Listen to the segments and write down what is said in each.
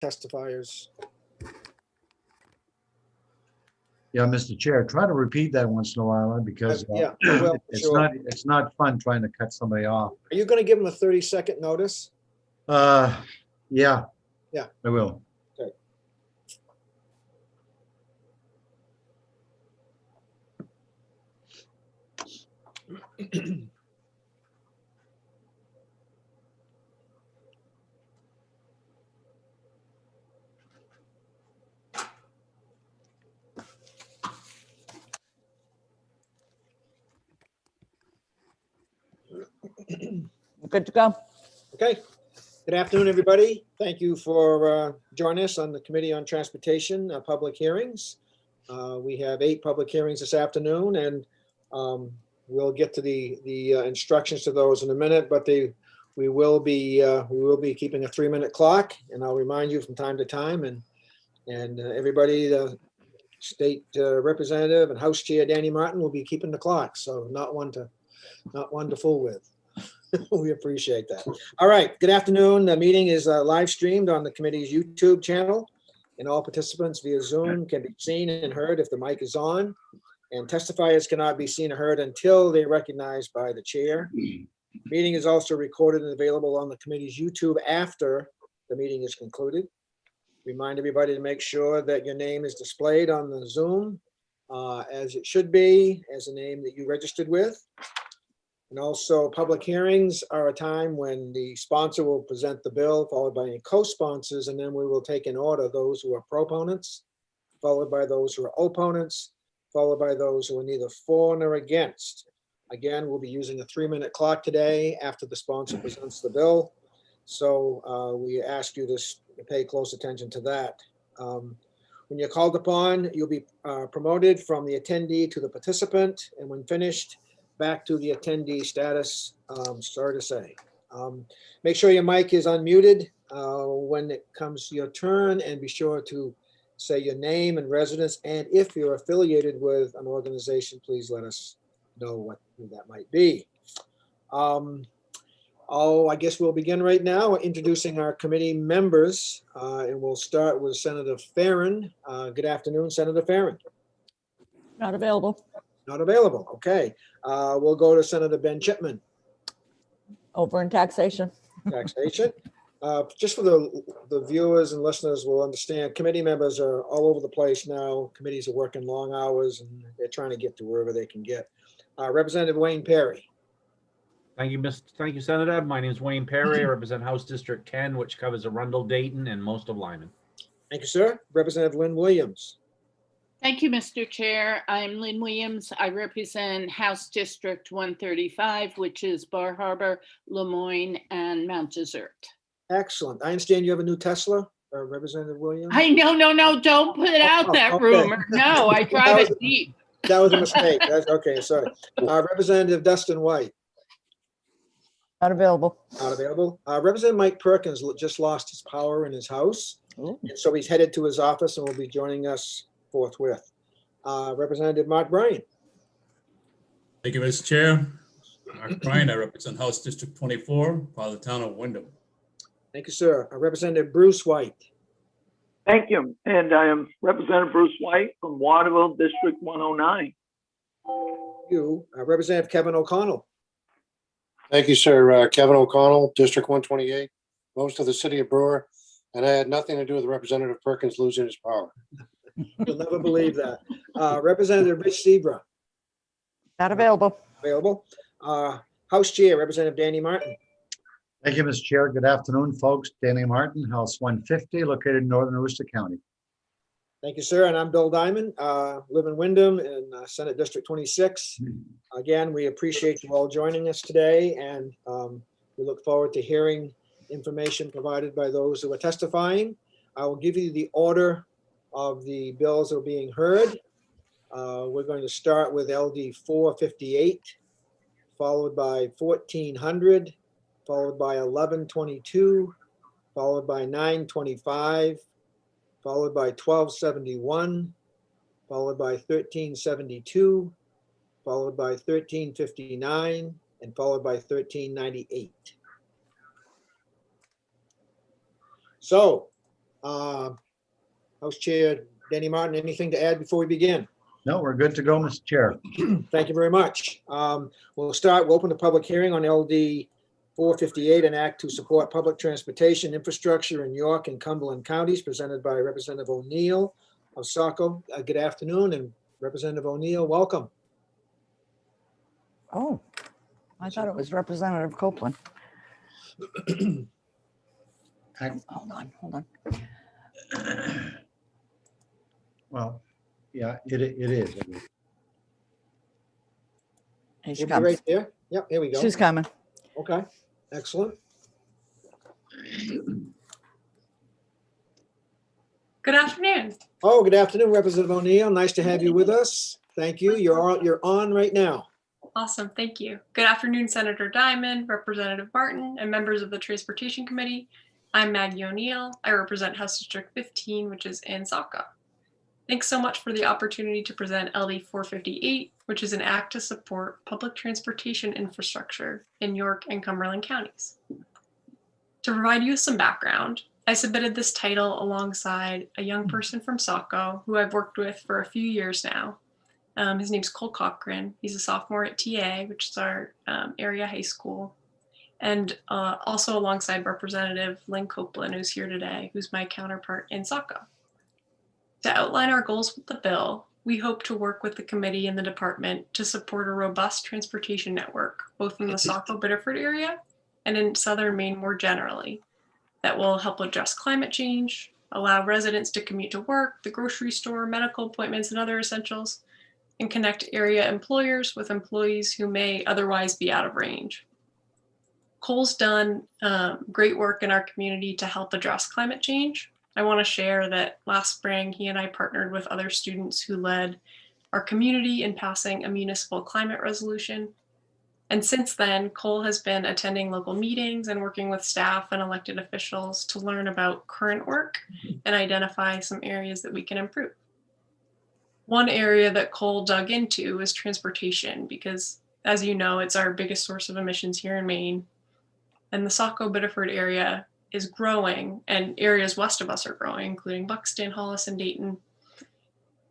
testifiers. Yeah, Mr. Chair, try to repeat that once in a while because Yeah, I will, sure. it's not fun trying to cut somebody off. Are you going to give them a 30-second notice? Yeah. Yeah. I will. Okay. Good to go. Okay. Good afternoon, everybody. Thank you for joining us on the Committee on Transportation public hearings. We have 8 public hearings this afternoon, and we'll get to the instructions to those in a minute. But we will be keeping a 3-minute clock, and I'll remind you from time to time. And everybody, the state representative and House Chair Danny Martin will be keeping the clock, so not one to fool with. We appreciate that. All right, good afternoon. The meeting is live streamed on the committee's YouTube channel, and all participants via Zoom can be seen and heard if the mic is on, and testifiers cannot be seen or heard until they're recognized by the chair. Meeting is also recorded and available on the committee's YouTube after the meeting is concluded. Remind everybody to make sure that your name is displayed on the Zoom as it should be, as a name that you registered with. And also, public hearings are a time when the sponsor will present the bill, followed by any co-sponsors, and then we will take in order those who are proponents, followed by those who are opponents, followed by those who are neither for nor against. Again, we'll be using a 3-minute clock today after the sponsor presents the bill. So we ask you to pay close attention to that. When you're called upon, you'll be promoted from the attendee to the participant, and when finished, back to the attendee status. Sorry to say. Make sure your mic is unmuted when it comes to your turn, and be sure to say your name and residence. And if you're affiliated with an organization, please let us know who that might be. I guess we'll begin right now introducing our committee members, and we'll start with Senator Farren. Good afternoon, Senator Farren. Not available. Not available. Okay. We'll go to Senator Ben Chipman. Over in taxation. Taxation. Just for the viewers and listeners will understand, committee members are all over the place now. Committees are working long hours and they're trying to get to wherever they can get. Representative Wayne Perry. Thank you, Senator. My name is Wayne Perry. I represent House District 10, which covers Arundel, Dayton, and most of Lyman. Thank you, sir. Representative Lynn Williams. Thank you, Mr. Chair. I'm Lynn Williams. I represent House District 135, which is Bar Harbor, Lemoyne, and Mount Desert. Excellent. I understand you have a new Tesla, Representative Williams. No, don't put out that okay. rumor. No, I drive a Jeep. That was a mistake. That's okay. Sorry. Representative Dustin White. Not available. Not available. Representative Mike Perkins just lost his power in his house. Ooh. And so he's headed to his office and will be joining us forthwith. Representative Mark Bryan. Thank you, Mr. Chair. Mark Bryan, I represent House District 24, part of the town of Wyndham. Thank you, sir. Representative Bruce White. Thank you. And I am Representative Bruce White from Waterville, District 109. You, Representative Kevin O'Connell. Thank you, sir. Kevin O'Connell, District 128, most of the city of Brewer, and I had nothing to do with Representative Perkins losing his power. You'll never believe that. Representative Rich Sebra. Not available. Available. House Chair, Representative Danny Martin. Thank you, Mr. Chair. Good afternoon, folks. Danny Martin, House 150, located in northern Aroostook County. Thank you, sir. And I'm Bill Diamond, live in Wyndham in Senate District 26. Again, we appreciate you all joining us today, and we look forward to hearing information provided by those who are testifying. I will give you the order of the bills that are being heard. We're going to start with LD 458, followed by 1400, followed by 1122, followed by 925, followed by 1271, followed by 1372, followed by 1359, and followed by 1398. So House Chair Danny Martin, anything to add before we begin? No, we're good to go, Mr. Chair. Thank you very much. We'll open the public hearing on LD 458, an act to support public transportation infrastructure in York and Cumberland counties, presented by Representative O'Neill of Saco. Good afternoon, and Representative O'Neill, welcome. Oh, I thought it was Representative Copeland. Hold on. Well, yeah, it is. Here she She'll be comes. right there. Yep, here we go. She's coming. Okay, excellent. Good afternoon. Oh, good afternoon, Representative O'Neill. Nice to have you with us. Thank you. You're on right now. Awesome. Thank you. Good afternoon, Senator Diamond, Representative Martin, and members of the Transportation Committee. I'm Maggie O'Neill. I represent House District 15, which is in Saco. Thanks so much for the opportunity to present LD 458, which is an act to support public transportation infrastructure in York and Cumberland counties. To provide you with some background, I submitted this title alongside a young person from Saco who I've worked with for a few years now. His name's Cole Cochran. He's a sophomore at TA, which is our area high school. And also alongside Representative Lynn Copeland, who's here today, who's my counterpart in Saco. To outline our goals with the bill, we hope to work with the committee and the department to support a robust transportation network, both in the Saco-Biddeford area and in southern Maine more generally, that will help address climate change, allow residents to commute to work, the grocery store, medical appointments, and other essentials, and connect area employers with employees who may otherwise be out of range. Cole's done great work in our community to help address climate change. I want to share that last spring, he and I partnered with other students who led our community in passing a municipal climate resolution. And since then, Cole has been attending local meetings and working with staff and elected officials to learn about current work and identify some areas that we can improve. One area that Cole dug into is transportation, because as you know, it's our biggest source of emissions here in Maine. And the Saco-Biddeford area is growing, and areas west of us are growing, including Buxton, Hollis, and Dayton.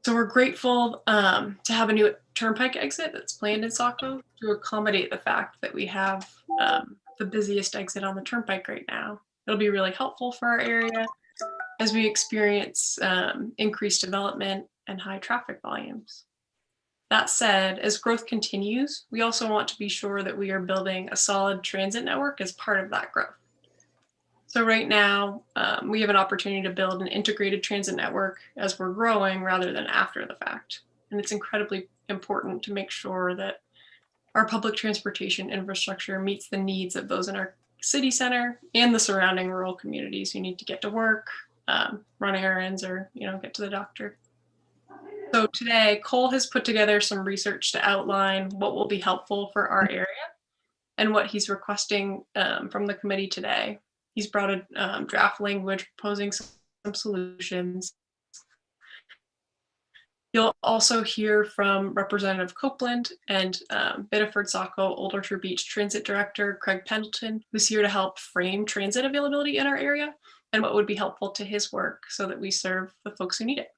So we're grateful to have a new turnpike exit that's planned in Saco to accommodate the fact that we have the busiest exit on the turnpike right now. It'll be really helpful for our area as we experience increased development and high traffic volumes. That said, as growth continues, we also want to be sure that we are building a solid transit network as part of that growth. So right now, we have an opportunity to build an integrated transit network as we're growing rather than after the fact. And it's incredibly important to make sure that our public transportation infrastructure meets the needs of those in our city center and the surrounding rural communities who need to get to work, run errands, or get to the doctor. So today, Cole has put together some research to outline what will be helpful for our area and what he's requesting from the committee today. He's brought a draft language proposing some solutions. You'll also hear from Representative Copeland and Biddeford Saco Old Orchard Beach Transit Director Craig Pendleton, who's here to help frame transit availability in our area and what would be helpful to his work so that we serve the folks who need it.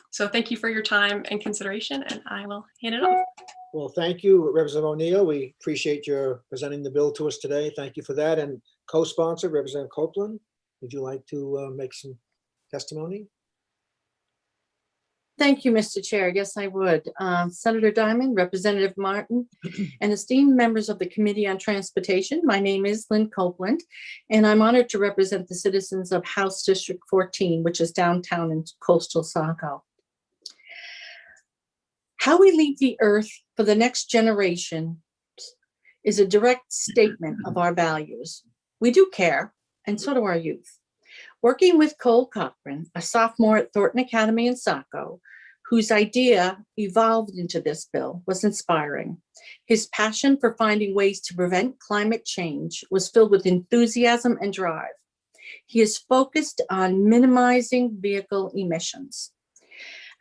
So thank you for your time and consideration, and I will hand it off. Well, thank you, Representative O'Neill. We appreciate your presenting the bill to us today. Thank you for that. And co-sponsor, Representative Copeland, would you like to make some testimony? Thank you, Mr. Chair. Yes, I would. Senator Diamond, Representative Martin, and esteemed members of the Committee on Transportation. My name is Lynn Copeland, and I'm honored to represent the citizens of House District 14, which is downtown in coastal Saco. How we leave the earth for the next generation is a direct statement of our values. We do care, and so do our youth. Working with Cole Cochran, a sophomore at Thornton Academy in Saco, whose idea evolved into this bill, was inspiring. His passion for finding ways to prevent climate change was filled with enthusiasm and drive. He is focused on minimizing vehicle emissions.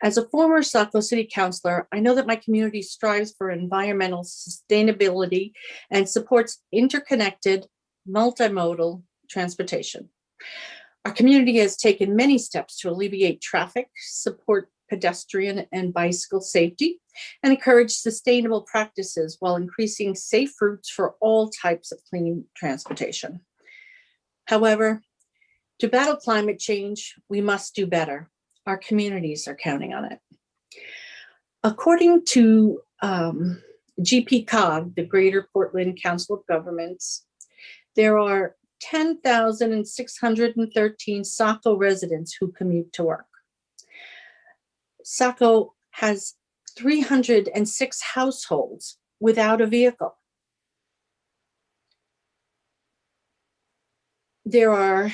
As a former Saco City Councilor, I know that my community strives for environmental sustainability and supports interconnected, multimodal transportation. Our community has taken many steps to alleviate traffic, support pedestrian and bicycle safety, and encourage sustainable practices while increasing safe routes for all types of clean transportation. However, to battle climate change, we must do better. Our communities are counting on it. According to GPCOG, the Greater Portland Council of Governments, there are 10,613 Saco residents who commute to work. Saco has 306 households without a vehicle. There are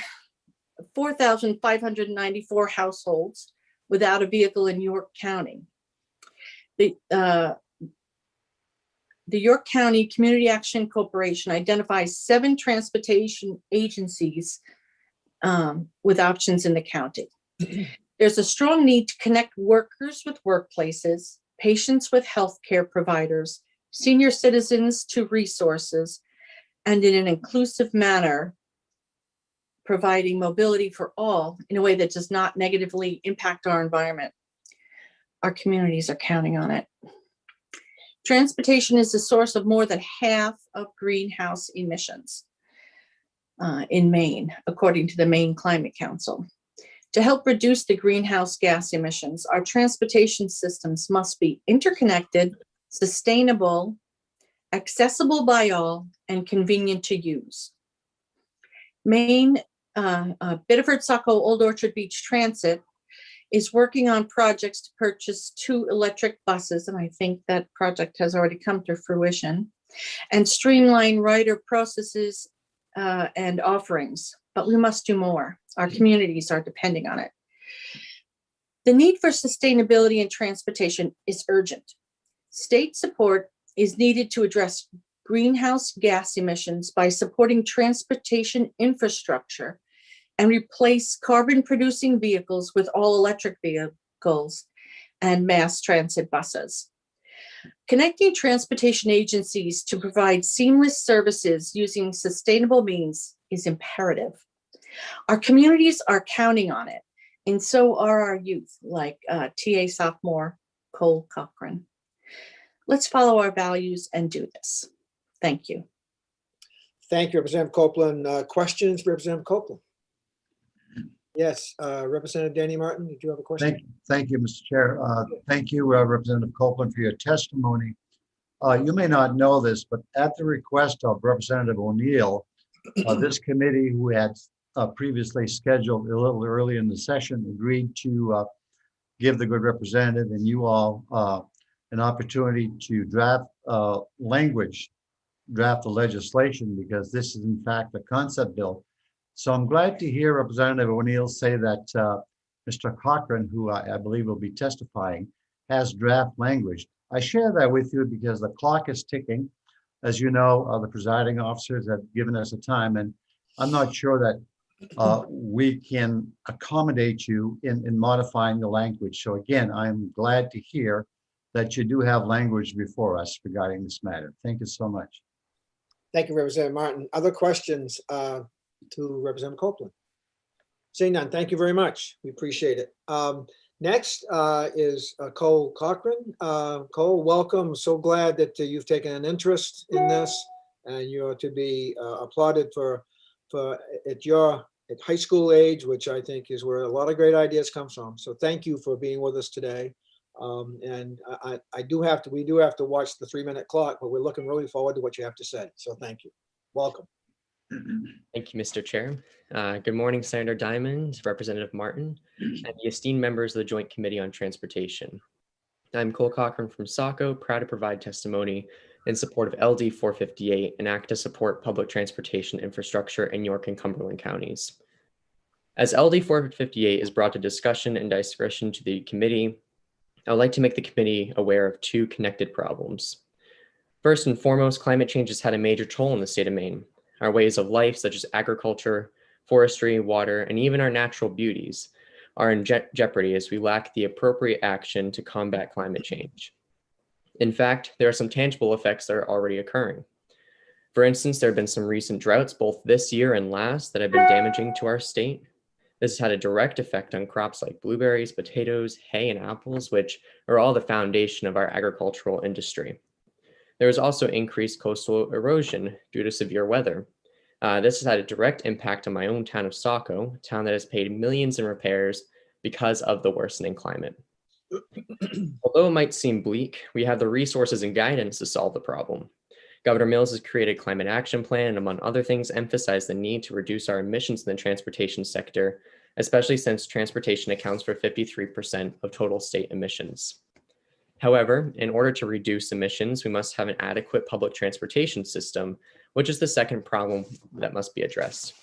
4,594 households without a vehicle in York County. The York County Community Action Corporation identifies 7 transportation agencies with options in the county. There's a strong need to connect workers with workplaces, patients with healthcare providers, senior citizens to resources, and in an inclusive manner, providing mobility for all in a way that does not negatively impact our environment. Our communities are counting on it. Transportation is the source of more than half of greenhouse emissions in Maine, according to the Maine Climate Council. To help reduce the greenhouse gas emissions, our transportation systems must be interconnected, sustainable, accessible by all, and convenient to use. Maine, Biddeford, Saco, Old Orchard Beach Transit is working on projects to purchase 2 electric buses, and I think that project has already come to fruition, and streamline rider processes and offerings. But we must do more. Our communities are depending on it. The need for sustainability in transportation is urgent. State support is needed to address greenhouse gas emissions by supporting transportation infrastructure and replace carbon-producing vehicles with all-electric vehicles and mass transit buses. Connecting transportation agencies to provide seamless services using sustainable means is imperative. Our communities are counting on it, and so are our youth, like TA sophomore Cole Cochran. Let's follow our values and do this. Thank you. Thank you, Representative Copeland. Questions, Representative Copeland? Yes, Representative Danny Martin, did you have a question? Thank you, Mr. Chair. Thank you, Representative Copeland, for your testimony. You may not know this, but at the request of Representative O'Neill, this committee, who had previously scheduled a little early in the session, agreed to give the good representative and you all an opportunity to draft language, draft the legislation, because this is in fact a concept bill. So I'm glad to hear Representative O'Neill say that Mr. Cochran, who I believe will be testifying, has draft language. I share that with you because the clock is ticking. As you know, the presiding officers have given us a time, and I'm not sure that we can accommodate you in modifying the language. So again, I'm glad to hear that you do have language before us regarding this matter. Thank you so much. Thank you, Representative Martin. Other questions to Representative Copeland? Seeing none, thank you very much. We appreciate it. Next is Cole Cochran. Cole, welcome. So glad that you've taken an interest in this, and you're to be applauded for at high school age, which I think is where a lot of great ideas come from. So thank you for being with us today. And we do have to watch the 3-minute clock, but we're looking really forward to what you have to say. So thank you. Welcome. Thank you, Mr. Chair. Good morning, Senator Diamond, Representative Martin, and the esteemed members of the Joint Committee on Transportation. I'm Cole Cochran from Saco, proud to provide testimony in support of LD 458, an act to support public transportation infrastructure in York and Cumberland counties. As LD 458 is brought to discussion and discussion to the committee, I would like to make the committee aware of 2 connected problems. First and foremost, climate change has had a major toll in the state of Maine. Our ways of life, such as agriculture, forestry, water, and even our natural beauties, are in jeopardy as we lack the appropriate action to combat climate change. In fact, there are some tangible effects that are already occurring. For instance, there have been some recent droughts, both this year and last, that have been damaging to our state. This has had a direct effect on crops like blueberries, potatoes, hay, and apples, which are all the foundation of our agricultural industry. There was also increased coastal erosion due to severe weather. This has had a direct impact on my own town of Saco, a town that has paid millions in repairs because of the worsening climate. Although it might seem bleak, we have the resources and guidance to solve the problem. Governor Mills has created a climate action plan and, among other things, emphasized the need to reduce our emissions in the transportation sector, especially since transportation accounts for 53% of total state emissions. However, in order to reduce emissions, we must have an adequate public transportation system, which is the second problem that must be addressed.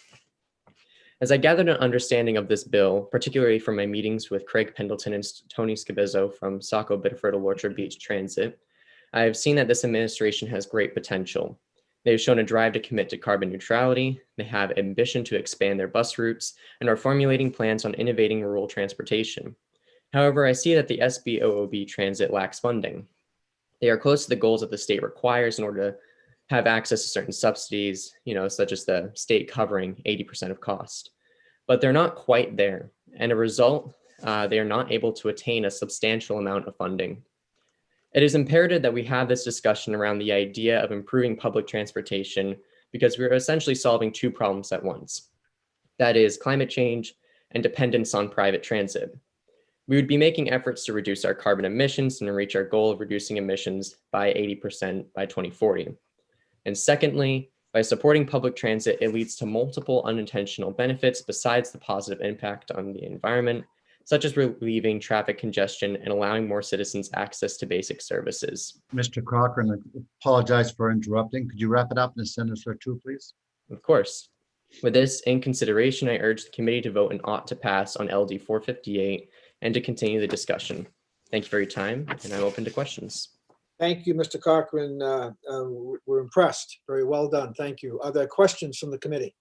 As I gathered an understanding of this bill, particularly from my meetings with Craig Pendleton and Tony Scabizzo from Saco Biddeford Orchard Beach Transit, I have seen that this administration has great potential. They have shown a drive to commit to carbon neutrality, they have ambition to expand their bus routes, and are formulating plans on innovating rural transportation. However, I see that the SBOOB transit lacks funding. They are close to the goals that the state requires in order to have access to certain subsidies, such as the state covering 80% of cost. But they're not quite there. And as a result, they are not able to attain a substantial amount of funding. It is imperative that we have this discussion around the idea of improving public transportation because we're essentially solving two problems at once. That is climate change and dependence on private transit. We would be making efforts to reduce our carbon emissions and reach our goal of reducing emissions by 80% by 2040. And secondly, by supporting public transit, it leads to multiple unintentional benefits besides the positive impact on the environment, such as relieving traffic congestion and allowing more citizens access to basic services. Mr. Cochran, I apologize for interrupting. Could you wrap it up in a sentence or two, please? Of course. With this in consideration, I urge the committee to vote and ought to pass on LD 458 and to continue the discussion. Thank you for your time, and I'm open to questions. Thank you, Mr. Cochran. We're impressed. Very well done. Thank you. Are there questions from the committee?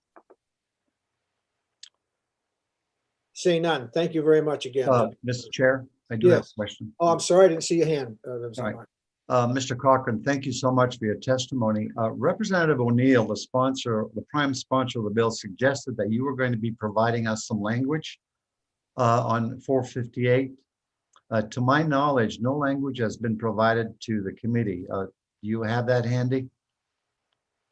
Seeing none. Thank you very much again. Mr. Chair, I do have Yes. a question. Oh, I'm sorry, I didn't see your hand. Sorry. Mr. Cochran, thank you so much for your testimony. Representative O'Neill, the prime sponsor of the bill, suggested that you were going to be providing us some language on 458. To my knowledge, no language has been provided to the committee. Do you have that handy?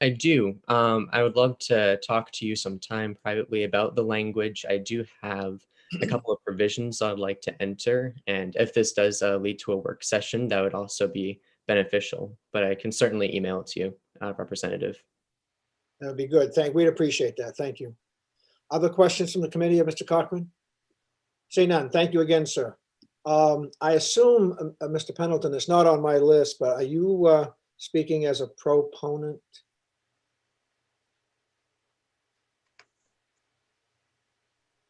I do. I would love to talk to you sometime privately about the language. I do have a couple of provisions I'd like to enter, and if this does lead to a work session, that would also be beneficial, but I can certainly email it to you, Representative. That would be good. We'd appreciate that. Thank you. Other questions from the committee of Mr. Cochran? Seeing none. Thank you again, sir. I assume, Mr. Pendleton, it's not on my list, but are you speaking as a proponent?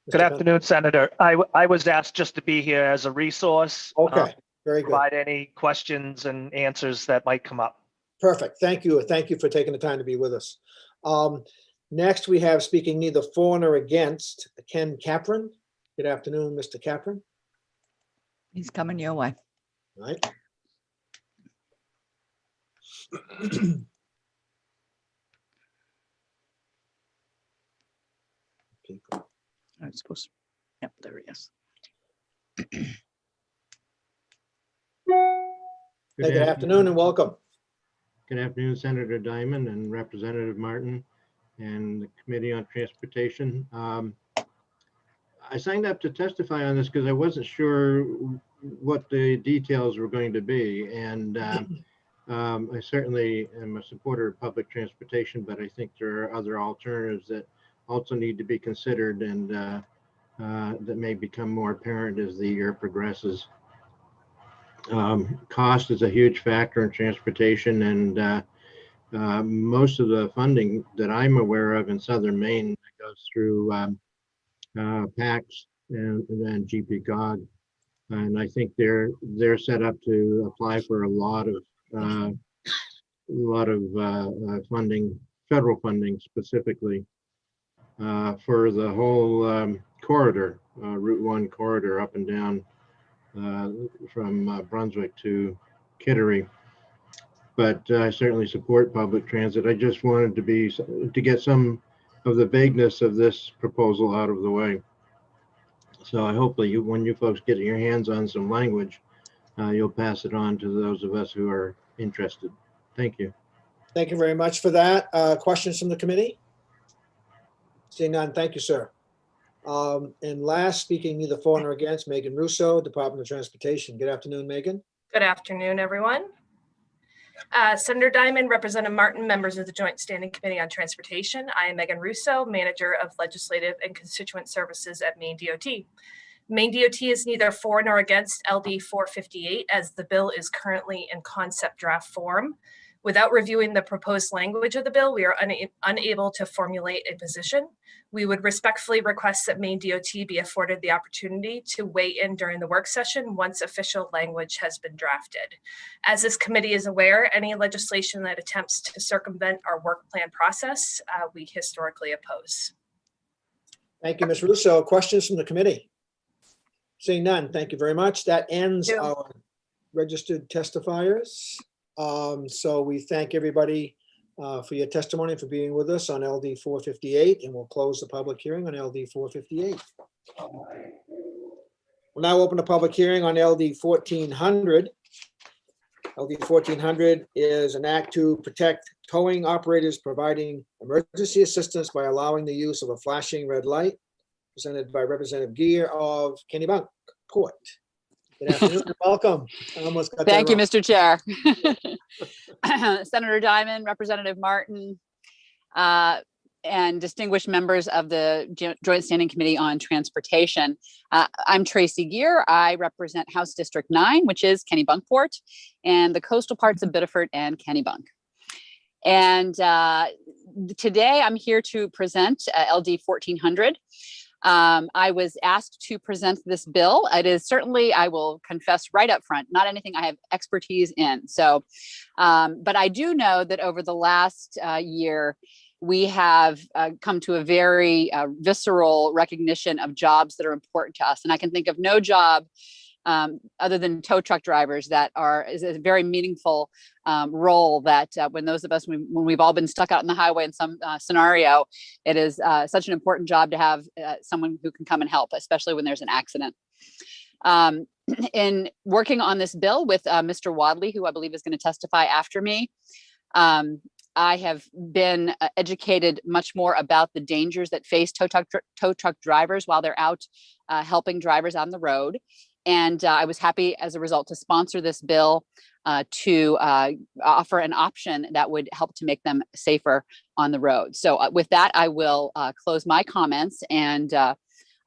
Good afternoon, Senator. I was asked just to be here as a resource. Okay, very good. Provide any questions and answers that might come up. Perfect. Thank you. Thank you for taking the time to be with us. Next, we have speaking neither for nor against, Ken Capron. Good afternoon, Mr. Capron. He's coming your way. All right. People. I'm supposed to. Yep, there he is. Good afternoon and welcome. Good afternoon, Senator Diamond and Representative Martin and the Committee on Transportation. I signed up to testify on this because I wasn't sure what the details were going to be. And I certainly am a supporter of public transportation, but I think there are other alternatives that also need to be considered and that may become more apparent as the year progresses. Cost is a huge factor in transportation, and most of the funding that I'm aware of in Southern Maine goes through PACS and GPCOG, and I think they're set up to apply for a lot of funding, federal funding specifically for the whole corridor, Route 1 corridor up and down from Brunswick to Kittery. But I certainly support public transit. I just wanted to get some of the vagueness of this proposal out of the way. So I hope that you, when you folks get your hands on some language, you'll pass it on to those of us who are interested. Thank you. Thank you very much for that. Questions from the committee? Seeing none, thank you, sir. And last, speaking neither for nor against, Megan Russo, Department of Transportation. Good afternoon, Megan. Good afternoon, everyone. Senator Diamond, Representative Martin, members of the Joint Standing Committee on Transportation. I am Megan Russo, Manager of Legislative and Constituent Services at Maine DOT. Maine DOT is neither for nor against LD 458 as the bill is currently in concept draft form. Without reviewing the proposed language of the bill, we are unable to formulate a position. We would respectfully request that Maine DOT be afforded the opportunity to weigh in during the work session once official language has been drafted. As this committee is aware, any legislation that attempts to circumvent our work plan process, we historically oppose. Thank you, Ms. Russo. Questions from the committee? Seeing none, thank you very much. That ends our registered testifiers. So we thank everybody for your testimony, for being with us on LD 458, and we'll close the public hearing on LD 458. We'll now open a public hearing on LD 1400. LD 1400 is an act to protect towing operators providing emergency assistance by allowing the use of a flashing red light, presented by Representative Gear of Kennebunkport. Good afternoon and welcome. I almost got that Thank you, wrong. Mr. Chair. Senator Diamond, Representative Martin, and distinguished members of the Joint Standing Committee on Transportation. I'm Tracy Gear. I represent House District 9, which is Kennebunkport, and the coastal parts of Biddeford and Kennebunk. And today I'm here to present LD 1400. I was asked to present this bill. It is certainly, I will confess right up front, not anything I have expertise in. So, but I do know that over the last year, we have come to a very visceral recognition of jobs that are important to us. And I can think of no job other than tow truck drivers that is a very meaningful role that when those of us, when we've all been stuck out on the highway in some scenario, it is such an important job to have someone who can come and help, especially when there's an accident. In working on this bill with Mr. Wadley, who I believe is going to testify after me, I have been educated much more about the dangers that face tow truck drivers while they're out helping drivers on the road. And I was happy as a result to sponsor this bill to offer an option that would help to make them safer on the road. So with that, I will close my comments, and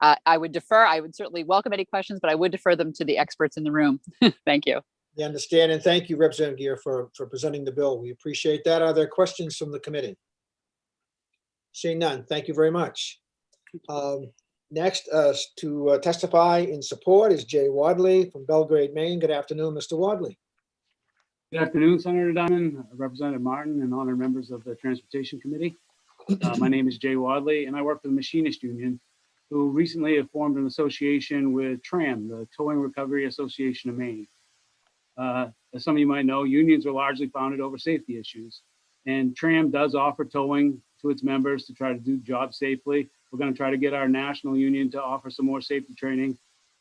I would certainly welcome any questions, but I would defer them to the experts in the room. Thank you. You understand, and thank you, Representative Gear, for presenting the bill. We appreciate that. Are there questions from the committee? Seeing none, thank you very much. Next, to testify in support is Jay Wadley from Belgrade, Maine. Good afternoon, Mr. Wadley. Good afternoon, Senator Diamond, Representative Martin, and honored members of the Transportation Committee. My name is Jay Wadley, and I work for the Machinist Union, who recently have formed an association with TRAM, the Towing Recovery Association of Maine. As some of you might know, unions are largely founded over safety issues, and TRAM does offer towing to its members to try to do jobs safely. We're going to try to get our national union to offer some more safety training.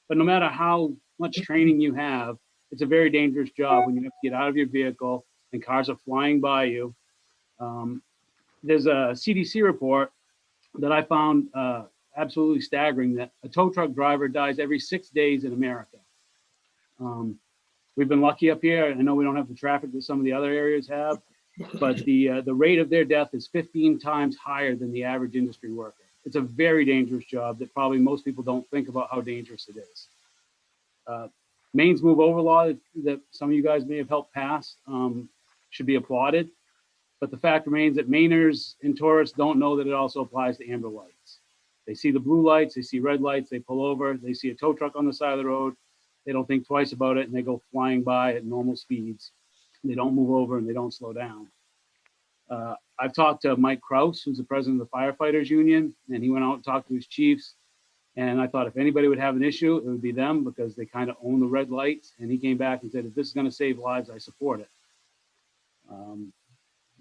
But no matter how much training you have, it's a very dangerous job when you have to get out of your vehicle and cars are flying by you. There's a CDC report that I found absolutely staggering, that a tow truck driver dies every 6 days in America. We've been lucky up here. I know we don't have the traffic that some of the other areas have, but the rate of their death is 15 times higher than the average industry worker. It's a very dangerous job that probably most people don't think about how dangerous it is. Maine's move over law that some of you guys may have helped pass should be applauded. But the fact remains that Mainers and tourists don't know that it also applies to amber lights. They see the blue lights, they see red lights, they pull over, they see a tow truck on the side of the road, they don't think twice about it, and they go flying by at normal speeds. They don't move over and they don't slow down. I've talked to Mike Kraus, who's the president of the Firefighters Union, and he went out and talked to his chiefs. And I thought if anybody would have an issue, it would be them, because they kind of own the red lights. And he came back and said, if this is going to save lives, I support it.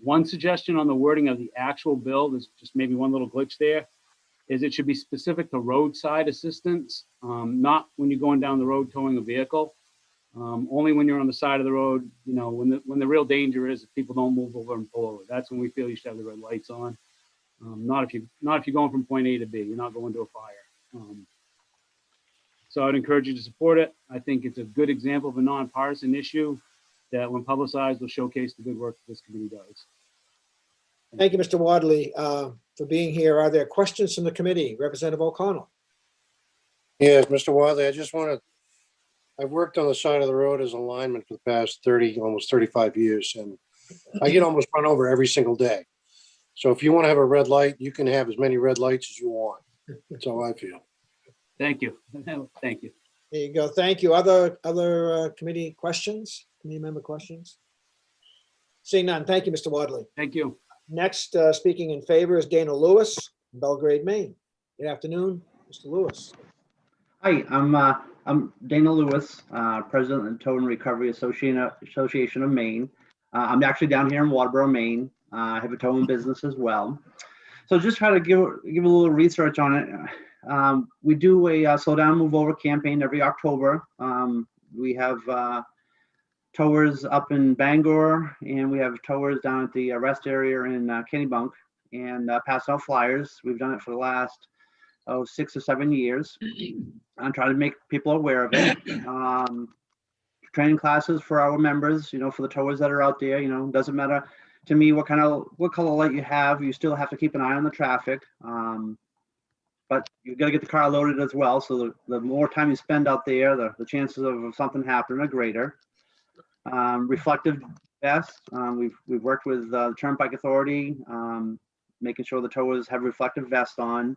One suggestion on the wording of the actual bill, there's just maybe one little glitch there. is it should be specific to roadside assistance, not when you're going down the road towing a vehicle. Only when you're on the side of the road, you know, when the real danger is if people don't move over and pull over. That's when we feel you should have the red lights on. Not if you're going from point A to B. You're not going to a fire. So I'd encourage you to support it. I think it's a good example of a nonpartisan issue that, when publicized, will showcase the good work that this committee does. Thank you, Mr. Wadley, for being here. Are there questions from the committee? Representative O'Connell? Yes, Mr. Wadley, I've worked on the side of the road as a lineman for the past 30, almost 35 years, and I get almost run over every single day. So if you want to have a red light, you can have as many red lights as you want. That's how I feel. Thank you. Thank you. There you go. Thank you. Other committee questions? Committee member questions? Seeing none. Thank you, Mr. Wadley. Thank you. Next, speaking in favor is Dana Lewis, Belgrade, Maine. Good afternoon, Mr. Lewis. Hi, I'm Dana Lewis, President of the Tow and Recovery Association of Maine. I'm actually down here in Waterboro, Maine. I have a towing business as well. So just try to give a little research on it. We do a slow down, move over campaign every October. We have towers up in Bangor, and we have towers down at the rest area in Kennebunk, and pass out flyers. We've done it for the last 6 or 7 years. I'm trying to make people aware of it. Training classes for our members, you know, for the towers that are out there. You know, doesn't matter to me what color light you have. You still have to keep an eye on the traffic. But you've got to get the car loaded as well. So the more time you spend out there, the chances of something happening are greater. Reflective vests. We've worked with the Turnpike Authority, making sure the towers have reflective vests on.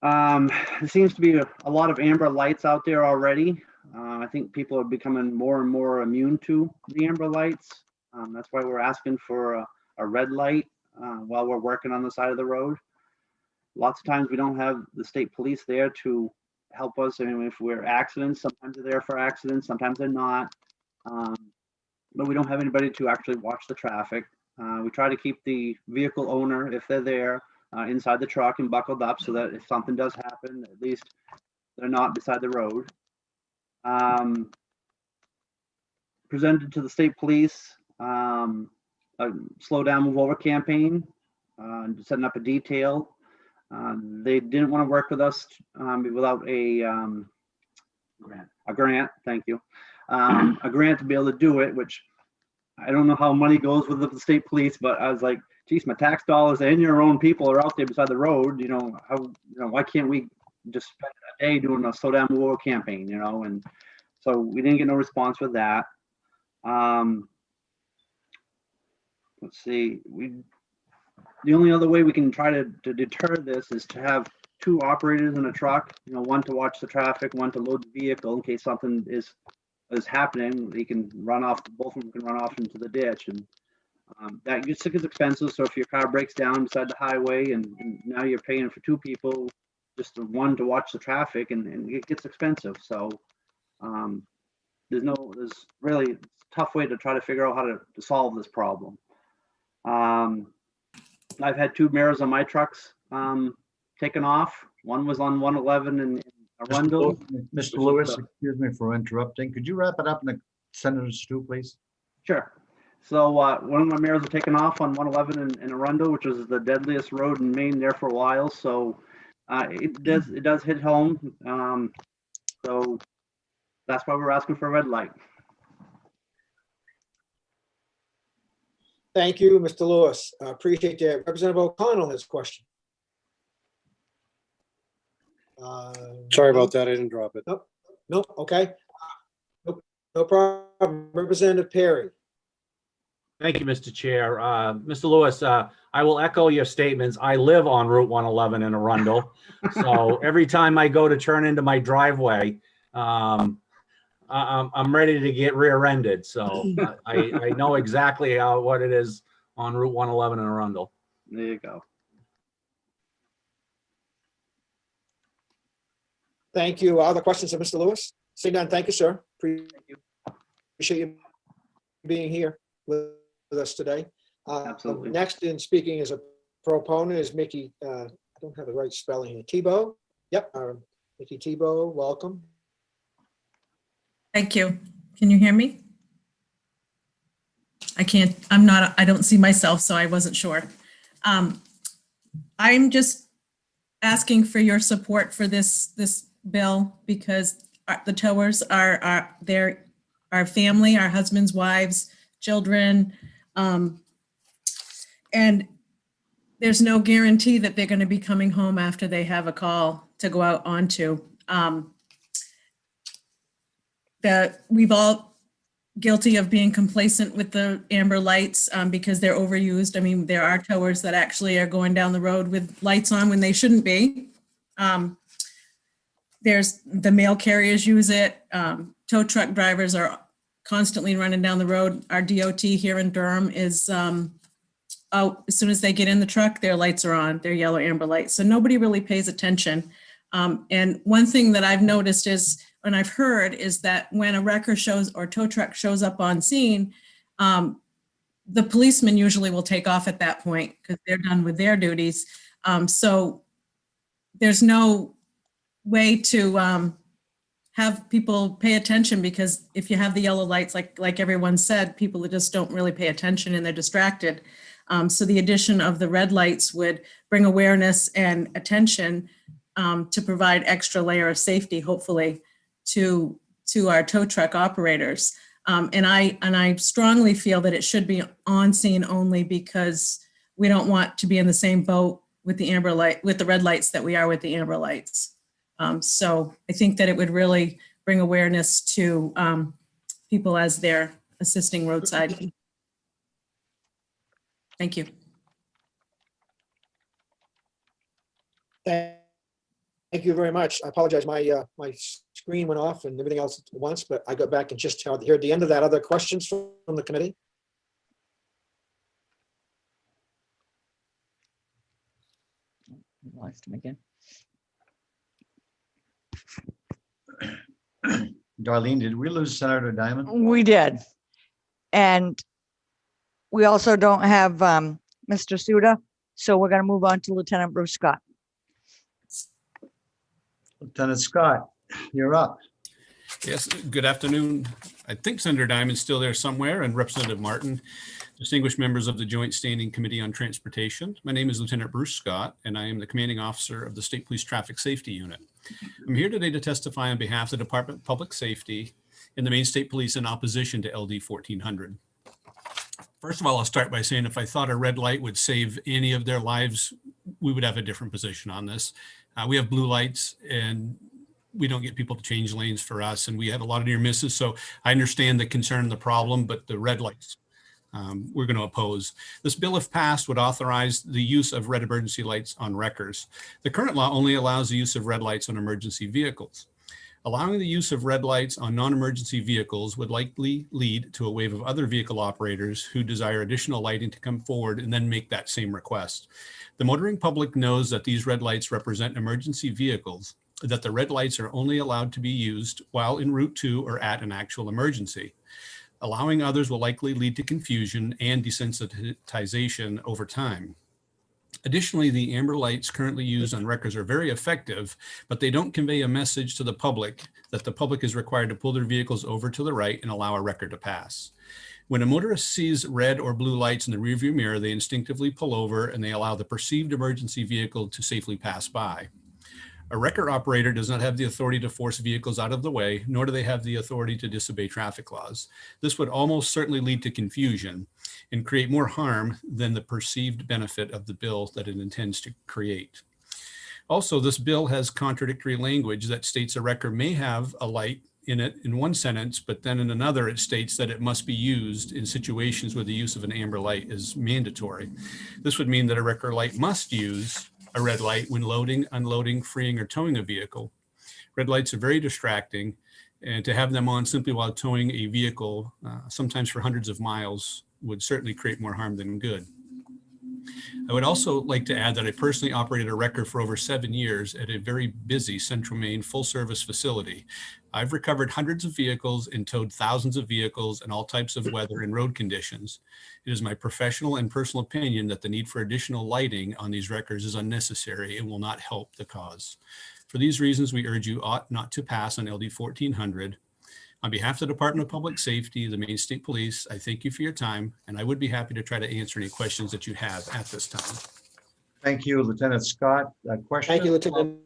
There seems to be a lot of amber lights out there already. I think people are becoming more and more immune to the amber lights. That's why we're asking for a red light while we're working on the side of the road. Lots of times we don't have the state police there to help us. I mean, if we're accidents, sometimes they're there for accidents, sometimes they're not. But we don't have anybody to actually watch the traffic. We try to keep the vehicle owner, if they're there, inside the truck and buckled up so that if something does happen, at least they're not beside the road. Presented to the state police, a slow down, move over campaign, setting up a detail. They didn't want to work with us without a grant. Thank you. A grant to be able to do it, which I don't know how money goes with the state police, but I was like, geez, my tax dollars and your own people are out there beside the road. You know, why can't we just spend a day doing a slow down, move over campaign, you know? And so we didn't get no response with that. Let's see, the only other way we can try to deter this is to have 2 operators in a truck, you know, one to watch the traffic, one to load the vehicle in case something is happening. They can run off, both of them can run off into the ditch. And that gets expensive. So if your car breaks down beside the highway and now you're paying for 2 people, just one to watch the traffic, and it gets expensive. So there's really a tough way to try to figure out how to solve this problem. I've had 2 mirrors on my trucks taken off. One was on 111 in Arundel. Mr. Lewis, excuse me for interrupting. Could you wrap it up in the Senator's stew, please? Sure. So one of my mirrors was taken off on 111 in Arundel, which was the deadliest road in Maine there for a while. So it does hit home. So that's why we're asking for a red light. Thank you, Mr. Lewis. I appreciate that. Representative O'Connell has a question. Sorry about that. I didn't drop it. Nope. Okay. No problem. Representative Perry. Thank you, Mr. Chair. Mr. Lewis, I will echo your statements. I live on Route 111 in Arundel. So every time I go to turn into my driveway, I'm ready to get rear-ended. So I know exactly what it is on Route 111 in Arundel. There you go. Thank you. Other questions of Mr. Lewis? Seeing none, thank you, sir. Appreciate you being here with us today. Absolutely. Next in speaking as a proponent is Mickey I don't have the right spelling here. Tebow. Yep, Nikki Tebow, welcome. Thank you. Can you hear me? I can't, I don't see myself, so I wasn't sure. I'm just asking for your support for this bill because the towers are they're our family, our husbands, wives, children, and there's no guarantee that they're going to be coming home after they have a call to go out onto. That we've all guilty of being complacent with the amber lights because they're overused. I mean, there are towers that actually are going down the road with lights on when they shouldn't be. There's the mail carriers use it. Tow truck drivers are constantly running down the road. Our DOT here in Durham is out as soon as they get in the truck, their lights are on, their yellow amber lights. So nobody really pays attention. And one thing that I've noticed is, and I've heard, is that when a wrecker shows or tow truck shows up on scene, the policeman usually will take off at that point because they're done with their duties. So there's no way to have people pay attention, because if you have the yellow lights, like everyone said, people just don't really pay attention and they're distracted. So the addition of the red lights would bring awareness and attention to provide extra layer of safety, hopefully, to our tow truck operators. And I strongly feel that it should be on scene only, because we don't want to be in the same boat with the amber light, with the red lights, that we are with the amber lights. So I think that it would really bring awareness to people as they're assisting roadside. Thank you. Thank you very much. I apologize. My screen went off and everything else at once, but I got back and just heard the end of that. Other questions from the committee? Lost him again. Darlene, did we lose Senator Diamond? We did. And we also don't have Mr. Suda, so we're going to move on to Lieutenant Bruce Scott. Lieutenant Scott, you're up. Yes, good afternoon. I think Senator Diamond's still there somewhere, and Representative Martin, distinguished members of the Joint Standing Committee on Transportation. My name is Lieutenant Bruce Scott, and I am the commanding officer of the State Police Traffic Safety Unit. I'm here today to testify on behalf of the Department of Public Safety and the Maine State Police in opposition to LD 1400. First of all, I'll start by saying if I thought a red light would save any of their lives, we would have a different position on this. We have blue lights, and we don't get people to change lanes for us, and we had a lot of near misses. So I understand the concern, the problem, but the red lights, we're going to oppose. This bill, if passed, would authorize the use of red emergency lights on wreckers. The current law only allows the use of red lights on emergency vehicles. Allowing the use of red lights on non-emergency vehicles would likely lead to a wave of other vehicle operators who desire additional lighting to come forward and then make that same request. The motoring public knows that these red lights represent emergency vehicles, that the red lights are only allowed to be used while en route to or at an actual emergency. Allowing others will likely lead to confusion and desensitization over time. Additionally, the amber lights currently used on wreckers are very effective, but they don't convey a message to the public that the public is required to pull their vehicles over to the right and allow a wrecker to pass. When a motorist sees red or blue lights in the rearview mirror, they instinctively pull over and they allow the perceived emergency vehicle to safely pass by. A wrecker operator does not have the authority to force vehicles out of the way, nor do they have the authority to disobey traffic laws. This would almost certainly lead to confusion and create more harm than the perceived benefit of the bill that it intends to create. Also, this bill has contradictory language that states a wrecker may have a light in it in one sentence, but then in another it states that it must be used in situations where the use of an amber light is mandatory. This would mean that a wrecker light must use a red light when loading, unloading, freeing, or towing a vehicle. Red lights are very distracting, and to have them on simply while towing a vehicle, sometimes for hundreds of miles, would certainly create more harm than good. I would also like to add that I personally operated a wrecker for over 7 years at a very busy Central Maine full-service facility. I've recovered hundreds of vehicles and towed thousands of vehicles in all types of weather and road conditions. It is my professional and personal opinion that the need for additional lighting on these wreckers is unnecessary and will not help the cause. For these reasons, we urge you ought not to pass on LD 1400. On behalf of the Department of Public Safety, the Maine State Police, I thank you for your time, and I would be happy to try to answer any questions that you have at this time. Thank you, Lieutenant Scott. Question? Thank you, Lieutenant.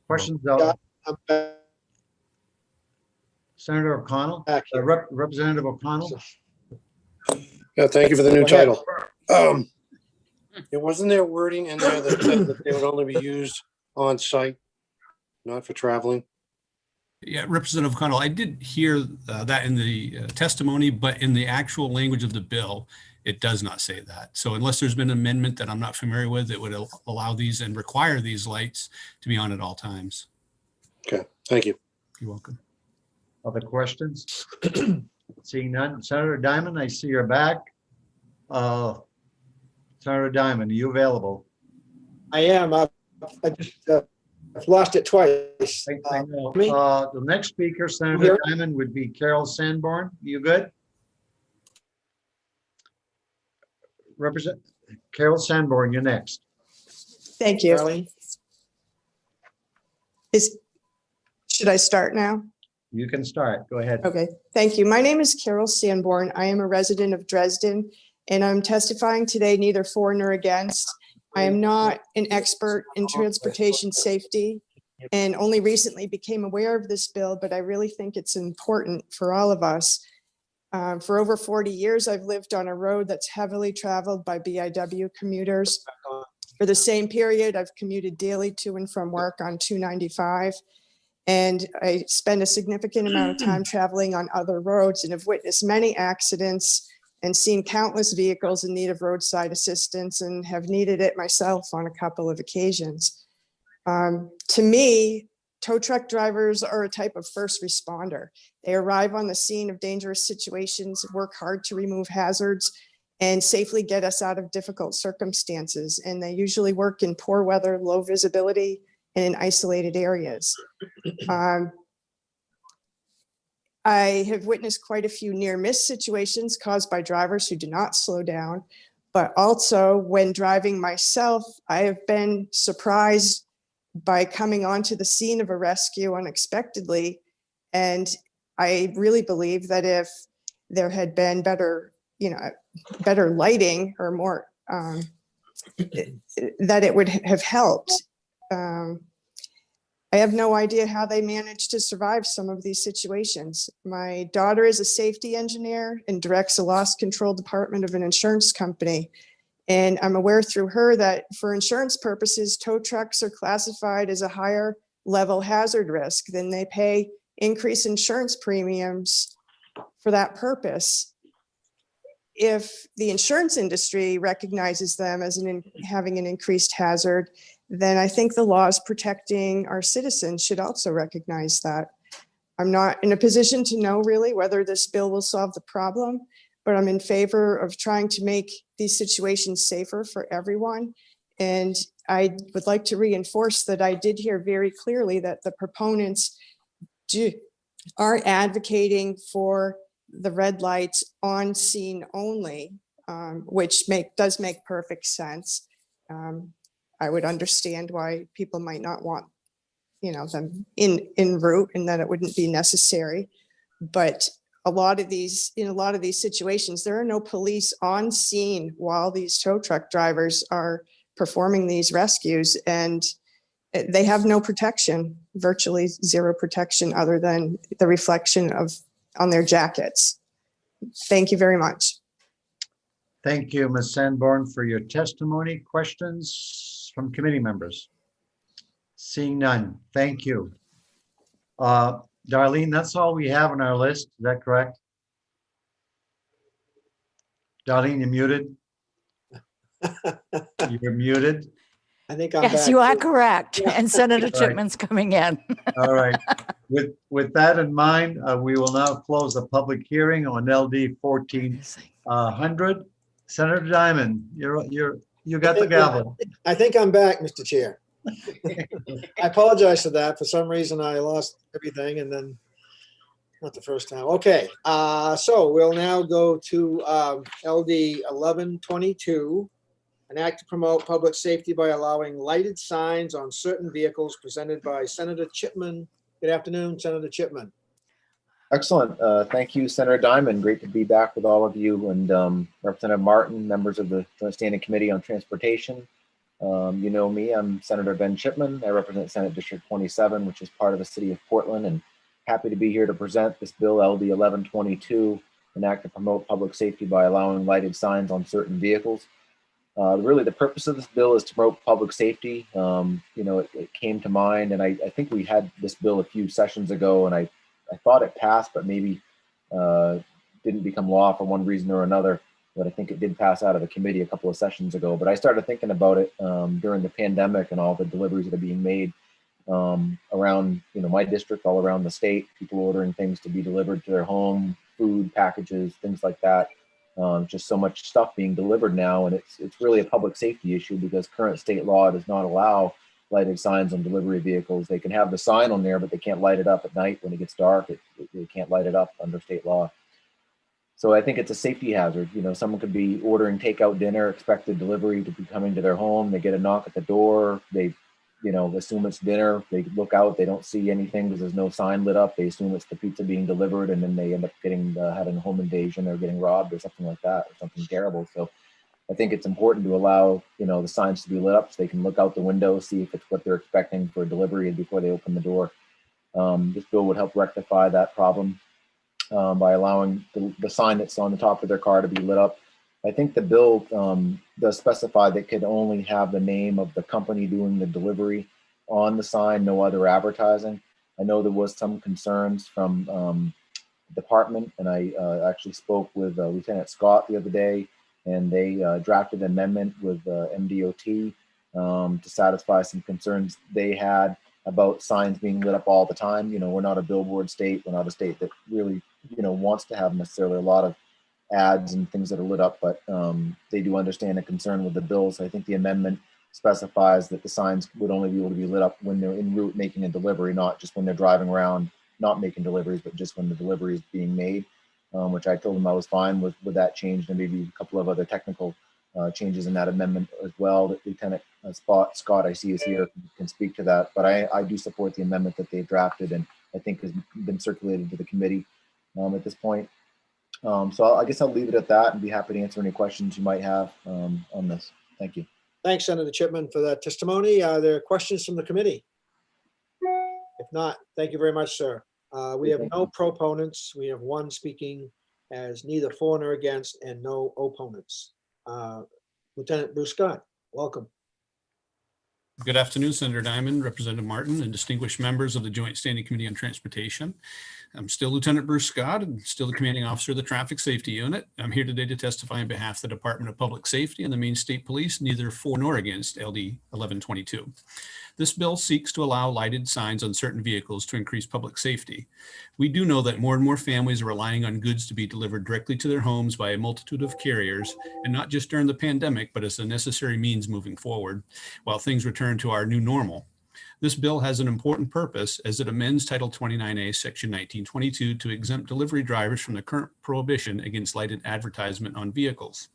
Questions? Scott, I'm back. Senator O'Connell? Representative O'Connell? Yeah, thank you for the new Go ahead. title. It wasn't there wording in there that said that they would only be used on site, not for traveling? Yeah, Representative O'Connell, I did hear that in the testimony, but in the actual language of the bill, it does not say that. So unless there's been an amendment that I'm not familiar with, it would allow these and require these lights to be on at all times. Okay, thank you. You're welcome. Other questions? Seeing none. Senator Diamond, I see you're back. Senator Diamond, are you available? I am. I just I've lost it twice. I know. Me? The next speaker, Senator Here. Diamond, would be Carol Sanborn. You good? Represent Carol Sanborn, you're next. Thank you. Charlie? Should I start now? You can start. Go ahead. Okay, thank you. My name is Carol Sanborn. I am a resident of Dresden, and I'm testifying today neither for nor against. I am not an expert in transportation safety and only recently became aware of this bill, but I really think it's important for all of us. For over 40 years, I've lived on a road that's heavily traveled by BIW commuters. For the same period, I've commuted daily to and from work on 295. And I spend a significant amount of time traveling on other roads and have witnessed many accidents and seen countless vehicles in need of roadside assistance and have needed it myself on a couple of occasions. To me, tow truck drivers are a type of first responder. They arrive on the scene of dangerous situations, work hard to remove hazards, and safely get us out of difficult circumstances. And they usually work in poor weather, low visibility, and in isolated areas. I have witnessed quite a few near miss situations caused by drivers who do not slow down, but also when driving myself, I have been surprised by coming onto the scene of a rescue unexpectedly. And I really believe that if there had been better lighting or more, that it would have helped. I have no idea how they managed to survive some of these situations. My daughter is a safety engineer and directs a loss control department of an insurance company. And I'm aware through her that for insurance purposes, tow trucks are classified as a higher level hazard risk. Then they pay increased insurance premiums for that purpose. If the insurance industry recognizes them as having an increased hazard, then I think the laws protecting our citizens should also recognize that. I'm not in a position to know really whether this bill will solve the problem, but I'm in favor of trying to make these situations safer for everyone. And I would like to reinforce that I did hear very clearly that the proponents are advocating for the red lights on scene only, which does make perfect sense. I would understand why people might not want, them en route and that it wouldn't be necessary. But in a lot of these situations, there are no police on scene while these tow truck drivers are performing these rescues, and they have no protection, virtually zero protection other than the reflection on their jackets. Thank you very much. Thank you, Ms. Sanborn, for your testimony. Questions from committee members? Seeing none, thank you. Darlene, that's all we have on our list. Is that correct? Darlene, you're muted. You're muted. I think I'm Yes, back. you are correct. And Senator Right. Chipman's coming in. All right. With that in mind, we will now close the public hearing on LD 1400. Senator Diamond, you got the gavel. I think I'm back, Mr. Chair. I apologize for that. For some reason, I lost everything and then not the first time. Okay, so we'll now go to LD 1122, an act to promote public safety by allowing lighted signs on certain vehicles presented by Senator Chipman. Good afternoon, Senator Chipman. Excellent. Thank you, Senator Diamond. Great to be back with all of you and Representative Martin, members of the Joint Standing Committee on Transportation. You know me, I'm Senator Ben Chipman. I represent Senate District 27, which is part of the city of Portland, and happy to be here to present this bill, LD 1122, an act to promote public safety by allowing lighted signs on certain vehicles. Really, the purpose of this bill is to promote public safety. You know, it came to mind, and I think we had this bill a few sessions ago, and I thought it passed, but maybe didn't become law for one reason or another. But I think it did pass out of the committee a couple of sessions ago. But I started thinking about it during the pandemic and all the deliveries that are being made around, you know, my district, all around the state. People ordering things to be delivered to their home, food packages, things like that. Just so much stuff being delivered now, and it's really a public safety issue because current state law does not allow lighted signs on delivery vehicles. They can have the sign on there, but they can't light it up at night when it gets dark. They can't light it up under state law. So I think it's a safety hazard. You know, someone could be ordering takeout dinner, expected delivery to be coming to their home. They get a knock at the door. They, you know, assume it's dinner. They look out. They don't see anything because there's no sign lit up. They assume it's the pizza being delivered, and then they end up getting having a home invasion or getting robbed or something like that, or something terrible. So I think it's important to allow, you know, the signs to be lit up so they can look out the window, see if it's what they're expecting for a delivery before they open the door. This bill would help rectify that problem by allowing the sign that's on the top of their car to be lit up. I think the bill does specify that it could only have the name of the company doing the delivery on the sign, no other advertising. I know there was some concerns from the department, and I actually spoke with Lieutenant Scott the other day, and they drafted an amendment with MDOT to satisfy some concerns they had about signs being lit up all the time. You know, we're not a billboard state. We're not a state that really, you know, wants to have necessarily a lot of ads and things that are lit up, but they do understand a concern with the bill. So I think the amendment specifies that the signs would only be able to be lit up when they're en route making a delivery, not just when they're driving around not making deliveries, but just when the delivery is being made. Which I told them I was fine with that change, and maybe a couple of other technical changes in that amendment as well that Lieutenant Scott, I see, is here, can speak to that. But I do support the amendment that they drafted and I think has been circulated to the committee at this point. So I guess I'll leave it at that and be happy to answer any questions you might have on this. Thank you. Thanks, Senator Chipman, for that testimony. Are there questions from the committee? If not, thank you very much, sir. We have no proponents. We have one speaking as neither for nor against, and no opponents. Lieutenant Bruce Scott, welcome. Good afternoon, Senator Diamond, Representative Martin, and distinguished members of the Joint Standing Committee on Transportation. I'm still Lieutenant Bruce Scott and still the commanding officer of the Traffic Safety Unit. I'm here today to testify on behalf of the Department of Public Safety and the Maine State Police, neither for nor against LD 1122. This bill seeks to allow lighted signs on certain vehicles to increase public safety. We do know that more and more families are relying on goods to be delivered directly to their homes by a multitude of carriers, and not just during the pandemic, but as a necessary means moving forward while things return to our new normal. This bill has an important purpose as it amends Title 29A, Section 1922 to exempt delivery drivers from the current prohibition against lighted advertisement on vehicles.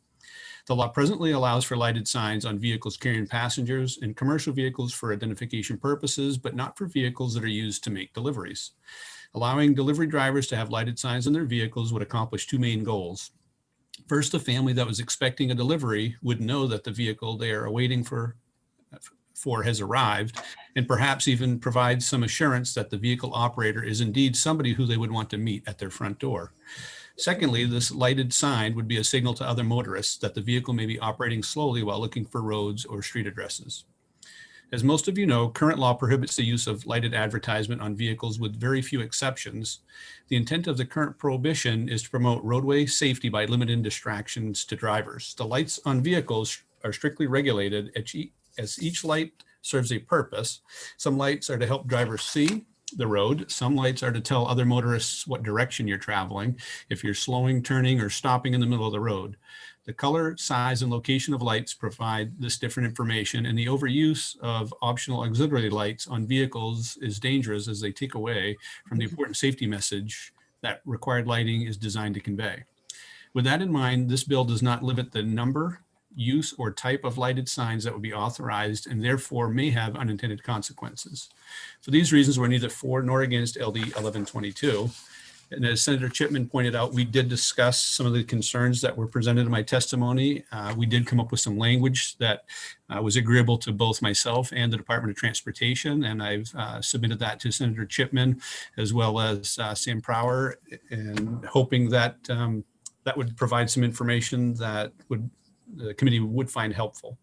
The law presently allows for lighted signs on vehicles carrying passengers and commercial vehicles for identification purposes, but not for vehicles that are used to make deliveries. Allowing delivery drivers to have lighted signs on their vehicles would accomplish two main goals. First, a family that was expecting a delivery would know that the vehicle they are awaiting for has arrived, and perhaps even provide some assurance that the vehicle operator is indeed somebody who they would want to meet at their front door. Secondly, this lighted sign would be a signal to other motorists that the vehicle may be operating slowly while looking for roads or street addresses. As most of you know, current law prohibits the use of lighted advertisement on vehicles with very few exceptions. The intent of the current prohibition is to promote roadway safety by limiting distractions to drivers. The lights on vehicles are strictly regulated as each light serves a purpose. Some lights are to help drivers see, the road. Some lights are to tell other motorists what direction you're traveling, if you're slowing, turning, or stopping in the middle of the road. The color, size, and location of lights provide this different information, and the overuse of optional auxiliary lights on vehicles is dangerous as they take away from the important safety message that required lighting is designed to convey. With that in mind, this bill does not limit the number, use, or type of lighted signs that would be authorized and therefore may have unintended consequences. For these reasons, we're neither for nor against LD 1122. And as Senator Chipman pointed out, we did discuss some of the concerns that were presented in my testimony. We did come up with some language that was agreeable to both myself and the Department of Transportation. And I've submitted that to Senator Chipman as well as Sam Prower, and hoping that that would provide some information that the committee would find helpful.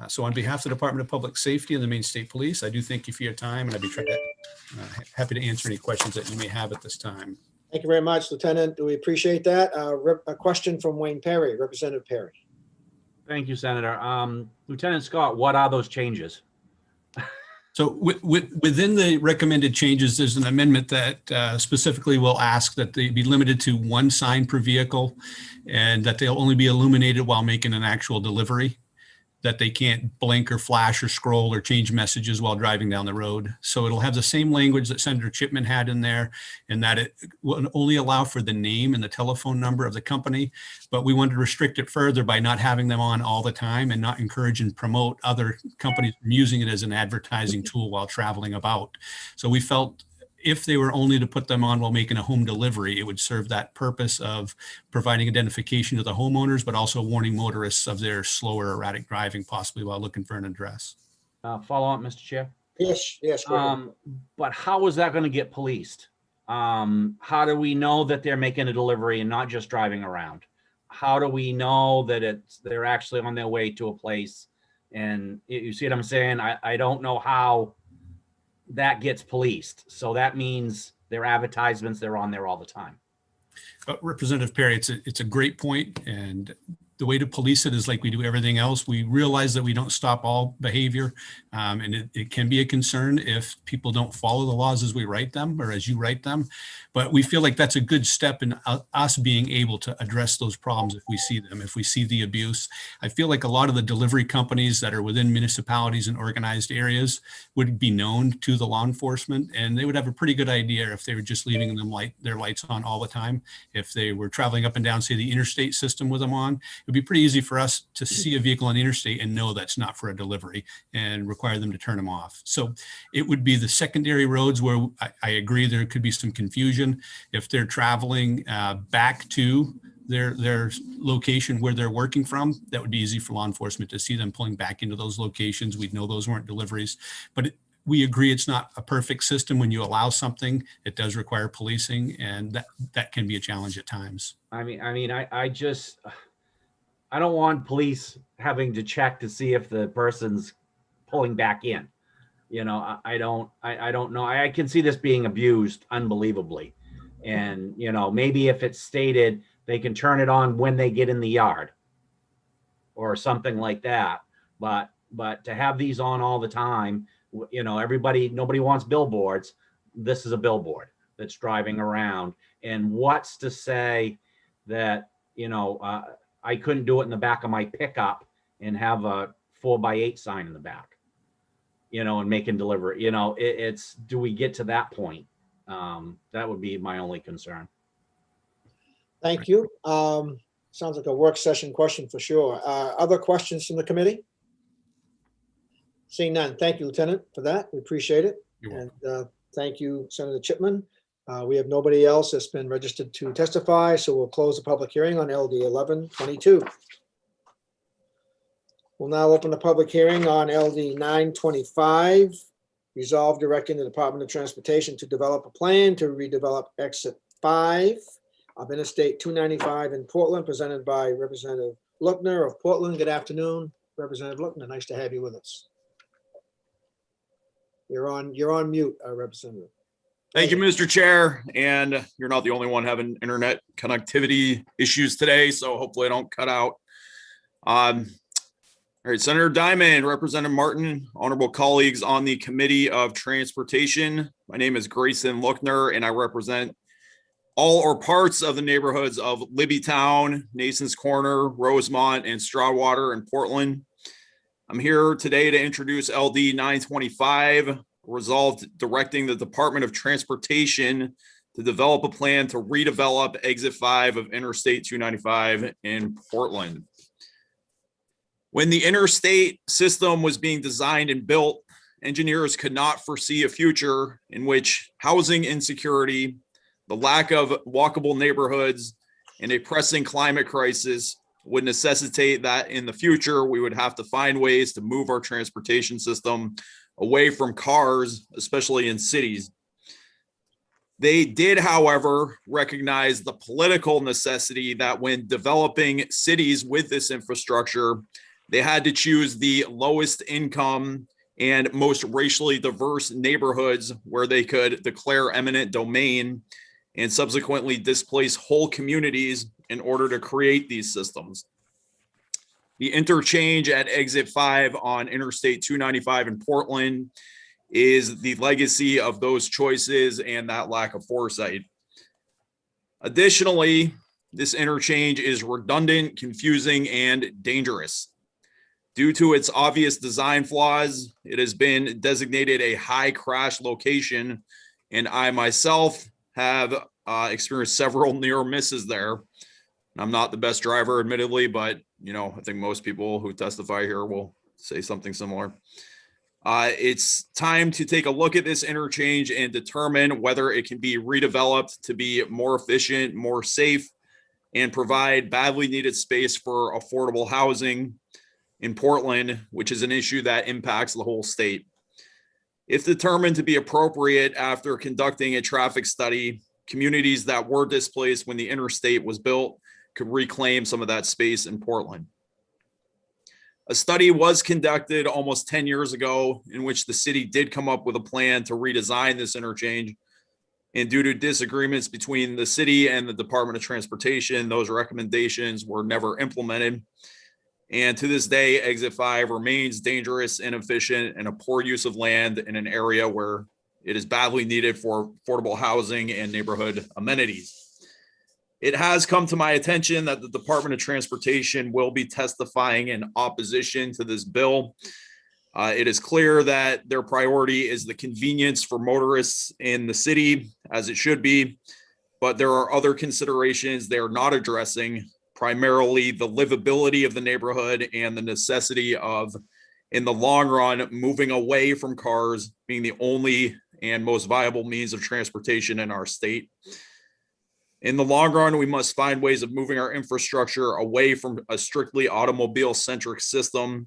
So on behalf of the Department of Public Safety and the Maine State Police, I do thank you for your time, and I'd be happy to answer any questions that you may have at this time. Thank you very much, Lieutenant. We appreciate that. A question from Wayne Perry, Representative Perry. Thank you, Senator. Lieutenant Scott, what are those changes? So within the recommended changes, there's an amendment that specifically will ask that they be limited to one sign per vehicle, and that they'll only be illuminated while making an actual delivery, that they can't blink or flash or scroll or change messages while driving down the road. So it'll have the same language that Senator Chipman had in there, and that it will only allow for the name and the telephone number of the company. But we wanted to restrict it further by not having them on all the time and not encourage and promote other companies from using it as an advertising tool while traveling about. So we felt if they were only to put them on while making a home delivery, it would serve that purpose of providing identification to the homeowners, but also warning motorists of their slower, erratic driving, possibly while looking for an address. Follow up, Mr. Chair? Yes. Go ahead. But how is that going to get policed? How do we know that they're making a delivery and not just driving around? How do we know that they're actually on their way to a place? And you see what I'm saying? I don't know how that gets policed. So that means their advertisements, they're on there all the time. Representative Perry, it's a great point, and the way to police it is like we do everything else. We realize that we don't stop all behavior, and it can be a concern if people don't follow the laws as we write them or as you write them. But we feel like that's a good step in us being able to address those problems if we see them, if we see the abuse. I feel like a lot of the delivery companies that are within municipalities and organized areas would be known to the law enforcement, and they would have a pretty good idea if they were just leaving them their lights on all the time. If they were traveling up and down, say, the interstate system with them on, it'd be pretty easy for us to see a vehicle on the interstate and know that's not for a delivery and require them to turn them off. So it would be the secondary roads where I agree there could be some confusion. If they're traveling back to their location where they're working from, that would be easy for law enforcement to see them pulling back into those locations. We'd know those weren't deliveries, but we agree it's not a perfect system. When you allow something, it does require policing, and that can be a challenge at times. I don't want police having to check to see if the person's pulling back in. You know, I don't know. I can see this being abused unbelievably. And, you know, maybe if it's stated they can turn it on when they get in the yard or something like that. But to have these on all the time, you know, nobody wants billboards. This is a billboard that's driving around. And what's to say that, you know, I couldn't do it in the back of my pickup and have a 4x8 sign in the back, you know, and make and deliver. You know, do we get to that point? That would be my only concern. Thank you. Sounds like a work session question for sure. Other questions from the committee? Seeing none. Thank you, Lieutenant, for that. We appreciate it. And thank you, Senator Chipman. We have nobody else that's been registered to testify, so we'll close the public hearing on LD 1122. We'll now open the public hearing on LD 925. Resolve directing the Department of Transportation to develop a plan to redevelop exit 5 of Interstate 295 in Portland, presented by Representative Luckner of Portland. Good afternoon, Representative Luckner. Nice to have you with us. You're on mute, Representative. Thank you, Mr. Chair. And you're not the only one having internet connectivity issues today, so hopefully I don't cut out. All right, Senator Diamond, Representative Martin, honorable colleagues on the Committee of Transportation. My name is Grayson Lookner, and I represent all or parts of the neighborhoods of Libbytown, Nason's Corner, Rosemont, and Strawwater in Portland. I'm here today to introduce LD 925, resolved directing the Department of Transportation to develop a plan to redevelop Exit 5 of Interstate 295 in Portland. When the interstate system was being designed and built, engineers could not foresee a future in which housing insecurity, the lack of walkable neighborhoods, and a pressing climate crisis would necessitate that in the future, we would have to find ways to move our transportation system away from cars, especially in cities. They did, however, recognize the political necessity that when developing cities with this infrastructure, they had to choose the lowest income and most racially diverse neighborhoods where they could declare eminent domain and subsequently displace whole communities in order to create these systems. The interchange at Exit 5 on Interstate 295 in Portland is the legacy of those choices and that lack of foresight. Additionally, this interchange is redundant, confusing, and dangerous. Due to its obvious design flaws, it has been designated a high crash location, and I myself have experienced several near misses there. I'm not the best driver, admittedly, but I think most people who testify here will say something similar. It's time to take a look at this interchange and determine whether it can be redeveloped to be more efficient, more safe, and provide badly needed space for affordable housing in Portland, which is an issue that impacts the whole state. If determined to be appropriate after conducting a traffic study, communities that were displaced when the interstate was built could reclaim some of that space in Portland. A study was conducted almost 10 years ago in which the city did come up with a plan to redesign this interchange. And due to disagreements between the city and the Department of Transportation, those recommendations were never implemented. And to this day, Exit 5 remains dangerous, inefficient, and a poor use of land in an area where it is badly needed for affordable housing and neighborhood amenities. It has come to my attention that the Department of Transportation will be testifying in opposition to this bill. It is clear that their priority is the convenience for motorists in the city, as it should be, but there are other considerations they are not addressing, primarily the livability of the neighborhood and the necessity of, in the long run, moving away from cars being the only and most viable means of transportation in our state. In the long run, we must find ways of moving our infrastructure away from a strictly automobile-centric system,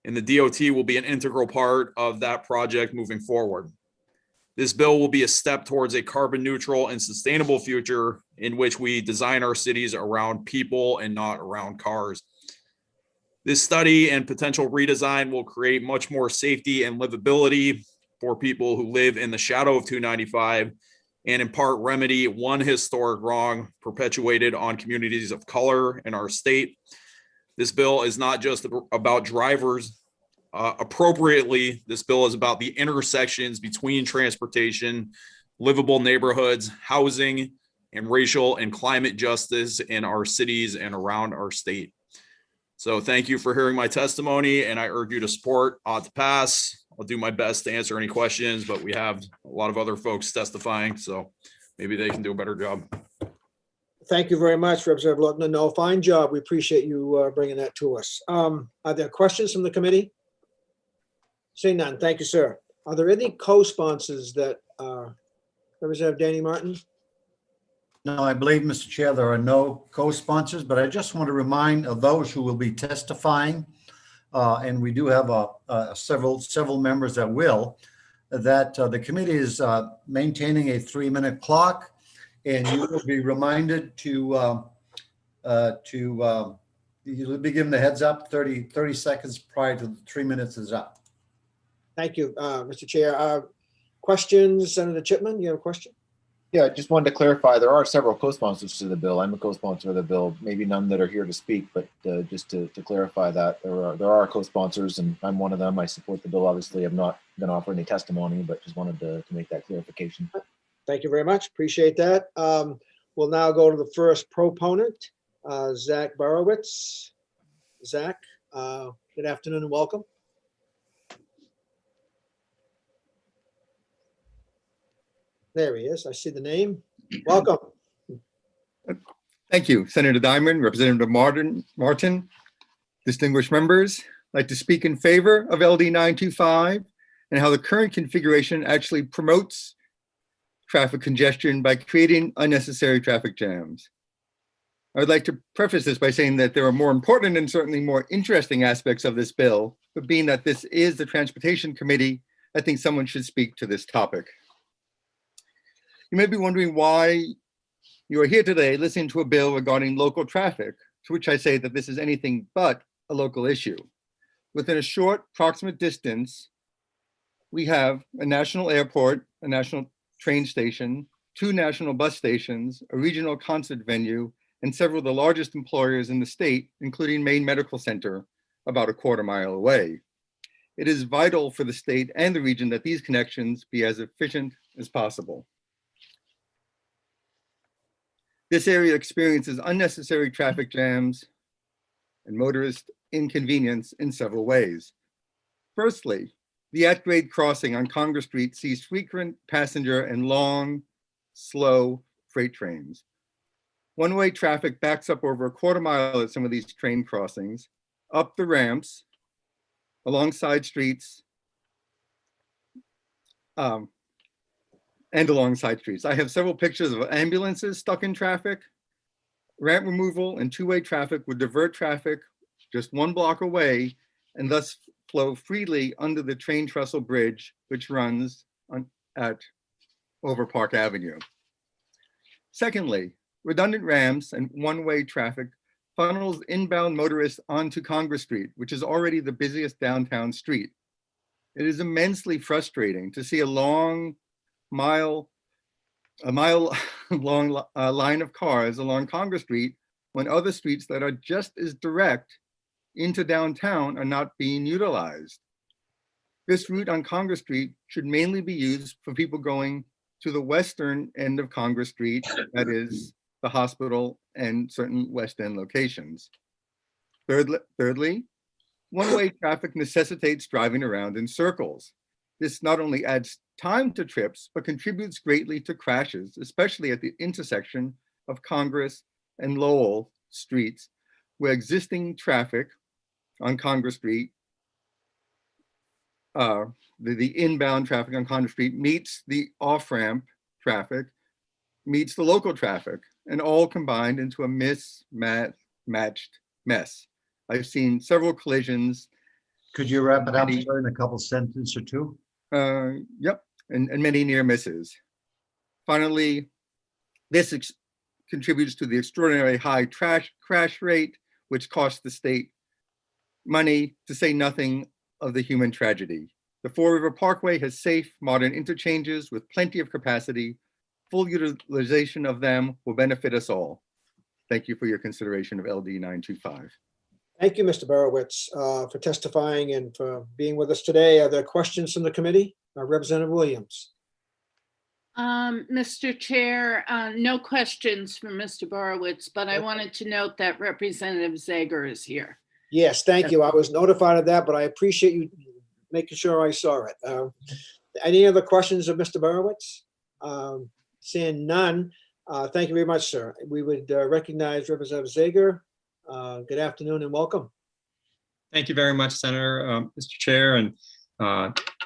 and the DOT will be an integral part of that project moving forward. This bill will be a step towards a carbon neutral and sustainable future in which we design our cities around people and not around cars. This study and potential redesign will create much more safety and livability for people who live in the shadow of 295 and in part remedy one historic wrong perpetuated on communities of color in our state. This bill is not just about drivers. Appropriately, this bill is about the intersections between transportation, livable neighborhoods, housing, and racial and climate justice in our cities and around our state. So thank you for hearing my testimony, and I urge you to support ought to pass. I'll do my best to answer any questions, but we have a lot of other folks testifying, so maybe they can do a better job. Thank you very much, Representative Lookner. No, fine job. We appreciate you bringing that to us. Are there questions from the committee? Seeing none. Thank you, sir. Are there any co-sponsors that Representative Danny Martin? No, I believe, Mr. Chair, there are no co-sponsors, but I just want to remind of those who will be testifying, and we do have several members that will, that the committee is maintaining a 3-minute clock, and you will be reminded to you'll be given the heads up 30 seconds prior to the 3 minutes is up. Thank you, Mr. Chair. Questions, Senator Chipman, you have a question? Yeah, I just wanted to clarify, there are several co-sponsors to the bill. I'm a co-sponsor of the bill, maybe none that are here to speak, but just to clarify that there are co-sponsors and I'm one of them. I support the bill. Obviously, I've not been offered any testimony, but just wanted to make that clarification. Thank you very much. Appreciate that. We'll now go to the first proponent, Zach Borowitz. Zach, good afternoon and welcome. There he is. I see the name. Welcome. Thank you, Senator Diamond, Representative Martin, distinguished members. I'd like to speak in favor of LD 925 and how the current configuration actually promotes traffic congestion by creating unnecessary traffic jams. I would like to preface this by saying that there are more important and certainly more interesting aspects of this bill, but being that this is the Transportation Committee, I think someone should speak to this topic. You may be wondering why you are here today listening to a bill regarding local traffic, to which I say that this is anything but a local issue. Within a short proximate distance, we have a national airport, a national train station, 2 national bus stations, a regional concert venue, and several of the largest employers in the state, including Maine Medical Center, about a quarter mile away. It is vital for the state and the region that these connections be as efficient as possible. This area experiences unnecessary traffic jams and motorist inconvenience in several ways. Firstly, the at-grade crossing on Congress Street sees frequent passenger and long, slow freight trains. One-way traffic backs up over a quarter mile at some of these train crossings, up the ramps, along side streets, and along side streets. I have several pictures of ambulances stuck in traffic. Ramp removal and 2-way traffic would divert traffic just 1 block away and thus flow freely under the train trestle bridge, which runs over Park Avenue. Secondly, redundant ramps and 1-way traffic funnels inbound motorists onto Congress Street, which is already the busiest downtown street. It is immensely frustrating to see a mile long line of cars along Congress Street when other streets that are just as direct into downtown are not being utilized. This route on Congress Street should mainly be used for people going to the western end of Congress Street, that is the hospital and certain West End locations. Thirdly, 1-way traffic necessitates driving around in circles. This not only adds time to trips, but contributes greatly to crashes, especially at the intersection of Congress and Lowell streets, where existing traffic on Congress Street, the inbound traffic on Congress Street meets the off-ramp traffic, meets the local traffic, and all combined into a mismatched mess. I've seen several collisions. Could you wrap it up in a couple sentences or two? Yep, and many near misses. Finally, this contributes to the extraordinarily high crash rate, which costs the state money, to say nothing of the human tragedy. The Fall River Parkway has safe, modern interchanges with plenty of capacity. Full utilization of them will benefit us all. Thank you for your consideration of LD 925. Thank you, Mr. Borowitz, for testifying and for being with us today. Are there questions from the committee? Representative Williams. Mr. Chair, no questions from Mr. Borowitz, but I wanted to note that Representative Zager is here. Yes, thank you. I was notified of that, but I appreciate you making sure I saw it. Any other questions of Mr. Borowitz? Seeing none, thank you very much, sir. We would recognize Representative Zager. Good afternoon and welcome. Thank you very much, Senator, Mr. Chair, and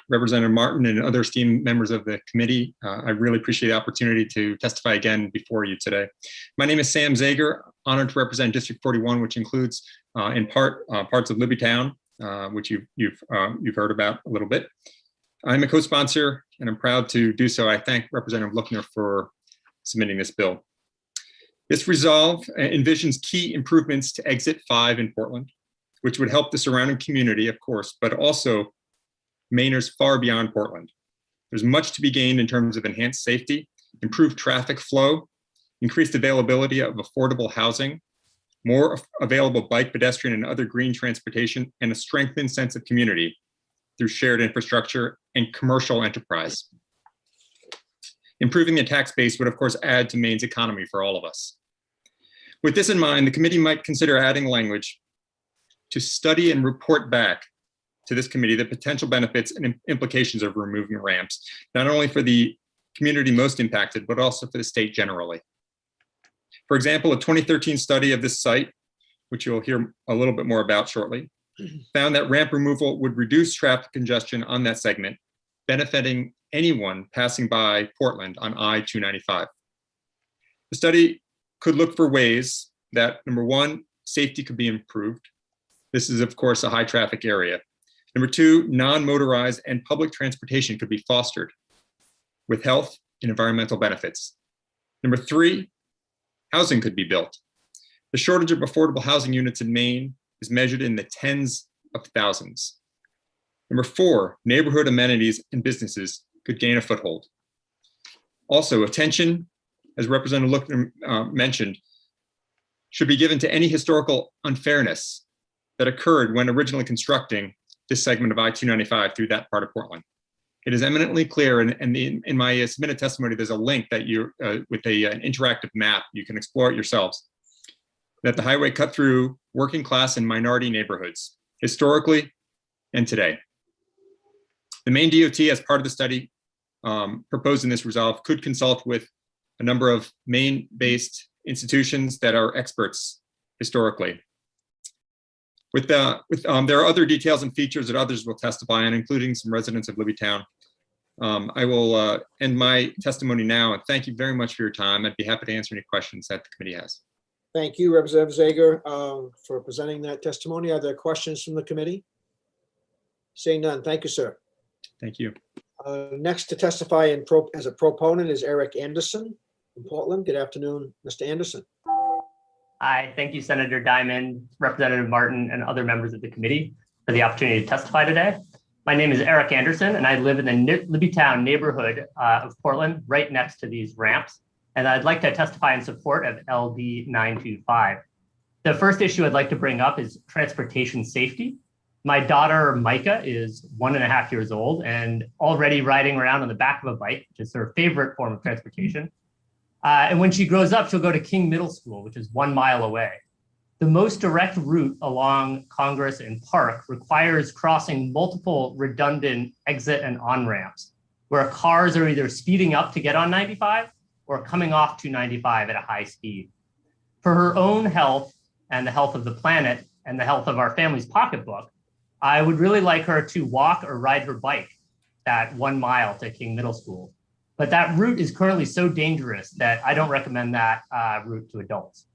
Representative Martin and other esteemed members of the committee. I really appreciate the opportunity to testify again before you today. My name is Sam Zager, honored to represent District 41, which includes in part parts of Libbytown, which you've heard about a little bit. I'm a co-sponsor and I'm proud to do so. I thank Representative Lookner for submitting this bill. This resolve envisions key improvements to Exit 5 in Portland, which would help the surrounding community, of course, but also Mainers far beyond Portland. There's much to be gained in terms of enhanced safety improved traffic flow, increased availability of affordable housing, more available bike, pedestrian, and other green transportation, and a strengthened sense of community through shared infrastructure and commercial enterprise. Improving the tax base would, of course, add to Maine's economy for all of us. With this in mind, the committee might consider adding language to study and report back to this committee the potential benefits and implications of removing ramps, not only for the community most impacted, but also for the state generally. For example, a 2013 study of this site, which you'll hear a little bit more about shortly, found that ramp removal would reduce traffic congestion on that segment, benefiting anyone passing by Portland on I-295. The study could look for ways that, number one, safety could be improved. This is, of course, a high traffic area. Number two, non-motorized and public transportation could be fostered with health and environmental benefits. Number three, housing could be built. The shortage of affordable housing units in Maine is measured in the tens of thousands. Number four, neighborhood amenities and businesses could gain a foothold. Also, attention, as Representative Lookner mentioned, should be given to any historical unfairness that occurred when originally constructing this segment of I-295 through that part of Portland. It is eminently clear, and in my submitted testimony, there's a link that you, with an interactive map, you can explore it yourselves, that the highway cut through working class and minority neighborhoods, historically and today. The Maine DOT, as part of the study proposed in this resolve, could consult with a number of Maine-based institutions that are experts historically. There are other details and features that others will testify on, including some residents of Libbytown. I will end my testimony now, and thank you very much for your time. I'd be happy to answer any questions that the committee has. Thank you, Representative Zager, for presenting that testimony. Are there questions from the committee? Seeing none, thank you, sir. Thank you. Next to testify as a proponent is Eric Anderson from Portland. Good afternoon, Mr. Anderson. Hi, thank you, Senator Diamond, Representative Martin, and other members of the committee for the opportunity to testify today. My name is Eric Anderson, and I live in the Libbytown neighborhood of Portland, right next to these ramps. And I'd like to testify in support of LD 925. The first issue I'd like to bring up is transportation safety. My daughter, Micah, is 1.5 years old and already riding around on the back of a bike, which is her favorite form of transportation. And when she grows up, she'll go to King Middle School, which is 1 mile away. The most direct route along Congress and Park requires crossing multiple redundant exit and on ramps, where cars are either speeding up to get on 95 or coming off 295 at a high speed. For her own health and the health of the planet and the health of our family's pocketbook, I would really like her to walk or ride her bike that 1 mile to King Middle School. But that route is currently so dangerous that I don't recommend that route to adults.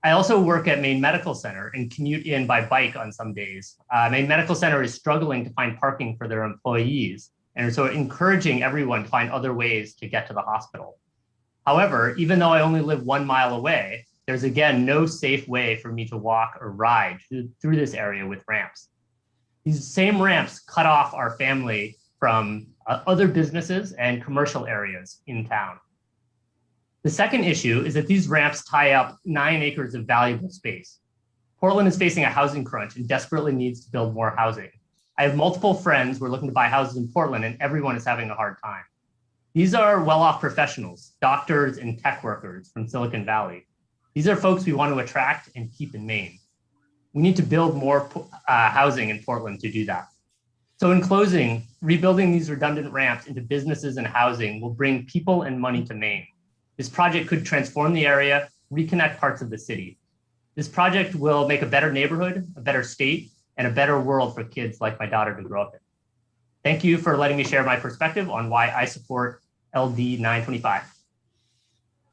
I also work at Maine Medical Center and commute in by bike on some days. Maine Medical Center is struggling to find parking for their employees, and so encouraging everyone to find other ways to get to the hospital. However, even though I only live 1 mile away, there's again no safe way for me to walk or ride through this area with ramps. These same ramps cut off our family from other businesses and commercial areas in town. The second issue is that these ramps tie up 9 acres of valuable space. Portland is facing a housing crunch and desperately needs to build more housing. I have multiple friends who are looking to buy houses in Portland, and everyone is having a hard time. These are well-off professionals, doctors and tech workers from Silicon Valley. These are folks we want to attract and keep in Maine. We need to build more housing in Portland to do that. So in closing, rebuilding these redundant ramps into businesses and housing will bring people and money to Maine. This project could transform the area, reconnect parts of the city. This project will make a better neighborhood, a better state, and a better world for kids like my daughter to grow up in. Thank you for letting me share my perspective on why I support LD 925.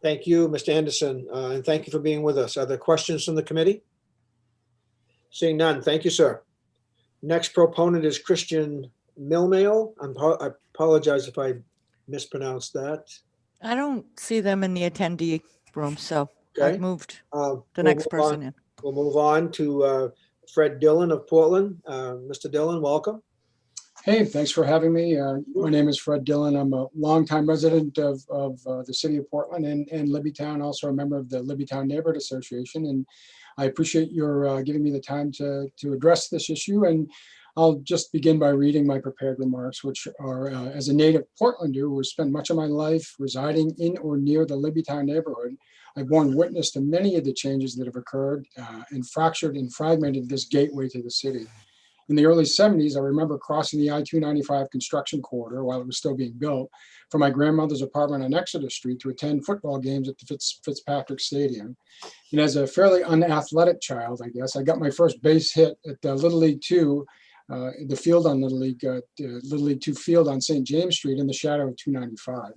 Thank you, Mr. Anderson, and thank you for being with us. Are there questions from the committee? Seeing none, thank you, sir. Next proponent is Christian Milmail. I apologize if I mispronounced that. I don't see them in the attendee room, so Okay. I've moved We'll the next move person on- in. We'll move on to Fred Dillon of Portland. Mr. Dillon, welcome. Hey, thanks for having me. My name is Fred Dillon. I'm a longtime resident of the city of Portland and Libbytown, also a member of the Libbytown Neighborhood Association. And I appreciate your giving me the time to address this issue. And I'll just begin by reading my prepared remarks, which are, as a native Portlander who has spent much of my life residing in or near the Libbytown neighborhood, I've borne witness to many of the changes that have occurred and fractured and fragmented this gateway to the city. In the early 70s, I remember crossing the I-295 construction corridor while it was still being built from my grandmother's apartment on Exeter Street to attend football games at the Fitzpatrick Stadium. And as a fairly unathletic child, I guess, I got my first base hit at the Little League 2, the field on Little League 2 field on St. James Street in the shadow of 295.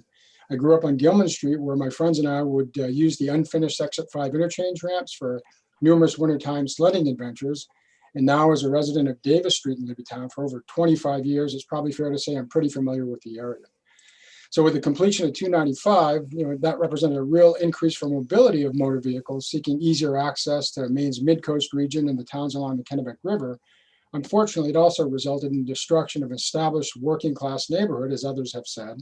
I grew up on Gilman Street where my friends and I would use the unfinished Exit 5 interchange ramps for numerous wintertime sledding adventures. And now as a resident of Davis Street in Libbytown for over 25 years, it's probably fair to say I'm pretty familiar with the area. So with the completion of 295, that represented a real increase for mobility of motor vehicles seeking easier access to Maine's mid-coast region and the towns along the Kennebec River. Unfortunately, it also resulted in destruction of established working class neighborhood, as others have said.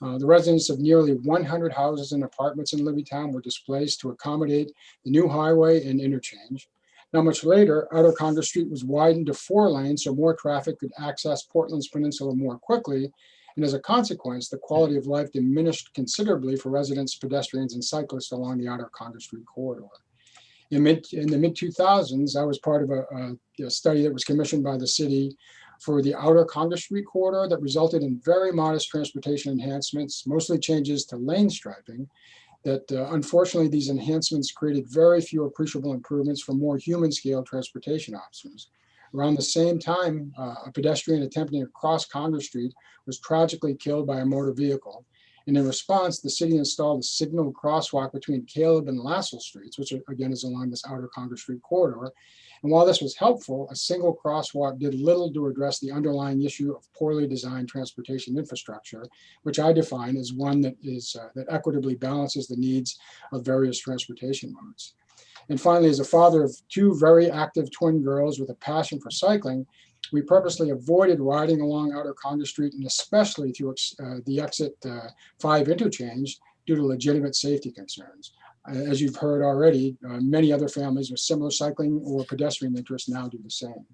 The residents of nearly 100 houses and apartments in Libbytown were displaced to accommodate the new highway and interchange. Not much later, Outer Congress Street was widened to 4 lanes so more traffic could access Portland's peninsula more quickly. And as a consequence, the quality of life diminished considerably for residents, pedestrians, and cyclists along the Outer Congress Street corridor. In the mid-2000s, I was part of a study that was commissioned by the city for the Outer Congress Street corridor that resulted in very modest transportation enhancements, mostly changes to lane striping, that unfortunately these enhancements created very few appreciable improvements for more human scale transportation options. Around the same time, a pedestrian attempting to cross Congress Street was tragically killed by a motor vehicle. And in response, the city installed a signal crosswalk between Caleb and Lassell Streets, which again is along this Outer Congress Street corridor. And while this was helpful, a single crosswalk did little to address the underlying issue of poorly designed transportation infrastructure, which I define as one that that equitably balances the needs of various transportation modes. And finally, as a father of 2 very active twin girls with a passion for cycling, we purposely avoided riding along Outer Congress Street and especially through the Exit 5 interchange due to legitimate safety concerns. As you've heard already, many other families with similar cycling or pedestrian interests now do the same.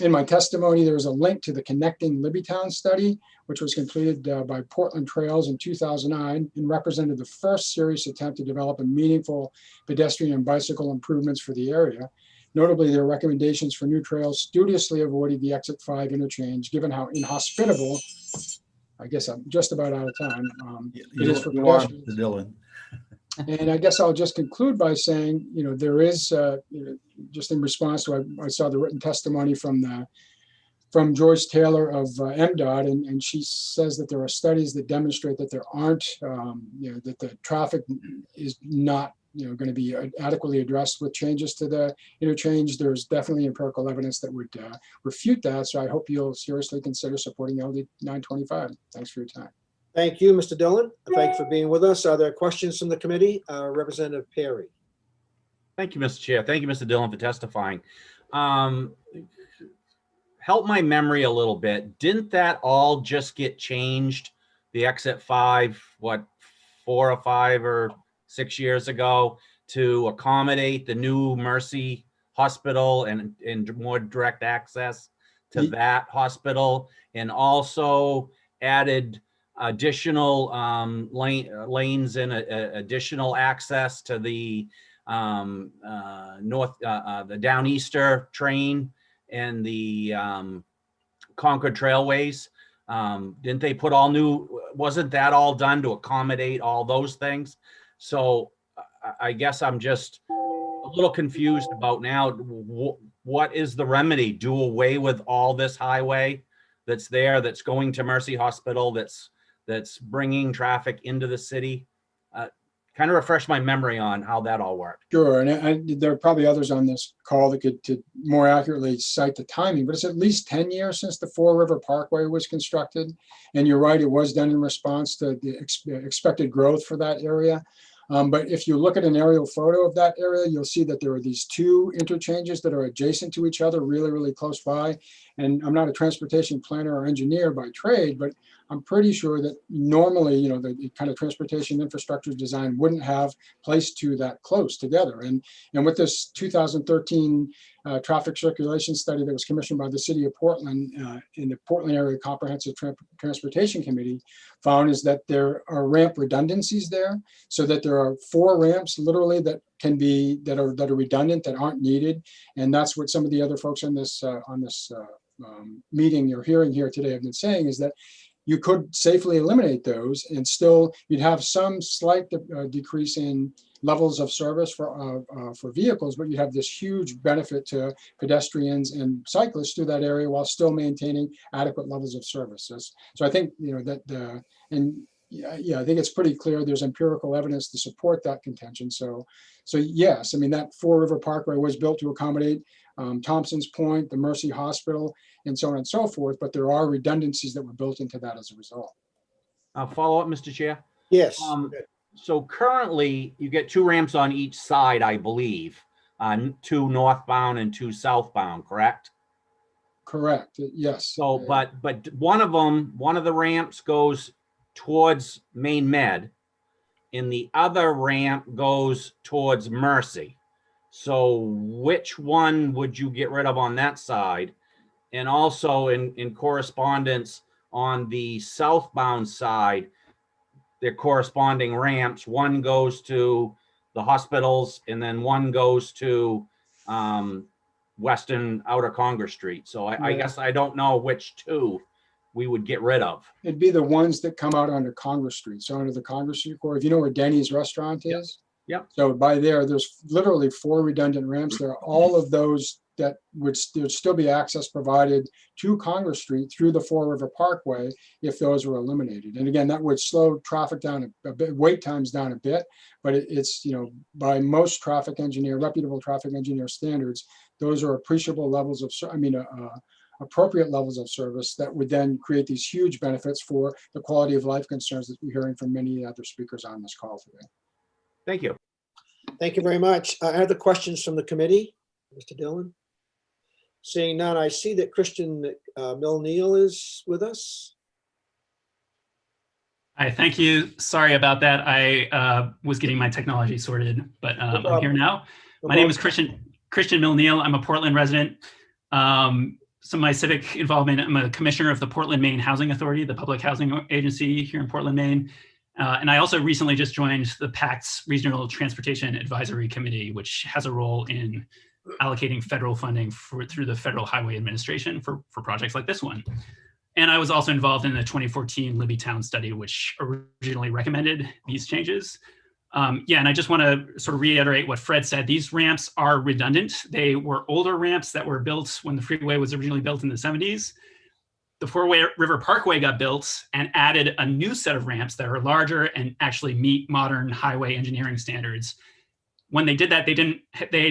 In my testimony, there was a link to the Connecting Libbytown study, which was completed by Portland Trails in 2009 and represented the first serious attempt to develop a meaningful pedestrian and bicycle improvements for the area. Notably, their recommendations for new trails studiously avoided the Exit 5 interchange, given how inhospitable, I guess I'm just about out of time, it is for pedestrians. Dylan. And I guess I'll just conclude by saying, there is, just in response to, I saw the written testimony from George Taylor of MDOT, and she says that there are studies that demonstrate that there aren't, that the traffic is not, going to be adequately addressed with changes to the interchange. There's definitely empirical evidence that would refute that. So I hope you'll seriously consider supporting LD 925. Thanks for your time. Thank you, Mr. Dillon. Thank you for being with us. Are there questions from the committee? Representative Perry. Thank you, Mr. Chair. Thank you, Mr. Dillon, for testifying. Help my memory a little bit. Didn't that all just get changed? The Exit 5, 4 or 5 or 6 years ago to accommodate the new Mercy Hospital and more direct access to that hospital, and also added additional lanes and additional access to the the Downeaster train and the Concord Trailways. Didn't they put all new, wasn't that all done to accommodate all those things? So I guess I'm just a little confused about now, what is the remedy? Do away with all this highway that's there, that's going to Mercy Hospital, that's bringing traffic into the city? Kind of refresh my memory on how that all worked. Sure, and there are probably others on this call that could more accurately cite the timing, but it's at least 10 years since the Four River Parkway was constructed. And you're right, it was done in response to the expected growth for that area. But if you look at an aerial photo of that area, you'll see that there are these 2 interchanges that are adjacent to each other, really, really close by. and I'm not a transportation planner or engineer by trade, but I'm pretty sure that normally, you know, the kind of transportation infrastructure design wouldn't have placed two that close together. And with this 2013 traffic circulation study that was commissioned by the city of Portland in the Portland Area Comprehensive Transportation Committee found is that there are ramp redundancies there, so that there are 4 ramps literally that can be that are redundant, that aren't needed. And that's what some of the other folks on this meeting you're hearing here today have been saying, is that you could safely eliminate those and still you'd have some slight decrease in levels of service for vehicles, but you have this huge benefit to pedestrians and cyclists through that area while still maintaining adequate levels of services. So I think, you know, that yeah, I think it's pretty clear there's empirical evidence to support that contention. So yes, I mean, that Fore River Parkway was built to accommodate Thompson's Point, the Mercy Hospital, and so on and so forth, but there are redundancies that were built into that as a result. I'll follow up, Mr. Chair. Yes. So currently you get 2 ramps on each side, I believe, 2 northbound and 2 southbound, correct? Correct, yes. So, but one of the ramps goes towards Maine Med, and the other ramp goes towards Mercy. So which one would you get rid of on that side? And also in correspondence on the southbound side, their corresponding ramps, one goes to the hospitals and then one goes to Western Outer Congress Street. So I guess I don't know which 2 we would get rid of. It'd be the ones that come out onto Congress Street. So under the Congress Street corridor, if you know where Denny's restaurant is. Yep. So by there's literally 4 redundant ramps there. All of those that there'd still be access provided to Congress Street through the Fore River Parkway if those were eliminated. And again, that would slow traffic down a bit, wait times down a bit, but it's, you know, by most reputable traffic engineer standards, those are appreciable levels of, appropriate levels of service that would then create these huge benefits for the quality of life concerns that we're hearing from many other speakers on this call today. Thank you. Thank you very much. Other questions from the committee? Mr. Dillon? Seeing none, I see that Christian Milneal is with us. Hi, thank you. Sorry about that. I was getting my technology sorted, but I'm here now. My name is Christian Milneal. I'm a Portland resident. Some of my civic involvement, I'm a commissioner of the Portland, Maine Housing Authority, the public housing agency here in Portland, Maine. And I also recently just joined the PACT's Regional Transportation Advisory Committee, which has a role in allocating federal funding through the Federal Highway Administration for projects like this one. And I was also involved in the 2014 Libbytown study, which originally recommended these changes. Yeah, and I just want to sort of reiterate what Fred said. These ramps are redundant. They were older ramps that were built when the freeway was originally built in the 70s. The Fore River Parkway got built and added a new set of ramps that are larger and actually meet modern highway engineering standards. When they did that, they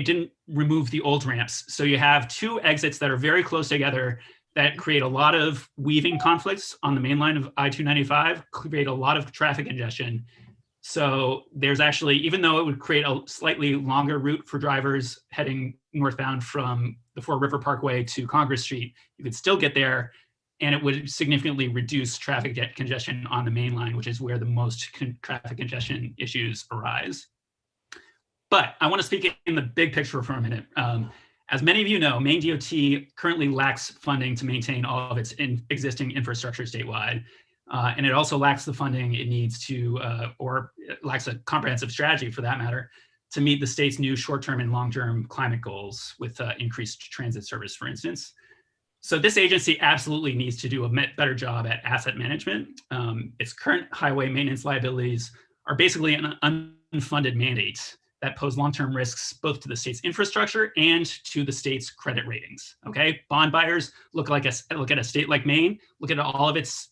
didn't remove the old ramps. So you have 2 exits that are very close together that create a lot of weaving conflicts on the main line of I-295, create a lot of traffic congestion. So there's actually, even though it would create a slightly longer route for drivers heading northbound from the Fore River Parkway to Congress Street, you could still get there, and it would significantly reduce traffic congestion on the main line, which is where the most traffic congestion issues arise. But I want to speak in the big picture for a minute. As many of you know, Maine DOT currently lacks funding to maintain all of its existing infrastructure statewide. And it also lacks the funding it needs to, or it lacks a comprehensive strategy for that matter, to meet the state's new short-term and long-term climate goals with increased transit service, for instance. So this agency absolutely needs to do a better job at asset management. Its current highway maintenance liabilities are basically an unfunded mandate that pose long-term risks both to the state's infrastructure and to the state's credit ratings. Okay, bond buyers look at a state like Maine, look at all of its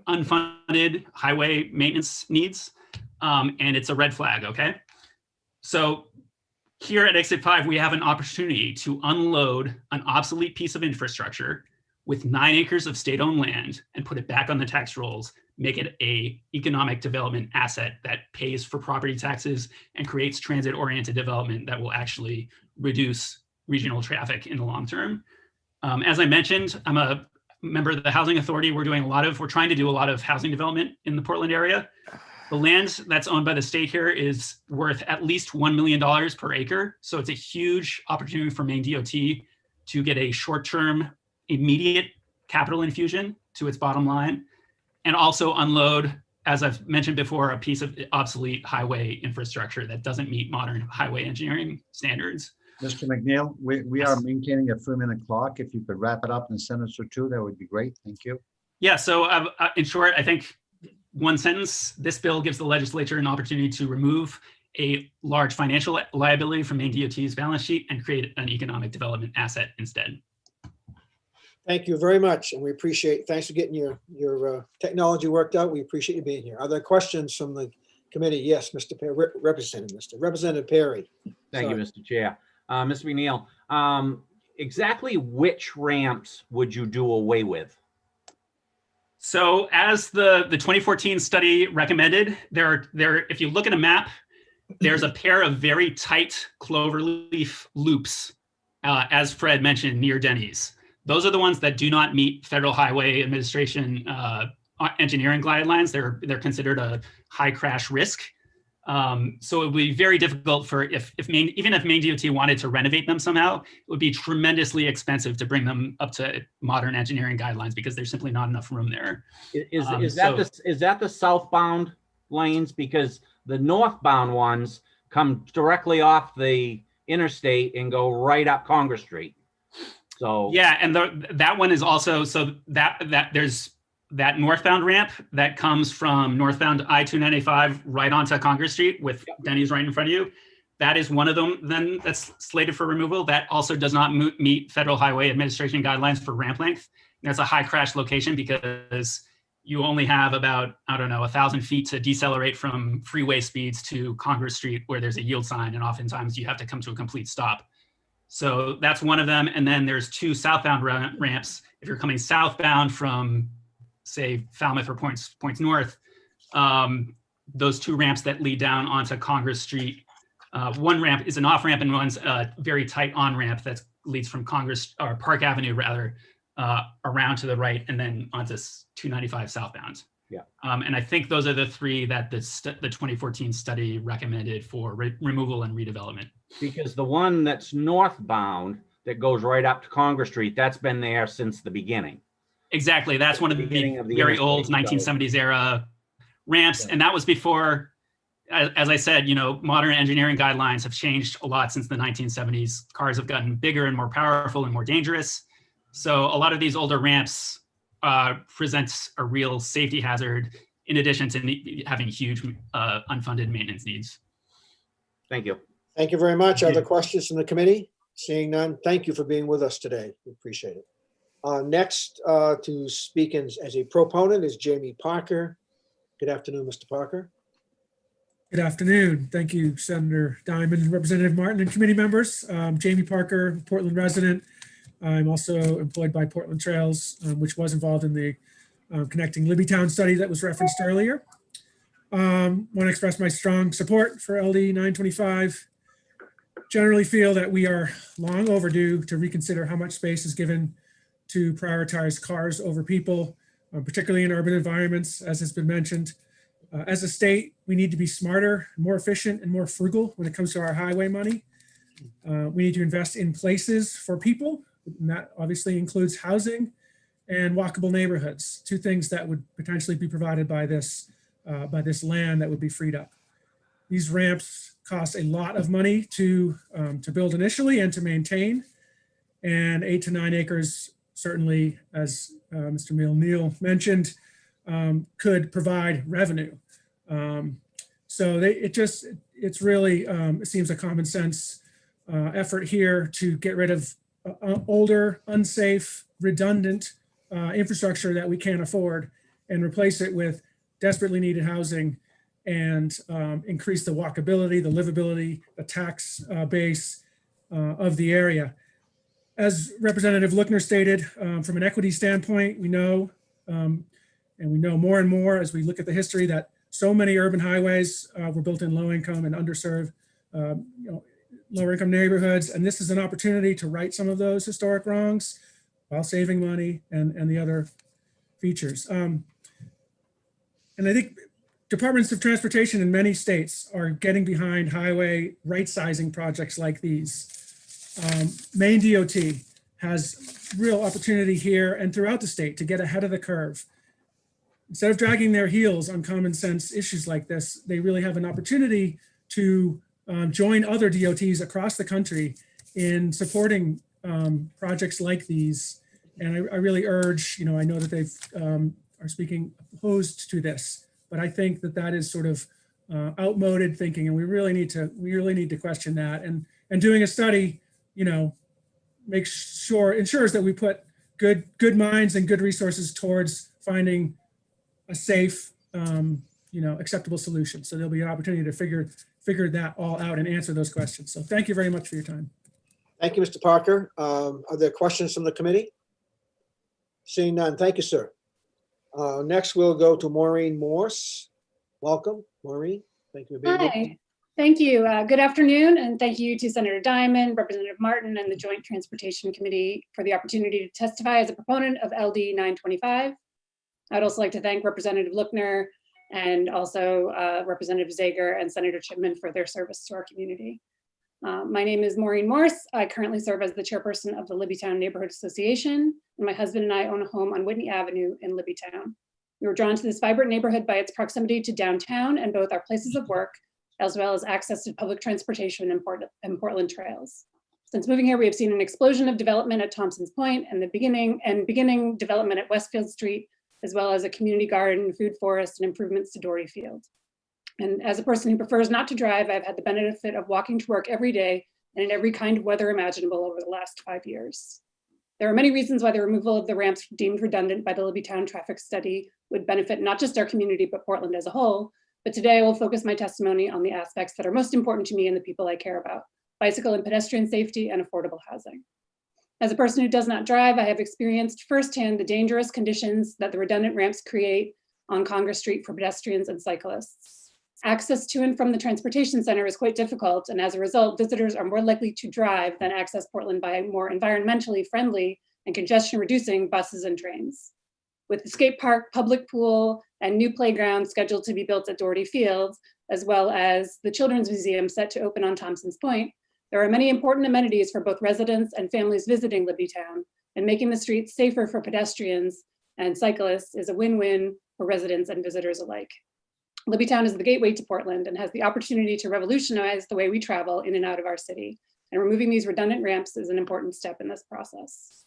unfunded highway maintenance needs, and it's a red flag. Okay, so here at Exit 5, we have an opportunity to unload an obsolete piece of infrastructure with 9 acres of state-owned land and put it back on the tax rolls, make it a economic development asset that pays for property taxes and creates transit-oriented development that will actually reduce regional traffic in the long term. As I mentioned, I'm a member of the Housing Authority. We're trying to do a lot of housing development in the Portland area. The land that's owned by the state here is worth at least $1 million per acre. So it's a huge opportunity for Maine DOT to get a short-term, immediate capital infusion to its bottom line, and also unload, as I've mentioned before, a piece of obsolete highway infrastructure that doesn't meet modern highway engineering standards. Mr. McNeil, we are maintaining a 3-minute clock. If you could wrap it up in a sentence or two, that would be great. Thank you. Yeah, so in short, I think one sentence, this bill gives the legislature an opportunity to remove a large financial liability from Maine DOT's balance sheet and create an economic development asset instead. Thank you very much, and we appreciate, thanks for getting your technology worked out. We appreciate you being here. Are there questions from the committee? Yes, Mr. Perry, Representative Perry. Thank you, Mr. Chair. Mr. McNeil, exactly which ramps would you do away with? So as the 2014 study recommended, if you look at a map, there's a pair of very tight cloverleaf loops, as Fred mentioned, near Denny's. Those are the ones that do not meet Federal Highway Administration engineering guidelines. They're considered a high crash risk. So it would be very difficult for even if Maine DOT wanted to renovate them somehow, it would be tremendously expensive to bring them up to modern engineering guidelines because there's simply not enough room there. Is that the southbound lanes? Because the northbound ones come directly off the interstate and go right up Congress Street. So yeah, and that one is also, so that there's that northbound ramp that comes from northbound I-295 right onto Congress Street with Denny's right in front of you. That is one of them then that's slated for removal. That also does not meet Federal Highway Administration guidelines for ramp length. That's a high crash location because you only have about, 1,000 feet to decelerate from freeway speeds to Congress Street where there's a yield sign, and oftentimes you have to come to a complete stop. So that's one of them. And then there's 2 southbound ramps. If you're coming southbound from, say, Falmouth or Points North, those 2 ramps that lead down onto Congress Street. One ramp is an off ramp and one's a very tight on ramp that leads from Park Avenue rather, around to the right and then onto 295 southbound. Yeah. And I think those are the 3 that the 2014 study recommended for removal and redevelopment. Because the one that's northbound that goes right up to Congress Street, that's been there since the beginning. Exactly. That's one of the very old 1970s era ramps. And that was before, as I said, modern engineering guidelines have changed a lot since the 1970s. Cars have gotten bigger and more powerful and more dangerous. So a lot of these older ramps present a real safety hazard in addition to having huge unfunded maintenance needs. Thank you. Thank you very much. Other questions from the committee? Seeing none, thank you for being with us today. We appreciate it. Next to speak as a proponent is Jamie Parker. Good afternoon, Mr. Parker. Good afternoon. Thank you, Senator Diamond, Representative Martin, and committee members. Jamie Parker, Portland resident. I'm also employed by Portland Trails, which was involved in the Connecting Libbytown study that was referenced earlier. Want to express my strong support for LD 925. Generally feel that we are long overdue to reconsider how much space is given to prioritize cars over people, particularly in urban environments, as has been mentioned. As a state, we need to be smarter, more efficient, and more frugal when it comes to our highway money. We need to invest in places for people, and that obviously includes housing and walkable neighborhoods, 2 things that would potentially be provided by this land that would be freed up. These ramps cost a lot of money to build initially and to maintain, and 8 to 9 acres certainly, as Mr. McNeil mentioned, could provide revenue. So it's really, it seems a common sense effort here to get rid of older, unsafe, redundant infrastructure that we can't afford and replace it with desperately needed housing and increase the walkability, the livability, the tax base of the area. As Representative Lookner stated, from an equity standpoint, we know, and we know more and more as we look at the history that so many urban highways were built in low income and underserved, lower income neighborhoods. And this is an opportunity to right some of those historic wrongs while saving money and the other features. And I think departments of transportation in many states are getting behind highway right-sizing projects like these. Maine DOT has real opportunity here and throughout the state to get ahead of the curve. Instead of dragging their heels on common sense issues like this, they really have an opportunity to join other DOTs across the country in supporting projects like these. And I really urge, I know that they've are speaking opposed to this, but I think that that is sort of outmoded thinking, and we really need to question that. And doing a study, ensures that we put good minds and good resources towards finding a safe, acceptable solution. So there'll be an opportunity to figure that all out and answer those questions. So thank you very much for your time. Thank you, Mr. Parker. Are there questions from the committee? Seeing none, thank you, sir. Next, we'll go to Maureen Morse. Welcome, Maureen. Thank you for being here. Hi, thank you. Good afternoon, and thank you to Senator Diamond, Representative Martin, and the Joint Transportation Committee for the opportunity to testify as a proponent of LD 925. I'd also like to thank Representative Lookner and also Representative Zager and Senator Chipman for their service to our community. My name is Maureen Morse. I currently serve as the chairperson of the Libbytown Neighborhood Association, and my husband and I own a home on Whitney Avenue in Libbytown. We were drawn to this vibrant neighborhood by its proximity to downtown and both our places of work, as well as access to public transportation and Portland trails. Since moving here, we have seen an explosion of development at Thompson's Point and beginning development at Westfield Street, as well as a community garden, food forest, and improvements to Doherty Field. And as a person who prefers not to drive, I've had the benefit of walking to work every day and in every kind of weather imaginable over the last 5 years. There are many reasons why the removal of the ramps deemed redundant by the Libbytown traffic study would benefit not just our community, but Portland as a whole. But today I will focus my testimony on the aspects that are most important to me and the people I care about: bicycle and pedestrian safety and affordable housing. As a person who does not drive, I have experienced firsthand the dangerous conditions that the redundant ramps create on Congress Street for pedestrians and cyclists. Access to and from the transportation center is quite difficult, and as a result, visitors are more likely to drive than access Portland by more environmentally friendly and congestion reducing buses and trains. With the skate park, public pool, and new playground scheduled to be built at Doherty Field, as well as the Children's Museum set to open on Thompson's Point, there are many important amenities for both residents and families visiting Libbytown, and making the streets safer for pedestrians and cyclists is a win-win for residents and visitors alike. Libbytown is the gateway to Portland and has the opportunity to revolutionize the way we travel in and out of our city. And removing these redundant ramps is an important step in this process.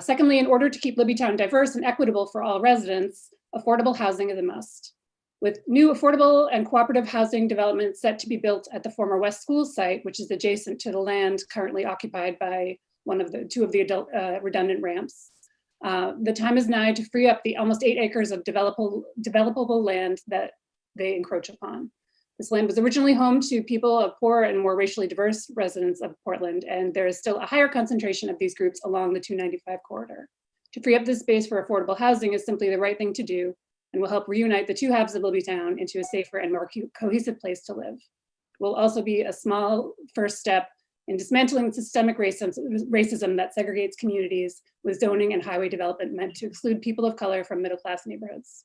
Secondly, in order to keep Libbytown diverse and equitable for all residents, affordable housing is a must. With new affordable and cooperative housing development set to be built at the former West School site, which is adjacent to the land currently occupied by two of the adult redundant ramps. The time is now to free up the almost 8 acres of developable land that they encroach upon. This land was originally home to people of poor and more racially diverse residents of Portland, and there is still a higher concentration of these groups along the 295 corridor. To free up this space for affordable housing is simply the right thing to do and will help reunite the two halves of Libbytown into a safer and more cohesive place to live. It will also be a small first step in dismantling systemic racism that segregates communities with zoning and highway development meant to exclude people of color from middle-class neighborhoods.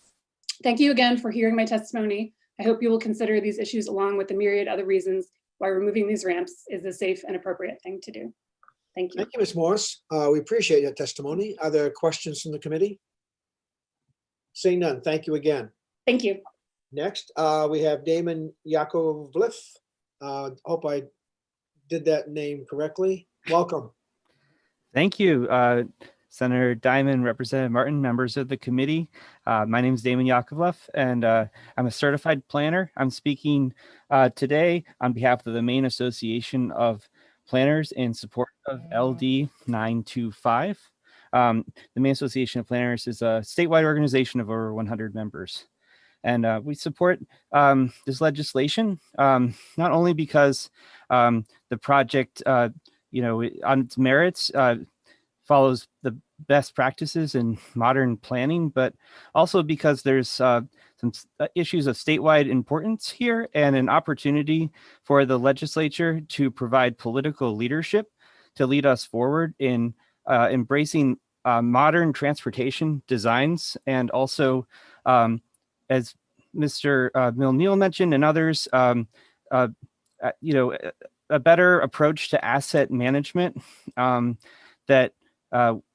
Thank you again for hearing my testimony. I hope you will consider these issues along with the myriad other reasons why removing these ramps is a safe and appropriate thing to do. Thank you. Thank you, Ms. Morse. We appreciate your testimony. Are there questions from the committee? Seeing none, thank you again. Thank you. Next, we have Damon Yakovlev. Hope I did that name correctly. Welcome. Thank you, Senator Diamond, Representative Martin, members of the committee. My name is Damon Yakovlev, and I'm a certified planner. I'm speaking today on behalf of the Maine Association of Planners in support of LD 925. The Maine Association of Planners is a statewide organization of over 100 members. And we support this legislation, not only because the project, on its merits, follows the best practices in modern planning, but also because there's some issues of statewide importance here and an opportunity for the legislature to provide political leadership to lead us forward in embracing modern transportation designs, and also, as Mr. Milneal mentioned and others, you know, a better approach to asset management that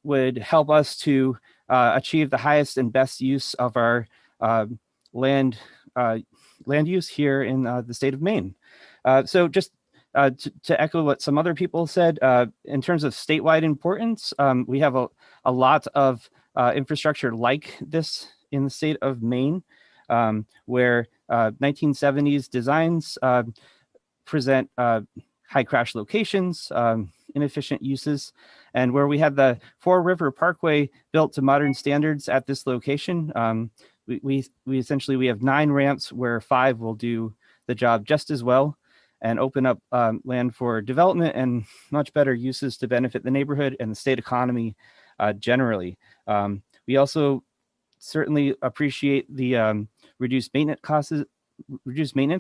would help us to achieve the highest and best use of our land use here in the state of Maine. So just to echo what some other people said, in terms of statewide importance, we have a lot of infrastructure like this in the state of Maine, where 1970s designs present high crash locations, inefficient uses, and where we had the Fore River Parkway built to modern standards at this location. We essentially have 9 ramps where 5 will do the job just as well, and open up land for development and much better uses to benefit the neighborhood and the state economy generally. We also certainly appreciate the reduced maintenance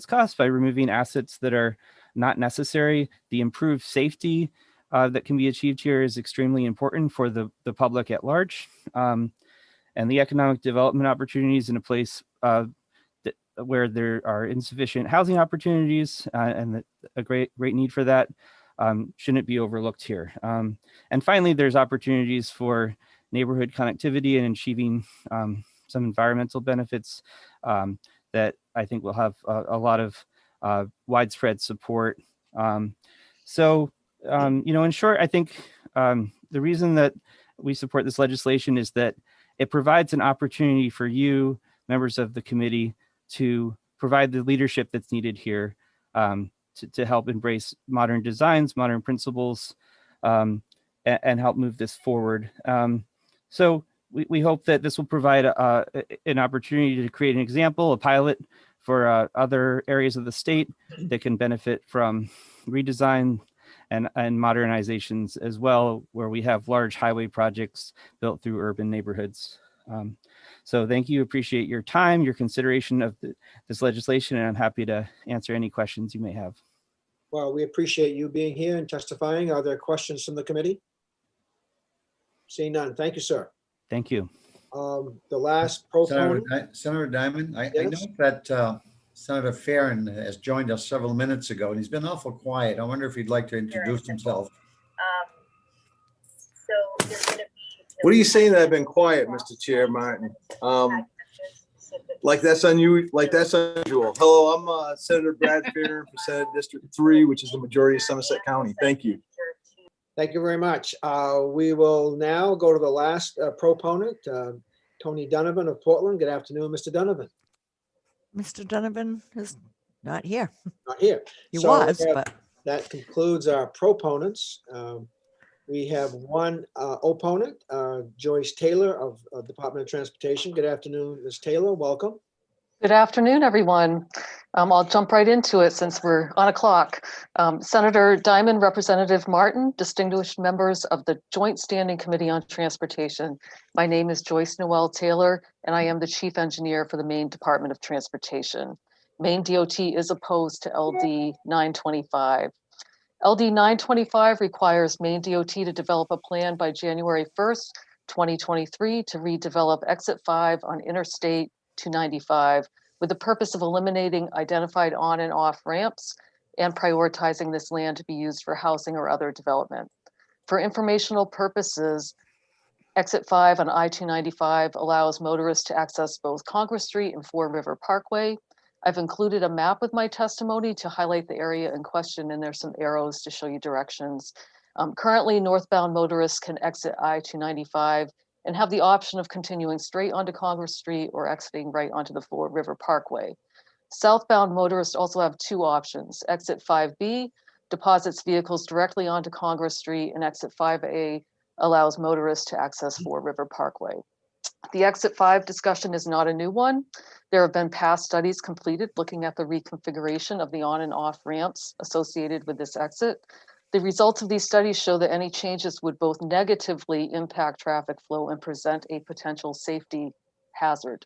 costs by removing assets that are not necessary. The improved safety that can be achieved here is extremely important for the public at large. And the economic development opportunities in a place where there are insufficient housing opportunities and a great need for that shouldn't be overlooked here. And finally, there's opportunities for neighborhood connectivity and achieving some environmental benefits that I think will have a lot of widespread support. So, you know, in short, I think the reason that we support this legislation is that it provides an opportunity for you, members of the committee, to provide the leadership that's needed here to help embrace modern designs, modern principles, and help move this forward. So we hope that this will provide an opportunity to create an example, a pilot for other areas of the state that can benefit from redesign and modernizations as well, where we have large highway projects built through urban neighborhoods. So thank you, appreciate your time, your consideration of this legislation, and I'm happy to answer any questions you may have. Well, we appreciate you being here and testifying. Are there questions from the committee? Seeing none. Thank you, sir. Thank you. The last proponent. Senator Diamond, I Yes? know that Senator Farren has joined us several minutes ago, and he's been awful quiet. I wonder if he'd like to introduce himself. What are you saying that I've been quiet, Mr. Chair Martin? Like that's unusual. Hello, I'm Senator Brad Farren for Senate District 3, which is the majority of Somerset County. Thank you. Thank you very much. We will now go to the last proponent, Tony Donovan of Portland. Good afternoon, Mr. Donovan. Mr. Donovan is not here. Not here. He So was, that- but That concludes our proponents. We have one opponent, Joyce Taylor of Department of Transportation. Good afternoon, Ms. Taylor. Welcome. Good afternoon, everyone. I'll jump right into it since we're on a clock. Senator Diamond, Representative Martin, distinguished members of the Joint Standing Committee on Transportation. My name is Joyce Noel Taylor, and I am the Chief Engineer for the Maine Department of Transportation. Maine DOT is opposed to LD 925. LD 925 requires Maine DOT to develop a plan by January 1st, 2023 to redevelop Exit 5 on Interstate 295 with the purpose of eliminating identified on and off ramps and prioritizing this land to be used for housing or other development. For informational purposes, Exit 5 on I-295 allows motorists to access both Congress Street and Fore River Parkway. I've included a map with my testimony to highlight the area in question, and there's some arrows to show you directions. Currently, northbound motorists can exit I-295 and have the option of continuing straight onto Congress Street or exiting right onto the Fore River Parkway. Southbound motorists also have 2 options. Exit 5B deposits vehicles directly onto Congress Street, and Exit 5A allows motorists to access Fore River Parkway. The Exit 5 discussion is not a new one. There have been past studies completed looking at the reconfiguration of the on and off ramps associated with this exit. The results of these studies show that any changes would both negatively impact traffic flow and present a potential safety hazard.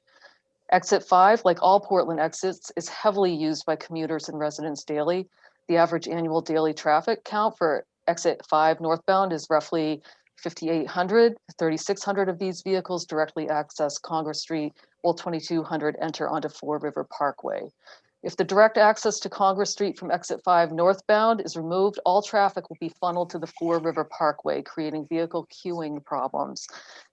Exit 5, like all Portland exits, is heavily used by commuters and residents daily. The average annual daily traffic count for Exit 5 northbound is roughly 5,800, 3,600 of these vehicles directly access Congress Street, while 2,200 enter onto Fore River Parkway. If the direct access to Congress Street from exit 5 northbound is removed, all traffic will be funneled to the Fore River Parkway, creating vehicle queuing problems.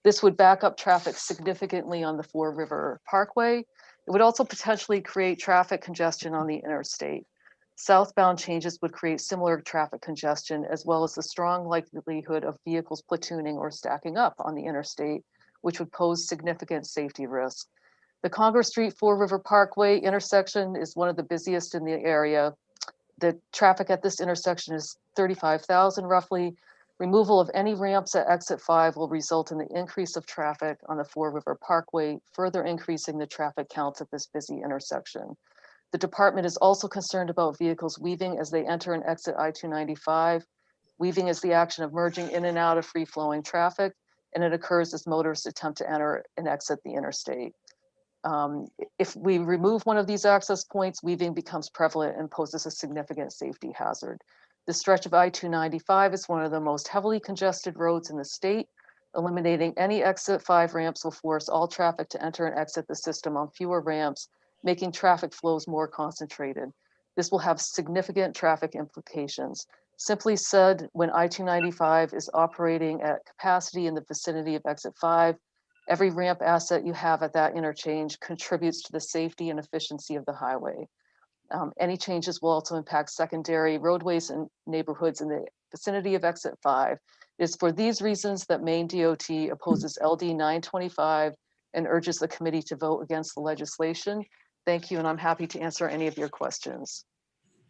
This would back up traffic significantly on the Fore River Parkway. It would also potentially create traffic congestion on the interstate. Southbound changes would create similar traffic congestion, as well as the strong likelihood of vehicles platooning or stacking up on the interstate, which would pose significant safety risks. The Congress Street Fore River Parkway intersection is one of the busiest in the area. The traffic at this intersection is 35,000 roughly. Removal of any ramps at exit 5 will result in the increase of traffic on the Fore River Parkway, further increasing the traffic counts at this busy intersection. The department is also concerned about vehicles weaving as they enter and exit I-295. Weaving is the action of merging in and out of free-flowing traffic, and it occurs as motorists attempt to enter and exit the interstate. If we remove one of these access points, weaving becomes prevalent and poses a significant safety hazard. The stretch of I-295 is one of the most heavily congested roads in the state. Eliminating any exit 5 ramps will force all traffic to enter and exit the system on fewer ramps, making traffic flows more concentrated. This will have significant traffic implications. Simply said, when I-295 is operating at capacity in the vicinity of exit 5, every ramp asset you have at that interchange contributes to the safety and efficiency of the highway. Any changes will also impact secondary roadways and neighborhoods in the vicinity of exit 5. It is for these reasons that Maine DOT opposes LD 925 and urges the committee to vote against the legislation. Thank you, and I'm happy to answer any of your questions.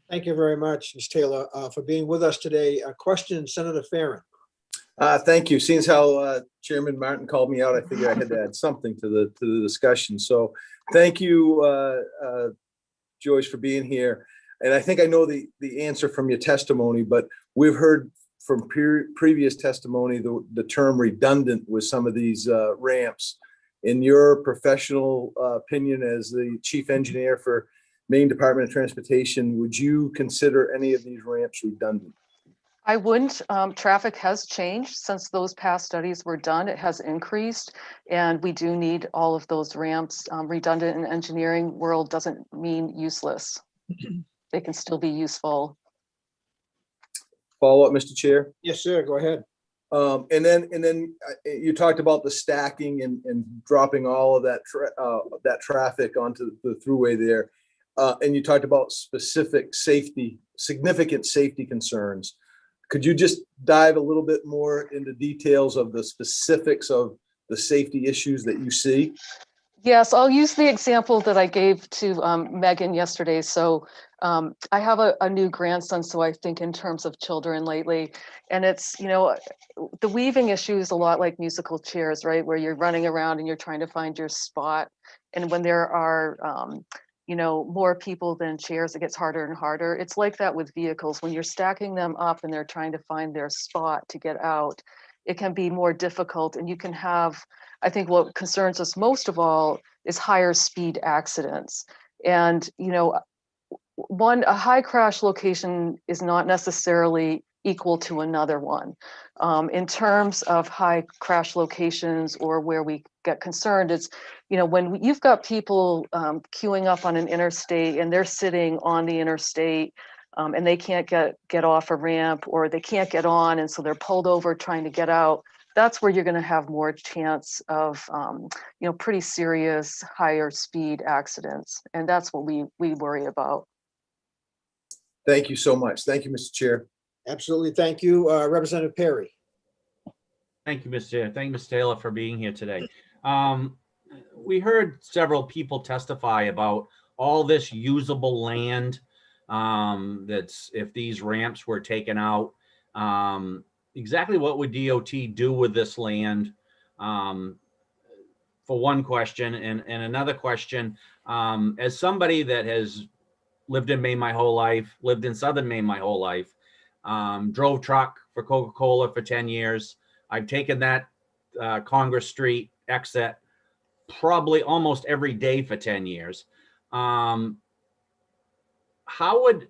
Thank you very much, Ms. Taylor, for being with us today. A question, Senator Farren. Thank you. Seeing as how Chairman Martin called me out, I figured I had to add something to the discussion. So thank you, Joyce, for being here. And I think I know the answer from your testimony, but we've heard from previous testimony the term redundant with some of these ramps. In your professional opinion as the chief engineer for Maine Department of Transportation, would you consider any of these ramps redundant? I wouldn't. Traffic has changed since those past studies were done. It has increased, and we do need all of those ramps. Redundant in engineering world doesn't mean useless. They can still be useful. Follow up, Mr. Chair? Yes, sir. Go ahead. And then you talked about the stacking and dropping all of that traffic onto the throughway there. And you talked about significant safety concerns. Could you just dive a little bit more into details of the specifics of the safety issues that you see? Yes, I'll use the example that I gave to Megan yesterday. So I have a new grandson, so I think in terms of children lately. And it's, the weaving issue is a lot like musical chairs, right? Where you're running around and you're trying to find your spot. And when there are, more people than chairs, it gets harder and harder. It's like that with vehicles. When you're stacking them up and they're trying to find their spot to get out, it can be more difficult. And you can have, I think what concerns us most of all is higher speed accidents. And, a high crash location is not necessarily equal to another one. In terms of high crash locations or where we get concerned, it's, when you've got people queuing up on an interstate and they're sitting on the interstate and they can't get off a ramp or they can't get on, and so they're pulled over trying to get out, that's where you're going to have more chance of, pretty serious higher speed accidents. And that's what we worry about. Thank you so much. Thank you, Mr. Chair. Absolutely. Thank you, Representative Perry. Thank you, Mr. Chair. Thank you, Ms. Taylor, for being here today. We heard several people testify about all this usable land that's, if these ramps were taken out, exactly what would DOT do with this land? For one question, and another question, as somebody that has lived in Maine my whole life, lived in Southern Maine my whole life, drove truck for Coca-Cola for 10 years. I've taken that Congress Street exit probably almost every day for 10 years. How would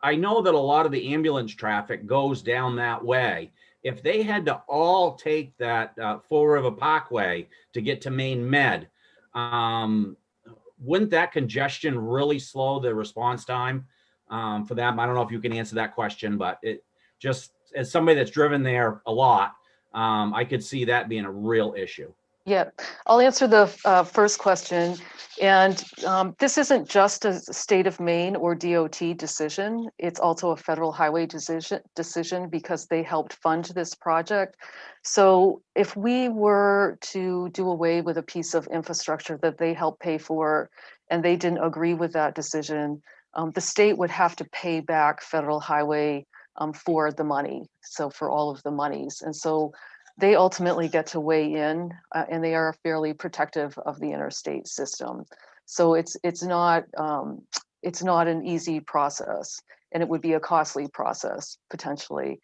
I know that a lot of the ambulance traffic goes down that way. If they had to all take that Fall River Parkway to get to Maine Med, wouldn't that congestion really slow the response time for them? I don't know if you can answer that question, but it just, as somebody that's driven there a lot, I could see that being a real issue. Yeah, I'll answer the first question. And this isn't just a state of Maine or DOT decision. It's also a federal highway decision because they helped fund this project. So if we were to do away with a piece of infrastructure that they helped pay for, and they didn't agree with that decision, the state would have to pay back federal highway for the money. So for all of the monies. And so they ultimately get to weigh in, and they are fairly protective of the interstate system. So it's not an easy process, and it would be a costly process potentially.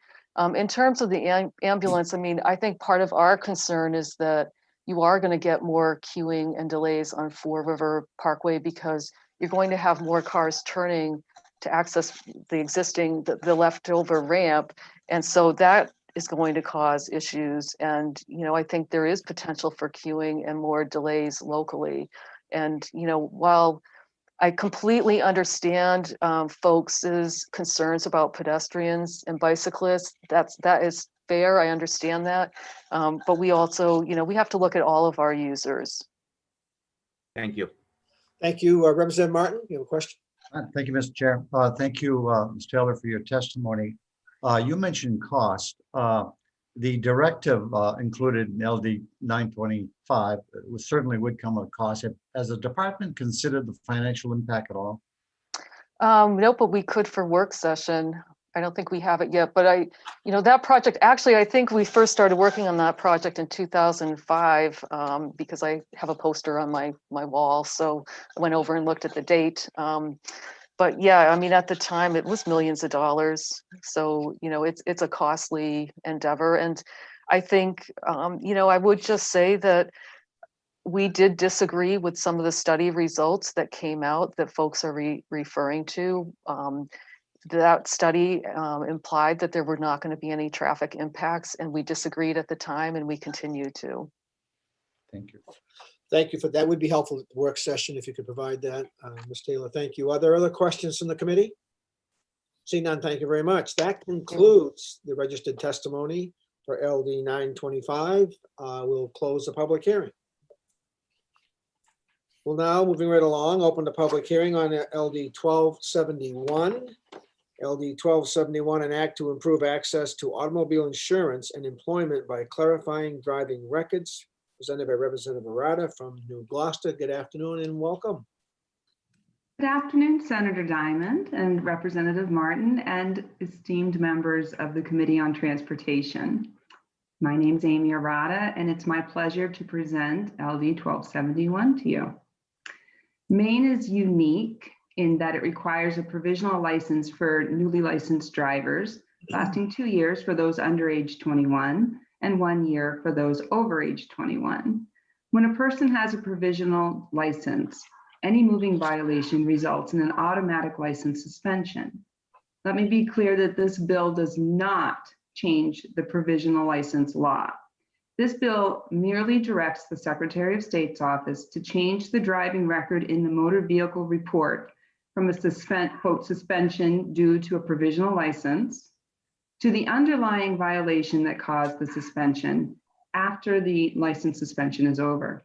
In terms of the ambulance, I mean, I think part of our concern is that you are going to get more queuing and delays on Fall River Parkway because you're going to have more cars turning to access the existing, the leftover ramp, and so that is going to cause issues. And, you know, I think there is potential for queuing and more delays locally. And, you know, while I completely understand folks' concerns about pedestrians and bicyclists, that is fair. I understand that. But we also, you know, we have to look at all of our users. Thank you. Thank you. Representative Martin, you have a question? Thank you, Mr. Chair. Thank you, Ms. Taylor, for your testimony. You mentioned cost. The directive included in LD 925 certainly would come at a cost. Has the department considered the financial impact at all? No, but we could for work session. I don't think we have it yet, but you know, that project, actually, I think we first started working on that project in 2005 because I have a poster on my wall. So I went over and looked at the date. But yeah, I mean, at the time it was millions of dollars. So, you know, it's a costly endeavor. And I think, you know, I would just say that we did disagree with some of the study results that came out that folks are referring to. That study implied that there were not going to be any traffic impacts, and we disagreed at the time, and we continue to. Thank you. Thank you for that. Would be helpful at the work session if you could provide that, Ms. Taylor. Thank you. Are there other questions from the committee? Seeing none, thank you very much. That concludes the registered testimony for LD 925. We'll close the public hearing. We'll now, moving right along, open the public hearing on LD 1271. LD 1271, an act to improve access to automobile insurance and employment by clarifying driving records, presented by Representative Arata from New Gloucester. Good afternoon and welcome. Good afternoon, Senator Diamond and Representative Martin and esteemed members of the Committee on Transportation. My name is Amy Arata, and it's my pleasure to present LD 1271 to you. Maine is unique in that it requires a provisional license for newly licensed drivers, lasting 2 years for those under age 21 and 1 year for those over age 21. When a person has a provisional license, any moving violation results in an automatic license suspension. Let me be clear that this bill does not change the provisional license law. This bill merely directs the Secretary of State's office to change the driving record in the motor vehicle report from a quote, suspension due to a provisional license to the underlying violation that caused the suspension after the license suspension is over.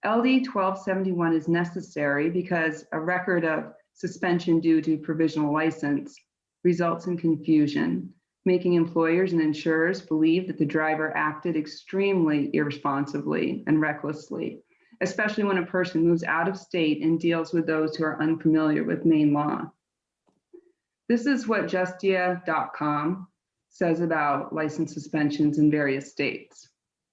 LD 1271 is necessary because a record of suspension due to provisional license results in confusion, making employers and insurers believe that the driver acted extremely irresponsibly and recklessly, especially when a person moves out of state and deals with those who are unfamiliar with Maine law. This is what Justia.com says about license suspensions in various states.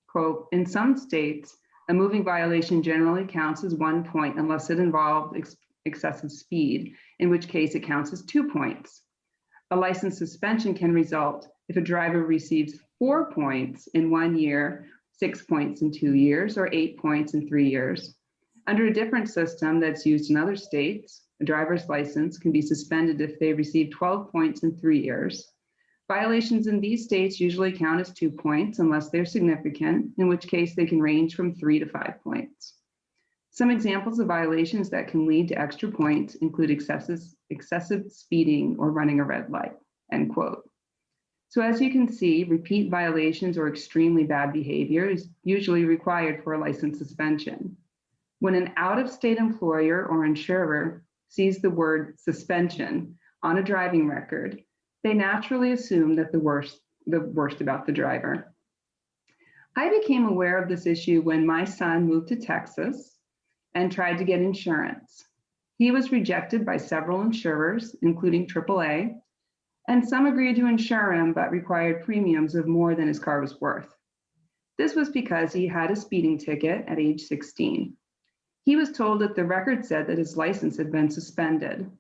Quote, in some states, a moving violation generally counts as 1 point unless it involved excessive speed, in which case it counts as 2 points. A license suspension can result if a driver receives 4 points in 1 year, 6 points in 2 years, or 8 points in 3 years. Under a different system that's used in other states, a driver's license can be suspended if they receive 12 points in 3 years. Violations in these states usually count as 2 points unless they're significant, in which case they can range from 3 to 5 points. Some examples of violations that can lead to extra points include excessive speeding or running a red light, end quote. So as you can see, repeat violations or extremely bad behavior is usually required for a license suspension. When an out-of-state employer or insurer sees the word suspension on a driving record, they naturally assume that the worst about the driver. I became aware of this issue when my son moved to Texas and tried to get insurance. He was rejected by several insurers, including AAA, and some agreed to insure him but required premiums of more than his car was worth. This was because he had a speeding ticket at age 16. He was told that the record said that his license had been suspended.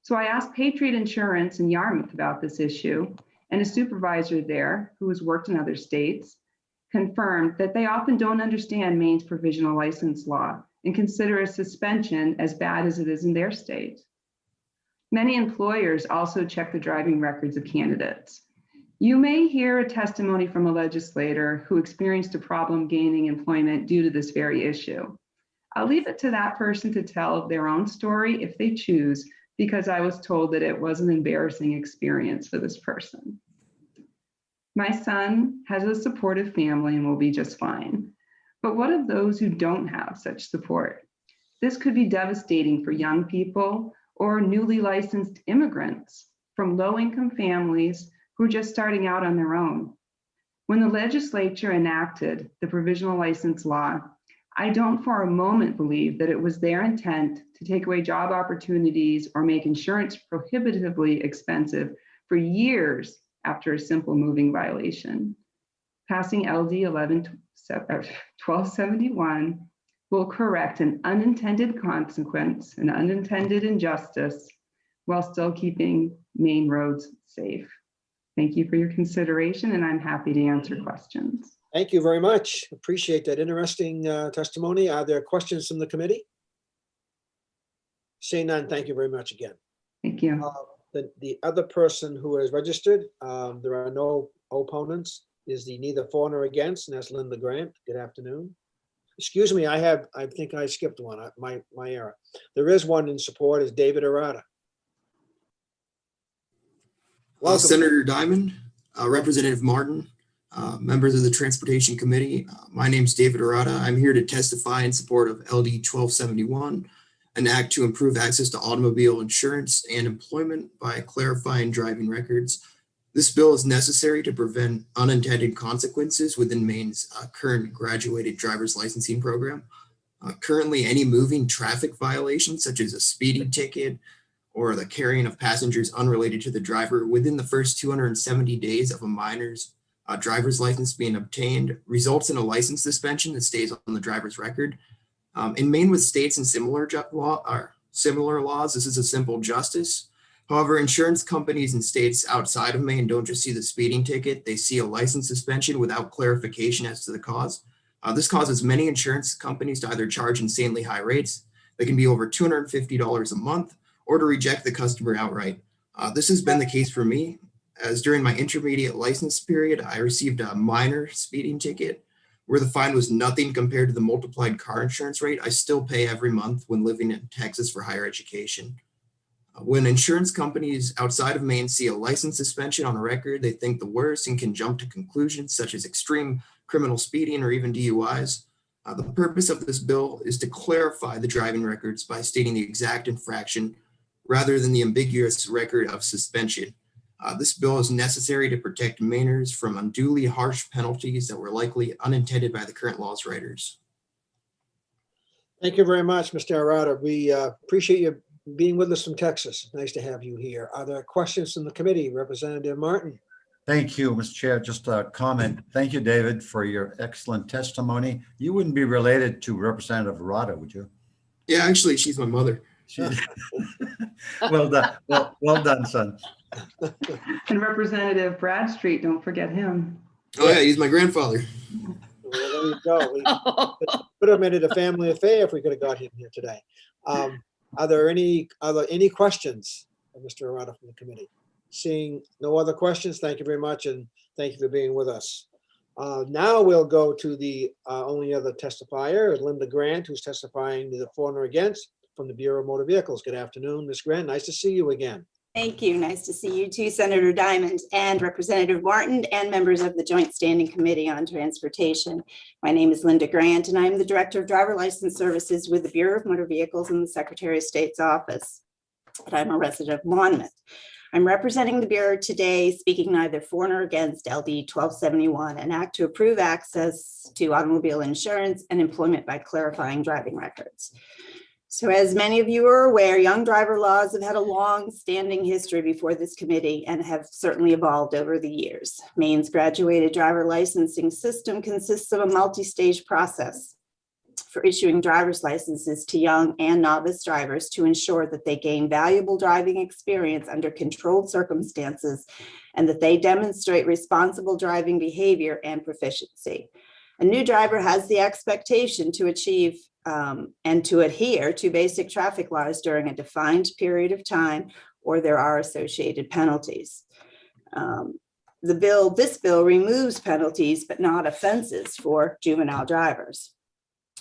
So I asked Patriot Insurance in Yarmouth about this issue, and a supervisor there, who has worked in other states, confirmed that they often don't understand Maine's provisional license law and consider a suspension as bad as it is in their state. Many employers also check the driving records of candidates. You may hear a testimony from a legislator who experienced a problem gaining employment due to this very issue. I'll leave it to that person to tell their own story if they choose, because I was told that it was an embarrassing experience for this person. My son has a supportive family and will be just fine. But what of those who don't have such support? This could be devastating for young people or newly licensed immigrants from low-income families who are just starting out on their own. When the legislature enacted the provisional license law, I don't for a moment believe that it was their intent to take away job opportunities or make insurance prohibitively expensive for years after a simple moving violation. Passing LD 1271 will correct an unintended consequence, an unintended injustice, while still keeping Maine roads safe. Thank you for your consideration, and I'm happy to answer questions. Thank you very much. Appreciate that interesting testimony. Are there questions from the committee? Seeing none, thank you very much again. Thank you. The other person who has registered, there are no opponents, is the neither for nor against, and that's Linda Grant. Good afternoon. Excuse me, I think I skipped one, my error. There is one in support, is David Arata. Welcome. Senator Diamond, Representative Martin, members of the Transportation Committee. My name is David Arata. I'm here to testify in support of LD 1271, an act to improve access to automobile insurance and employment by clarifying driving records. This bill is necessary to prevent unintended consequences within Maine's current graduated driver's licensing program. Currently, any moving traffic violation, such as a speeding ticket or the carrying of passengers unrelated to the driver within the first 270 days of a minor's driver's license being obtained, results in a license suspension that stays on the driver's record. In Maine, with states and similar laws, this is a simple justice. However, insurance companies in states outside of Maine don't just see the speeding ticket, they see a license suspension without clarification as to the cause. This causes many insurance companies to either charge insanely high rates, that can be over $250 a month, or to reject the customer outright. This has been the case for me, as during my intermediate license period, I received a minor speeding ticket where the fine was nothing compared to the multiplied car insurance rate I still pay every month when living in Texas for higher education. When insurance companies outside of Maine see a license suspension on a record, they think the worst and can jump to conclusions such as extreme criminal speeding or even DUIs. The purpose of this bill is to clarify the driving records by stating the exact infraction rather than the ambiguous record of suspension. This bill is necessary to protect Mainers from unduly harsh penalties that were likely unintended by the current laws writers. Thank you very much, Mr. Arata. We appreciate you being with us from Texas. Nice to have you here. Are there questions from the committee? Representative Martin. Thank you, Mr. Chair. Just a comment. Thank you, David, for your excellent testimony. You wouldn't be related to Representative Arata, would you? Yeah, actually, she's my mother. Well done. Well done, son. And Representative Bradstreet, don't forget him. Oh yeah, he's my grandfather. Well, there you go. We could have made it a family affair if we could have got him here today. Are there any questions of Mr. Arata from the committee? Seeing no other questions, thank you very much, and thank you for being with us. Now we'll go to the only other testifier, Linda Grant, who's testifying to the for or against from the Bureau of Motor Vehicles. Good afternoon, Ms. Grant. Nice to see you again. Thank you. Nice to see you too, Senator Diamond and Representative Martin and members of the Joint Standing Committee on Transportation. My name is Linda Grant and I'm the Director of Driver License Services with the Bureau of Motor Vehicles in the Secretary of State's office. And I'm a resident of Monmouth. I'm representing the Bureau today, speaking neither for nor against LD 1271, an act to approve access to automobile insurance and employment by clarifying driving records. So as many of you are aware, young driver laws have had a long-standing history before this committee and have certainly evolved over the years. Maine's graduated driver licensing system consists of a multi-stage process for issuing driver's licenses to young and novice drivers to ensure that they gain valuable driving experience under controlled circumstances and that they demonstrate responsible driving behavior and proficiency. A new driver has the expectation to achieve and to adhere to basic traffic laws during a defined period of time, or there are associated penalties. This bill removes penalties, but not offenses for juvenile drivers.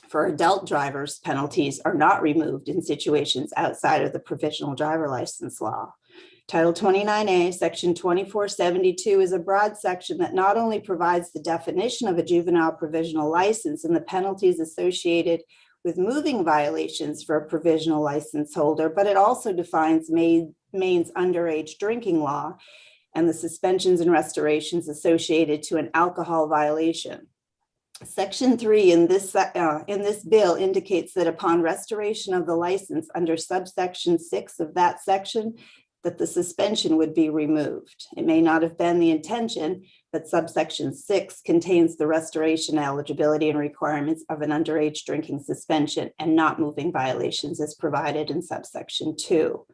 For adult drivers, penalties are not removed in situations outside of the provisional driver license law. Title 29A, Section 2472 is a broad section that not only provides the definition of a juvenile provisional license and the penalties associated with moving violations for a provisional license holder, but it also defines Maine's underage drinking law and the suspensions and restorations associated to an alcohol violation. Section 3 in this bill indicates that upon restoration of the license under subsection 6 of that section, that the suspension would be removed. It may not have been the intention, but subsection 6 contains the restoration eligibility and requirements of an underage drinking suspension and not moving violations as provided in subsection 2.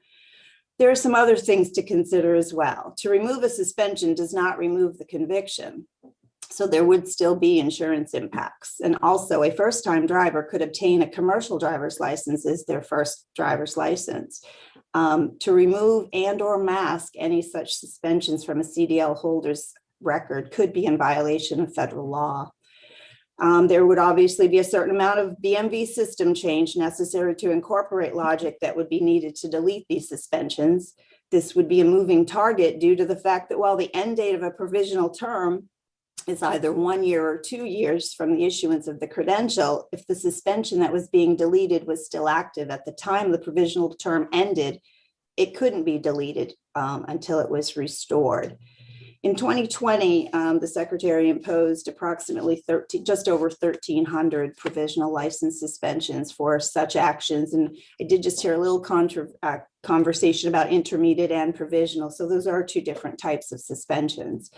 There are some other things to consider as well. To remove a suspension does not remove the conviction, so there would still be insurance impacts. And also a first-time driver could obtain a commercial driver's license as their first driver's license. To remove and or mask any such suspensions from a CDL holder's record could be in violation of federal law. There would obviously be a certain amount of BMV system change necessary to incorporate logic that would be needed to delete these suspensions. This would be a moving target due to the fact that while the end date of a provisional term is either 1 year or 2 years from the issuance of the credential, if the suspension that was being deleted was still active at the time the provisional term ended, it couldn't be deleted until it was restored. In 2020, the Secretary imposed approximately just over 1,300 provisional license suspensions for such actions. And I did just hear a little conversation about intermediate and provisional. So those are two different types of suspensions.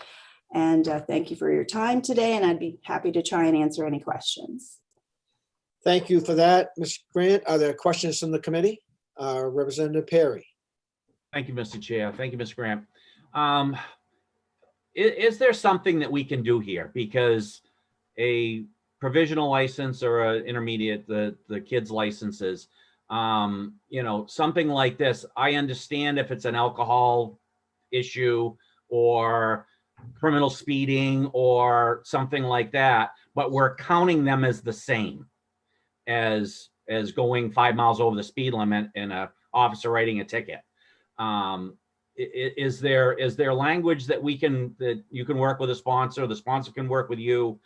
And thank you for your time today, and I'd be happy to try and answer any questions. Thank you for that, Ms. Grant. Are there questions from the committee? Representative Perry. Thank you, Mr. Chair. Thank you, Ms. Grant. Is there something that we can do here? Because a provisional license or an intermediate, the kids' licenses, something like this, I understand if it's an alcohol issue or criminal speeding or something like that, but we're counting them as the same as going 5 miles over the speed limit and a officer writing a ticket. Is there language that you can work with a sponsor, the sponsor can work with you,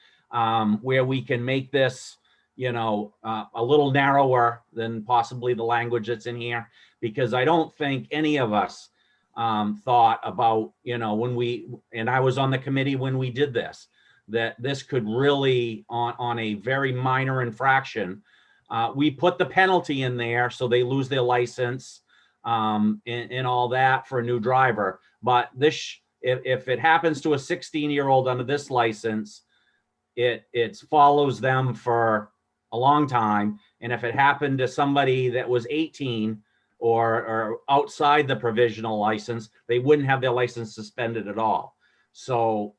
where we can make this, a little narrower than possibly the language that's in here? Because I don't think any of us thought about, and I was on the committee when we did this, that this could really, on a very minor infraction, we put the penalty in there so they lose their license and all that for a new driver. But this, if it happens to a 16-year-old under this license, it follows them for a long time. And if it happened to somebody that was 18 or outside the provisional license, they wouldn't have their license suspended at all. So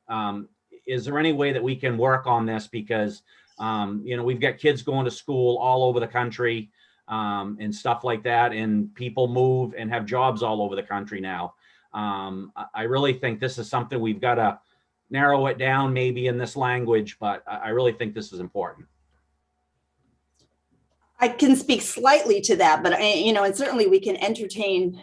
is there any way that we can work on this? Because, we've got kids going to school all over the country. and stuff like that. And people move and have jobs all over the country now. I really think this is something we've got to narrow it down maybe in this language, but I really think this is important. I can speak slightly to that, but and certainly we can entertain,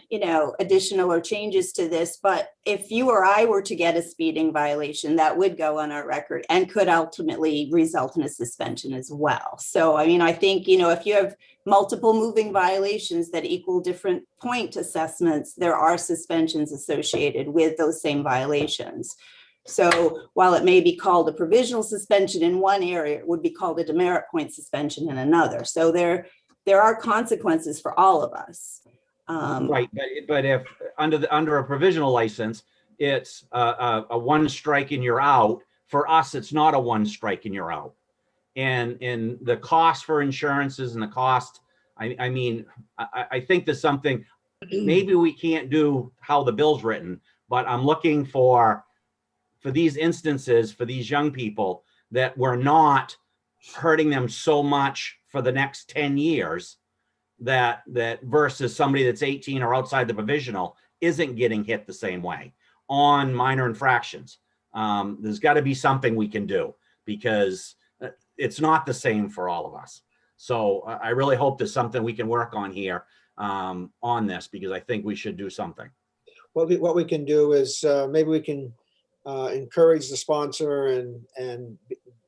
additional or changes to this. But if you or I were to get a speeding violation, that would go on our record and could ultimately result in a suspension as well. So, I think, if you have multiple moving violations that equal different point assessments, there are suspensions associated with those same violations. So while it may be called a provisional suspension in one area, it would be called a demerit point suspension in another. So there are consequences for all of us. Right, but if under a provisional license, it's a one strike and you're out. For us, it's not a one strike and you're out. And the cost for insurances and the cost, I think there's something, maybe we can't do how the bill's written, but I'm looking for these instances, for these young people, that we're not hurting them so much for the next 10 years that versus somebody that's 18 or outside the provisional isn't getting hit the same way on minor infractions. There's got to be something we can do, because it's not the same for all of us. So I really hope there's something we can work on here on this, because I think we should do something. What we can do is maybe we can encourage the sponsor and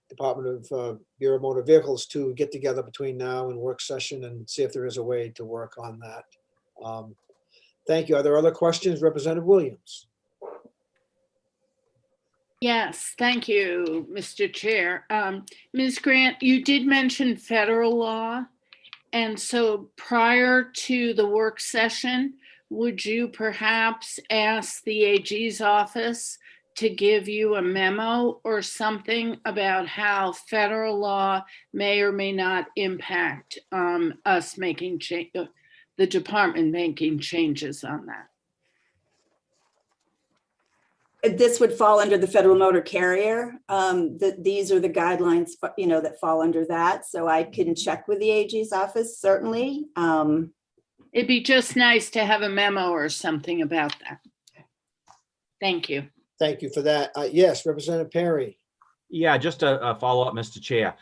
Department of Bureau of Motor Vehicles to get together between now and work session and see if there is a way to work on that. Thank you. Are there other questions? Representative Williams. Yes, thank you, Mr. Chair. Ms. Grant, you did mention federal law. And so prior to the work session, would you perhaps ask the AG's office to give you a memo or something about how federal law may or may not impact us making the department making changes on that? This would fall under the Federal Motor Carrier. These are the guidelines, that fall under that. So I can check with the AG's office, certainly. It'd be just nice to have a memo or something about that. Thank you. Thank you for that. Yes, Representative Perry. Yeah, just a follow-up, Mr. Chair.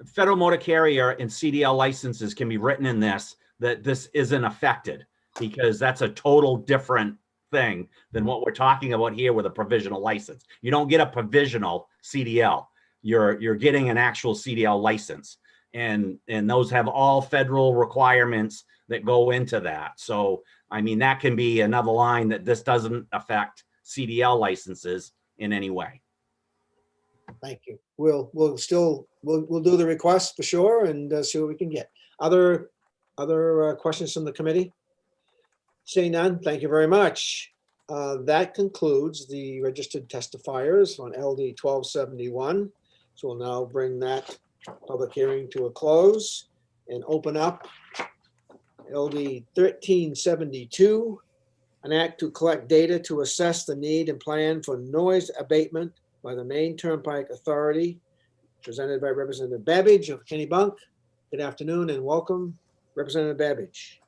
Federal Motor Carrier and CDL licenses can be written in this, that this isn't affected, because that's a total different thing than what we're talking about here with a provisional license. You don't get a provisional CDL. You're getting an actual CDL license. And those have all federal requirements that go into that. So, that can be another line, that this doesn't affect CDL licenses in any way. Thank you. We'll do the request for sure and see what we can get. Other questions from the committee? Seeing none, thank you very much. That concludes the registered testifiers on LD 1271. So we'll now bring that public hearing to a close and open up LD 1372. An act to collect data to assess the need and plan for noise abatement by the Maine Turnpike Authority, presented by Representative Babbage of Kennebunk. Good afternoon and welcome, Representative Babbage.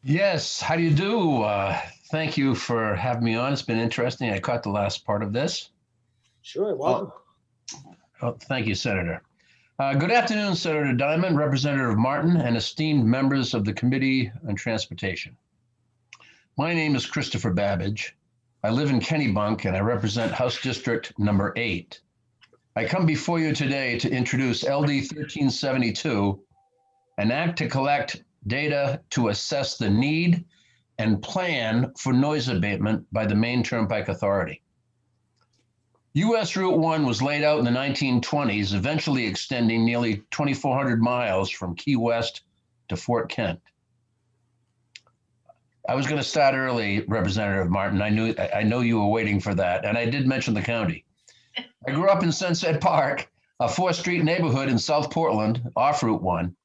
Yes, how do you do? Thank you for having me on. It's been interesting. I caught the last part of this. Sure, welcome. Thank you, Senator. Good afternoon, Senator Diamond, Representative Martin, and esteemed members of the Committee on Transportation. My name is Christopher Babbage. I live in Kennebunk and I represent House District number 8. I come before you today to introduce LD 1372, an act to collect data to assess the need and plan for noise abatement by the Maine Turnpike Authority. US Route 1 was laid out in the 1920s, eventually extending nearly 2,400 miles from Key West to Fort Kent. I was going to start early, Representative Martin. I know you were waiting for that, and I did mention the county. I grew up in Sunset Park, a 4th Street neighborhood in South Portland, off Route 1.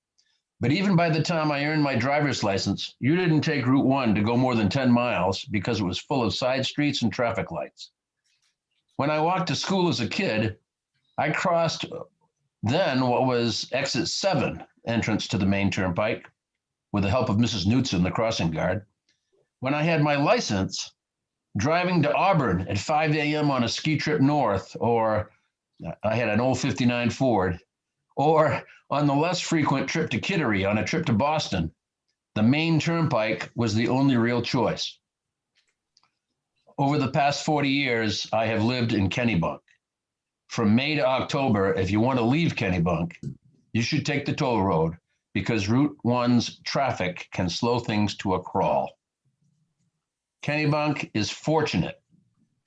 But even by the time I earned my driver's license, you didn't take Route 1 to go more than 10 miles because it was full of side streets and traffic lights. When I walked to school as a kid, I crossed then what was exit 7 entrance to the main turnpike with the help of Mrs. Knutson, the crossing guard. When I had my license, driving to Auburn at 5 a.m. on a ski trip north, or I had an old 59 Ford, or on the less frequent trip to Kittery on a trip to Boston, the main turnpike was the only real choice. Over the past 40 years, I have lived in Kennebunk. From May to October, if you want to leave Kennebunk, you should take the toll road because Route 1's traffic can slow things to a crawl. Kennebunk is fortunate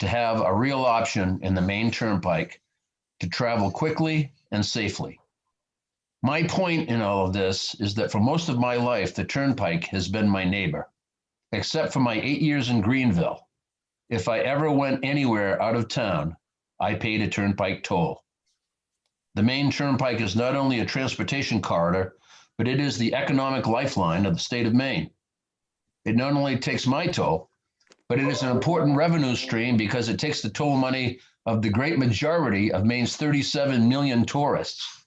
to have a real option in the main turnpike to travel quickly and safely. My point in all of this is that for most of my life, the turnpike has been my neighbor, except for my 8 years in Greenville. If I ever went anywhere out of town, I paid a turnpike toll. The main turnpike is not only a transportation corridor, but it is the economic lifeline of the state of Maine. It not only takes my toll, but it is an important revenue stream because it takes the toll money of the great majority of Maine's 37 million tourists.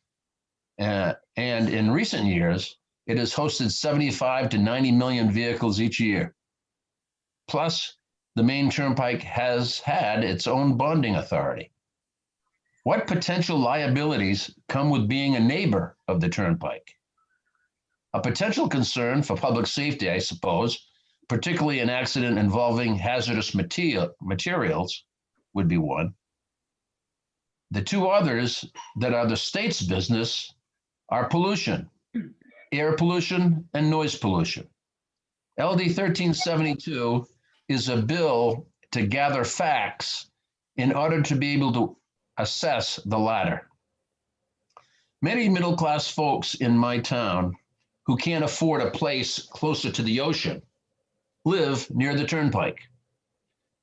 And in recent years, it has hosted 75 to 90 million vehicles each year. Plus, the main turnpike has had its own bonding authority. What potential liabilities come with being a neighbor of the turnpike? A potential concern for public safety, I suppose, particularly an accident involving hazardous materials, would be one. The two others that are the state's business are pollution, air pollution, and noise pollution. LD 1372 is a bill to gather facts in order to be able to assess the latter. Many middle-class folks in my town who can't afford a place closer to the ocean live near the turnpike.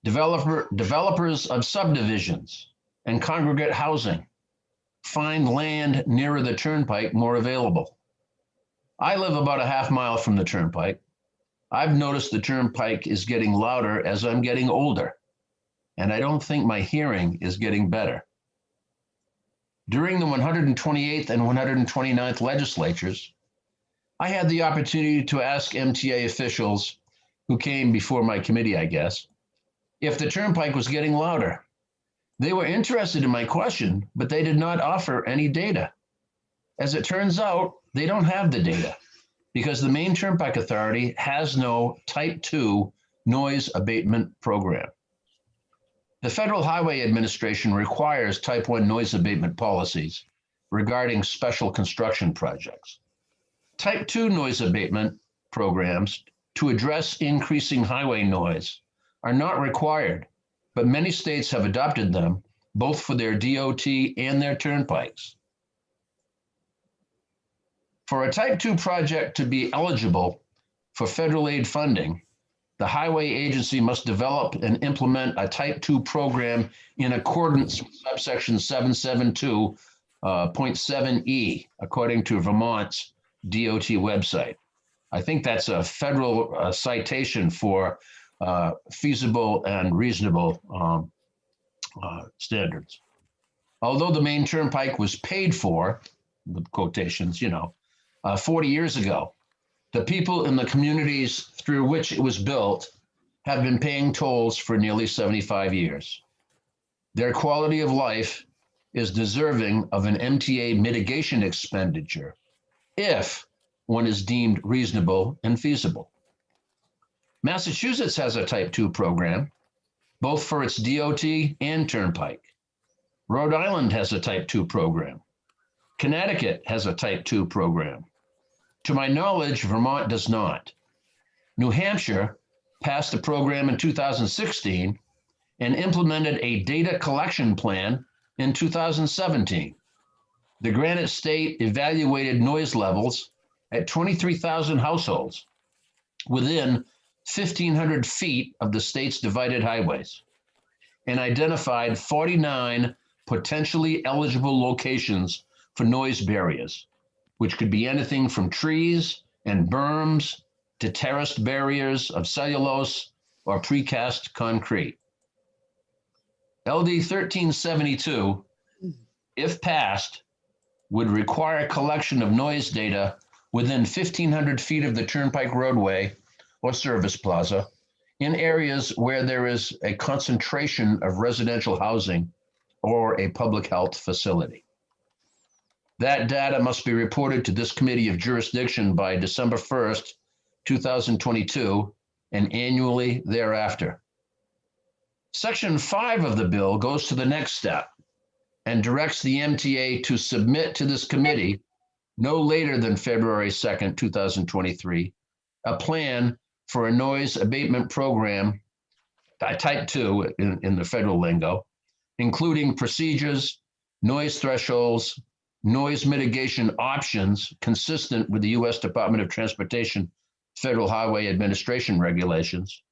Developers of subdivisions and congregate housing find land nearer the turnpike more available. I live about a half mile from the turnpike. I've noticed the turnpike is getting louder as I'm getting older, and I don't think my hearing is getting better. During the 128th and 129th legislatures, I had the opportunity to ask MTA officials who came before my committee, I guess, if the turnpike was getting louder. They were interested in my question, but they did not offer any data. As it turns out, they don't have the data because the Maine Turnpike Authority has no Type 2 noise abatement program. The Federal Highway Administration requires Type 1 noise abatement policies regarding special construction projects. Type 2 noise abatement programs to address increasing highway noise are not required, but many states have adopted them both for their DOT and their turnpikes. For a Type 2 project to be eligible for federal aid funding, the highway agency must develop and implement a Type 2 program in accordance with subsection 772.7E, according to Vermont's DOT website. I think that's a federal citation for feasible and reasonable standards. Although the main turnpike was paid for, with quotations, 40 years ago, the people in the communities through which it was built have been paying tolls for nearly 75 years. Their quality of life is deserving of an MTA mitigation expenditure if one is deemed reasonable and feasible. Massachusetts has a Type 2 program, both for its DOT and turnpike. Rhode Island has a Type 2 program. Connecticut has a Type 2 program. To my knowledge, Vermont does not. New Hampshire passed a program in 2016 and implemented a data collection plan in 2017. The Granite State evaluated noise levels at 23,000 households within 1,500 feet of the state's divided highways and identified 49 potentially eligible locations for noise barriers, which could be anything from trees and berms to terraced barriers of cellulose or precast concrete. LD 1372, if passed, would require collection of noise data within 1,500 feet of the Turnpike roadway or service plaza in areas where there is a concentration of residential housing or a public health facility. That data must be reported to this committee of jurisdiction by December 1st, 2022, and annually thereafter. Section 5 of the bill goes to the next step and directs the MTA to submit to this committee no later than February 2nd, 2023, a plan for a noise abatement program, type 2 in the federal lingo, including procedures, noise thresholds, noise mitigation options consistent with the U.S. Department of Transportation Federal Highway Administration regulations,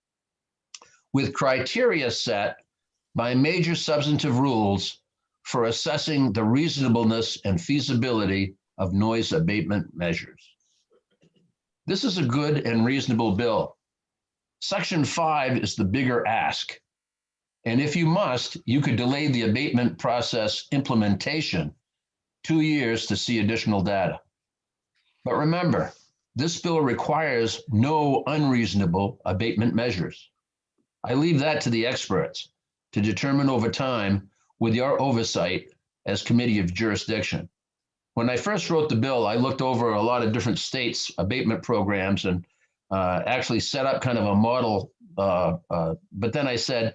with criteria set by major substantive rules for assessing the reasonableness and feasibility of noise abatement measures. This is a good and reasonable bill. Section 5 is the bigger ask. And if you must, you could delay the abatement process implementation 2 years to see additional data. But remember, this bill requires no unreasonable abatement measures. I leave that to the experts to determine over time with your oversight as committee of jurisdiction. When I first wrote the bill, I looked over a lot of different states' abatement programs and actually set up kind of a model. But then I said,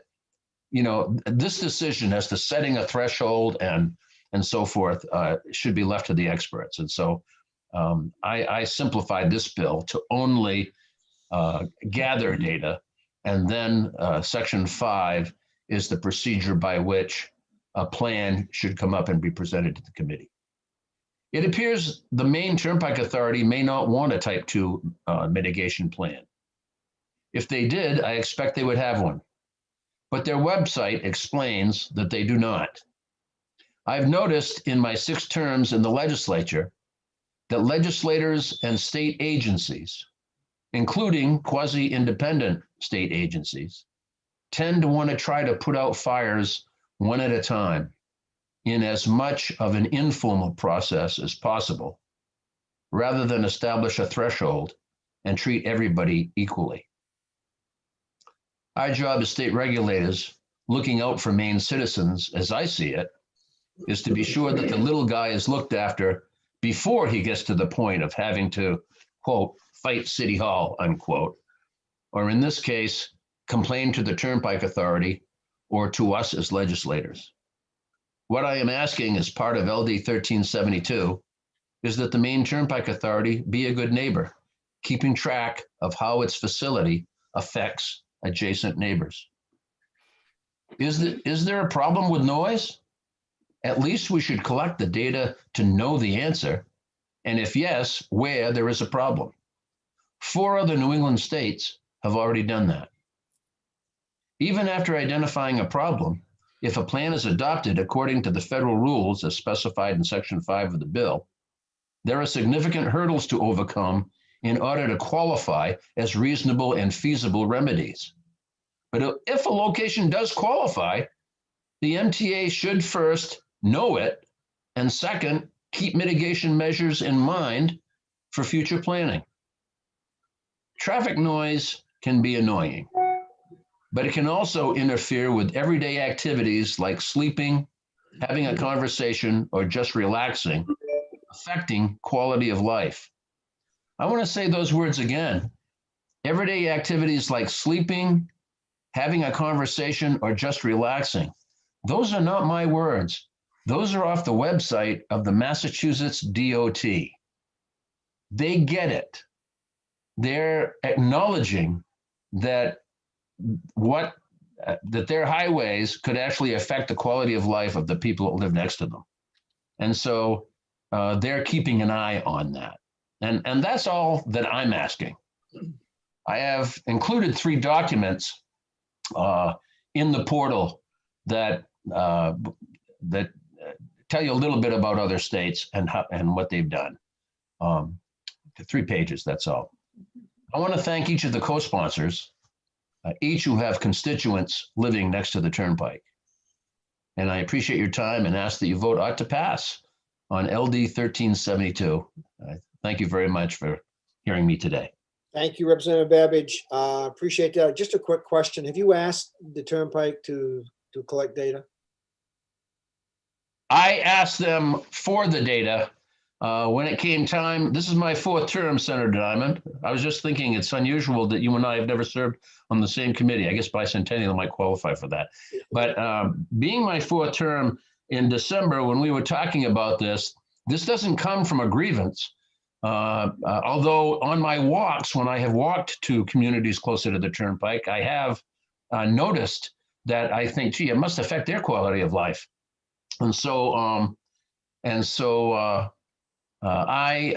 you know, this decision as to setting a threshold and so forth should be left to the experts. And so I simplified this bill to only gather data, and then Section 5 is the procedure by which a plan should come up and be presented to the committee. It appears the Maine Turnpike Authority may not want a type 2 mitigation plan. If they did, I expect they would have one. But their website explains that they do not. I've noticed in my 6 terms in the legislature that legislators and state agencies, including quasi-independent state agencies, tend to want to try to put out fires one at a time in as much of an informal process as possible, rather than establish a threshold and treat everybody equally. Our job as state regulators, looking out for Maine citizens, as I see it, is to be sure that the little guy is looked after before he gets to the point of having to, quote, fight City Hall, unquote, or in this case, complain to the Turnpike Authority or to us as legislators. What I am asking as part of LD 1372 is that the Maine Turnpike Authority be a good neighbor, keeping track of how its facility affects adjacent neighbors. Is there a problem with noise? At least we should collect the data to know the answer, and if yes, where there is a problem. 4 other New England states have already done that. Even after identifying a problem, if a plan is adopted according to the federal rules as specified in Section 5 of the bill, there are significant hurdles to overcome in order to qualify as reasonable and feasible remedies. But if a location does qualify, the MTA should first know it, and second, keep mitigation measures in mind for future planning. Traffic noise can be annoying, but it can also interfere with everyday activities like sleeping, having a conversation, or just relaxing, affecting quality of life. I want to say those words again. Everyday activities like sleeping, having a conversation, or just relaxing. Those are not my words. Those are off the website of the Massachusetts DOT. They get it. They're acknowledging that that their highways could actually affect the quality of life of the people that live next to them. And so they're keeping an eye on that. And that's all that I'm asking. I have included 3 documents in the portal that tell you a little bit about other states and what they've done. 3 pages, that's all. I want to thank each of the co-sponsors, each who have constituents living next to the Turnpike. And I appreciate your time and ask that you vote ought to pass on LD 1372. Thank you very much for hearing me today. Thank you, Representative Babbage. Appreciate that. Just a quick question. Have you asked the Turnpike to collect data? I asked them for the data when it came time. This is my 4th term, Senator Diamond. I was just thinking it's unusual that you and I have never served on the same committee. I guess bicentennial might qualify for that. But being my 4th term in December, when we were talking about this doesn't come from a grievance. Although on my walks, when I have walked to communities closer to the Turnpike, I have noticed that I think, gee, it must affect their quality of life. And so I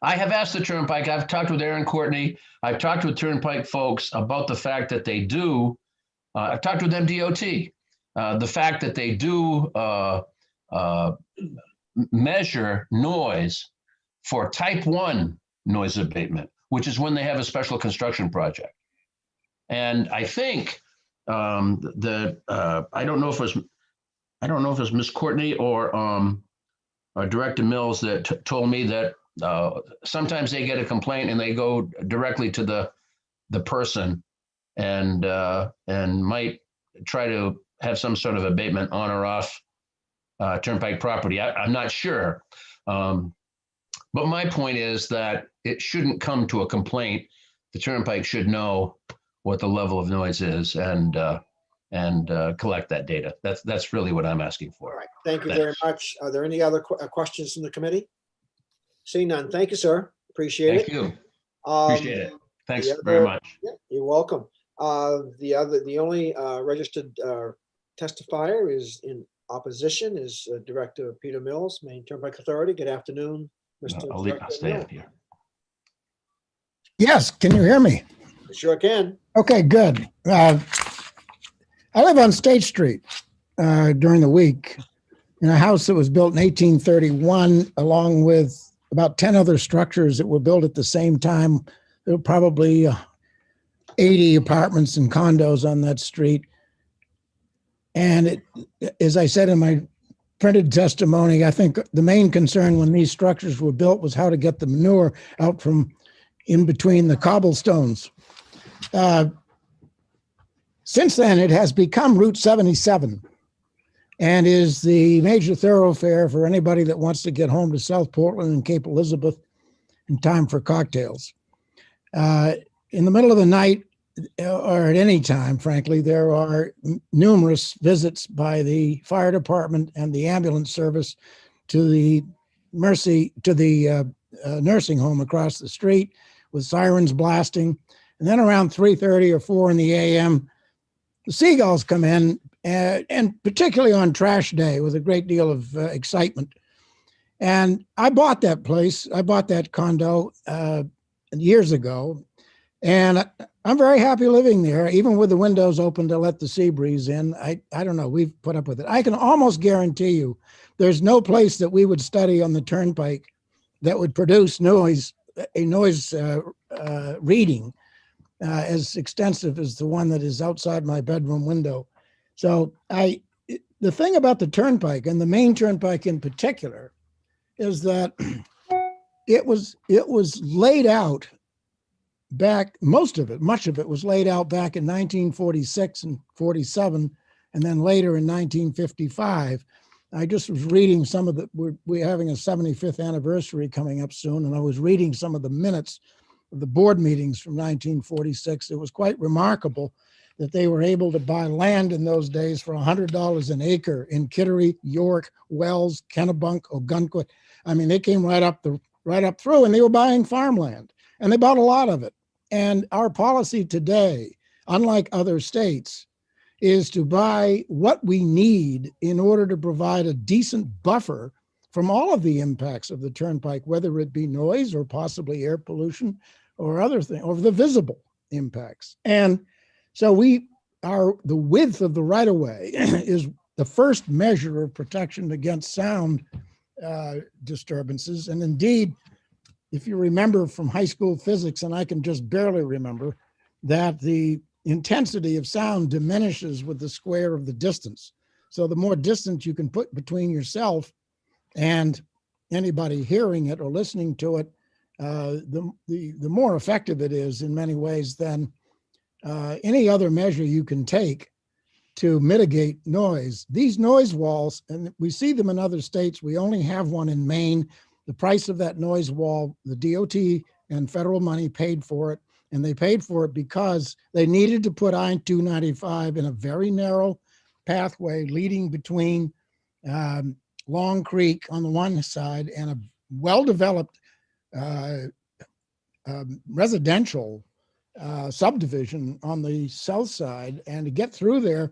have asked the Turnpike. I've talked with Aaron Courtney. I've talked with Turnpike folks about the fact that they do. I've talked with MDOT. The fact that they do measure noise for type 1 noise abatement, which is when they have a special construction project. And I think I don't know if it was Ms. Courtney or Director Mills that told me that sometimes they get a complaint and they go directly to the person and might try to have some sort of abatement on or off Turnpike property. I'm not sure. But my point is that it shouldn't come to a complaint. The Turnpike should know what the level of noise is and collect that data. That's really what I'm asking for. All right. Thank you very much. Are there any other questions from the committee? Seeing none. Thank you, sir. Appreciate it. Thank you. Appreciate it. Thanks the very much. Yeah, you're welcome. The only registered testifier is in opposition is Director Peter Mills, Maine Turnpike Authority. Good afternoon, Mr. I'll stay up here. Yes, can you hear me? Sure can. Okay, good. I live on State Street during the week in a house that was built in 1831, along with about 10 other structures that were built at the same time. There were probably 80 apartments and condos on that street. And as I said in my printed testimony, I think the main concern when these structures were built was how to get the manure out from in between the cobblestones. Since then, it has become Route 77 and is the major thoroughfare for anybody that wants to get home to South Portland and Cape Elizabeth in time for cocktails. In the middle of the night, or at any time, frankly, there are numerous visits by the fire department and the ambulance service to the nursing home across the street with sirens blasting. And then around 3:30 or 4 in the a.m., the seagulls come in, and particularly on trash day with a great deal of excitement. And I bought that place. I bought that condo years ago. And I'm very happy living there, even with the windows open to let the sea breeze in. I don't know, we've put up with it. I can almost guarantee you there's no place that we would study on the Turnpike that would produce a noise reading as extensive as the one that is outside my bedroom window. So the thing about the Turnpike, and the Maine Turnpike in particular, is that it was laid out back, much of it was laid out back in 1946 and 47, and then later in 1955. I just was reading some of we're having a 75th anniversary coming up soon, and I was reading some of the minutes of the board meetings from 1946. It was quite remarkable that they were able to buy land in those days for $100 an acre in Kittery, York, Wells, Kennebunk, Ogunquit. I mean, they came right up through, and they were buying farmland, and they bought a lot of it. And our policy today, unlike other states, is to buy what we need in order to provide a decent buffer from all of the impacts of the Turnpike, whether it be noise or possibly air pollution or other things, or the visible impacts. And so the width of the right-of-way is the first measure of protection against sound disturbances. And indeed, if you remember from high school physics, and I can just barely remember, that the intensity of sound diminishes with the square of the distance. So the more distance you can put between yourself And anybody hearing it or listening to it, the more effective it is in many ways than any other measure you can take to mitigate noise. These noise walls, and we see them in other states, we only have one in Maine. The price of that noise wall, the DOT and federal money paid for it, and they paid for it because they needed to put I-295 in a very narrow pathway leading between Long Creek on the one side and a well-developed residential subdivision on the south side. And to get through there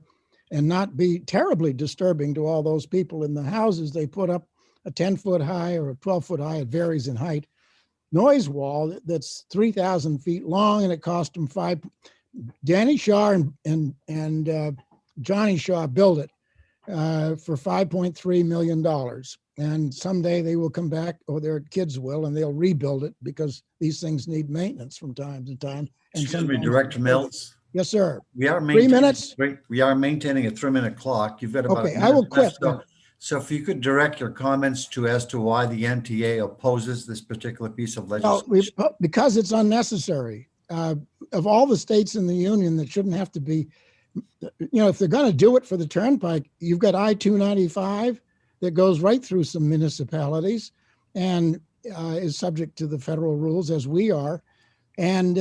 and not be terribly disturbing to all those people in the houses, they put up a 10-foot high or a 12-foot high, it varies in height, noise wall that's 3,000 feet long, and it cost them Danny Shaw and Johnny Shaw built it for $5.3 million. And someday they will come back, or their kids will, and they'll rebuild it because these things need maintenance from time to time. And Excuse me, sometimes- Director Mills. Yes, sir. We are 3 maintaining, minutes? we are maintaining a 3-minute clock. You've got about. Okay, a I will minute left. quit. So if you could direct your comments as to why the MTA opposes this particular piece of Well, legislation. because it's unnecessary. Of all the states in the union that shouldn't have to be, if they're going to do it for the turnpike, you've got I-295 that goes right through some municipalities and is subject to the federal rules, as we are. And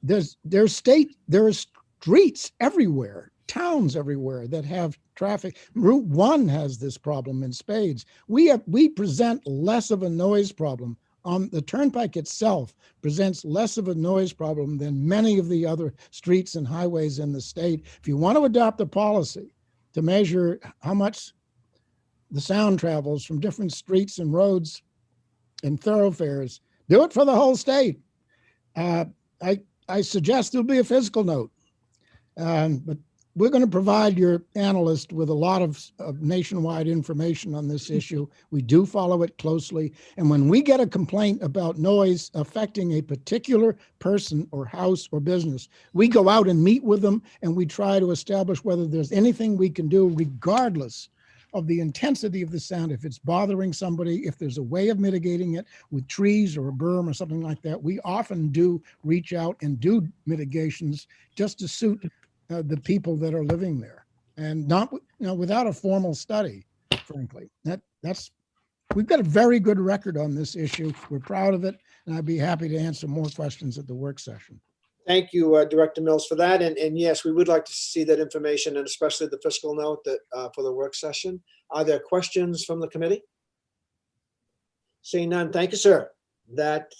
there are streets everywhere, towns everywhere that have traffic. Route 1 has this problem in spades. We present less of a noise problem. The turnpike itself presents less of a noise problem than many of the other streets and highways in the state. If you want to adopt a policy to measure how much the sound travels from different streets and roads and thoroughfares, do it for the whole state. I suggest there'll be a fiscal note, but we're going to provide your analyst with a lot of nationwide information on this issue. We do follow it closely. And when we get a complaint about noise affecting a particular person or house or business, we go out and meet with them, and we try to establish whether there's anything we can do regardless of the intensity of the sound. If it's bothering somebody, if there's a way of mitigating it with trees or a berm or something like that, we often do reach out and do mitigations just to suit the people that are living there, and not without a formal study. Frankly, we've got a very good record on this issue. We're proud of it, and I'd be happy to answer more questions at the work session. Thank you, Director Mills, for that. And yes, we would like to see that information, and especially the fiscal note that for the work session. Are there questions from the committee? Seeing none, thank you, sir. That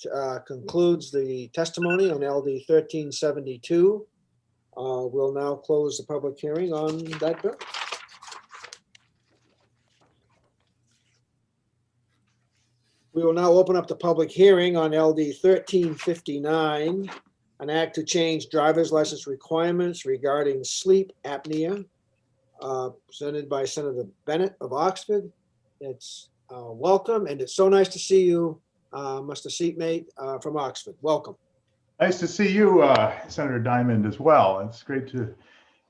concludes the testimony on LD 1372. We'll now close the public hearing on that bill. We will now open up the public hearing on LD 1359, an act to change driver's license requirements regarding sleep apnea, presented by Senator Bennett of Oxford. It's welcome, and it's so nice to see you, Mr. Seatmate from Oxford. Welcome. Nice to see you, Senator Diamond, as well. It's great to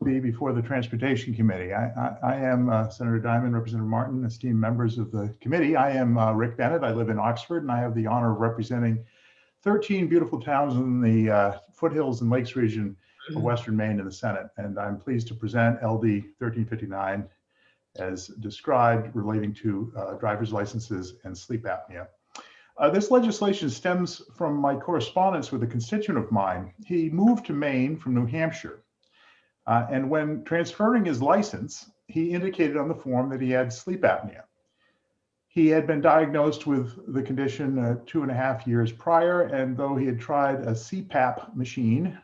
be before the Transportation Committee. I am Senator Diamond, Representative Martin, esteemed members of the committee. I am Rick Bennett. I live in Oxford, and I have the honor of representing 13 beautiful towns in the foothills and lakes region of Western Maine in the Senate. And I'm pleased to present LD 1359 as described relating to driver's licenses and sleep apnea. This legislation stems from my correspondence with a constituent of mine. He moved to Maine from New Hampshire. And when transferring his license, he indicated on the form that he had sleep apnea. He had been diagnosed with the condition 2.5 years prior, and though he had tried a CPAP machine,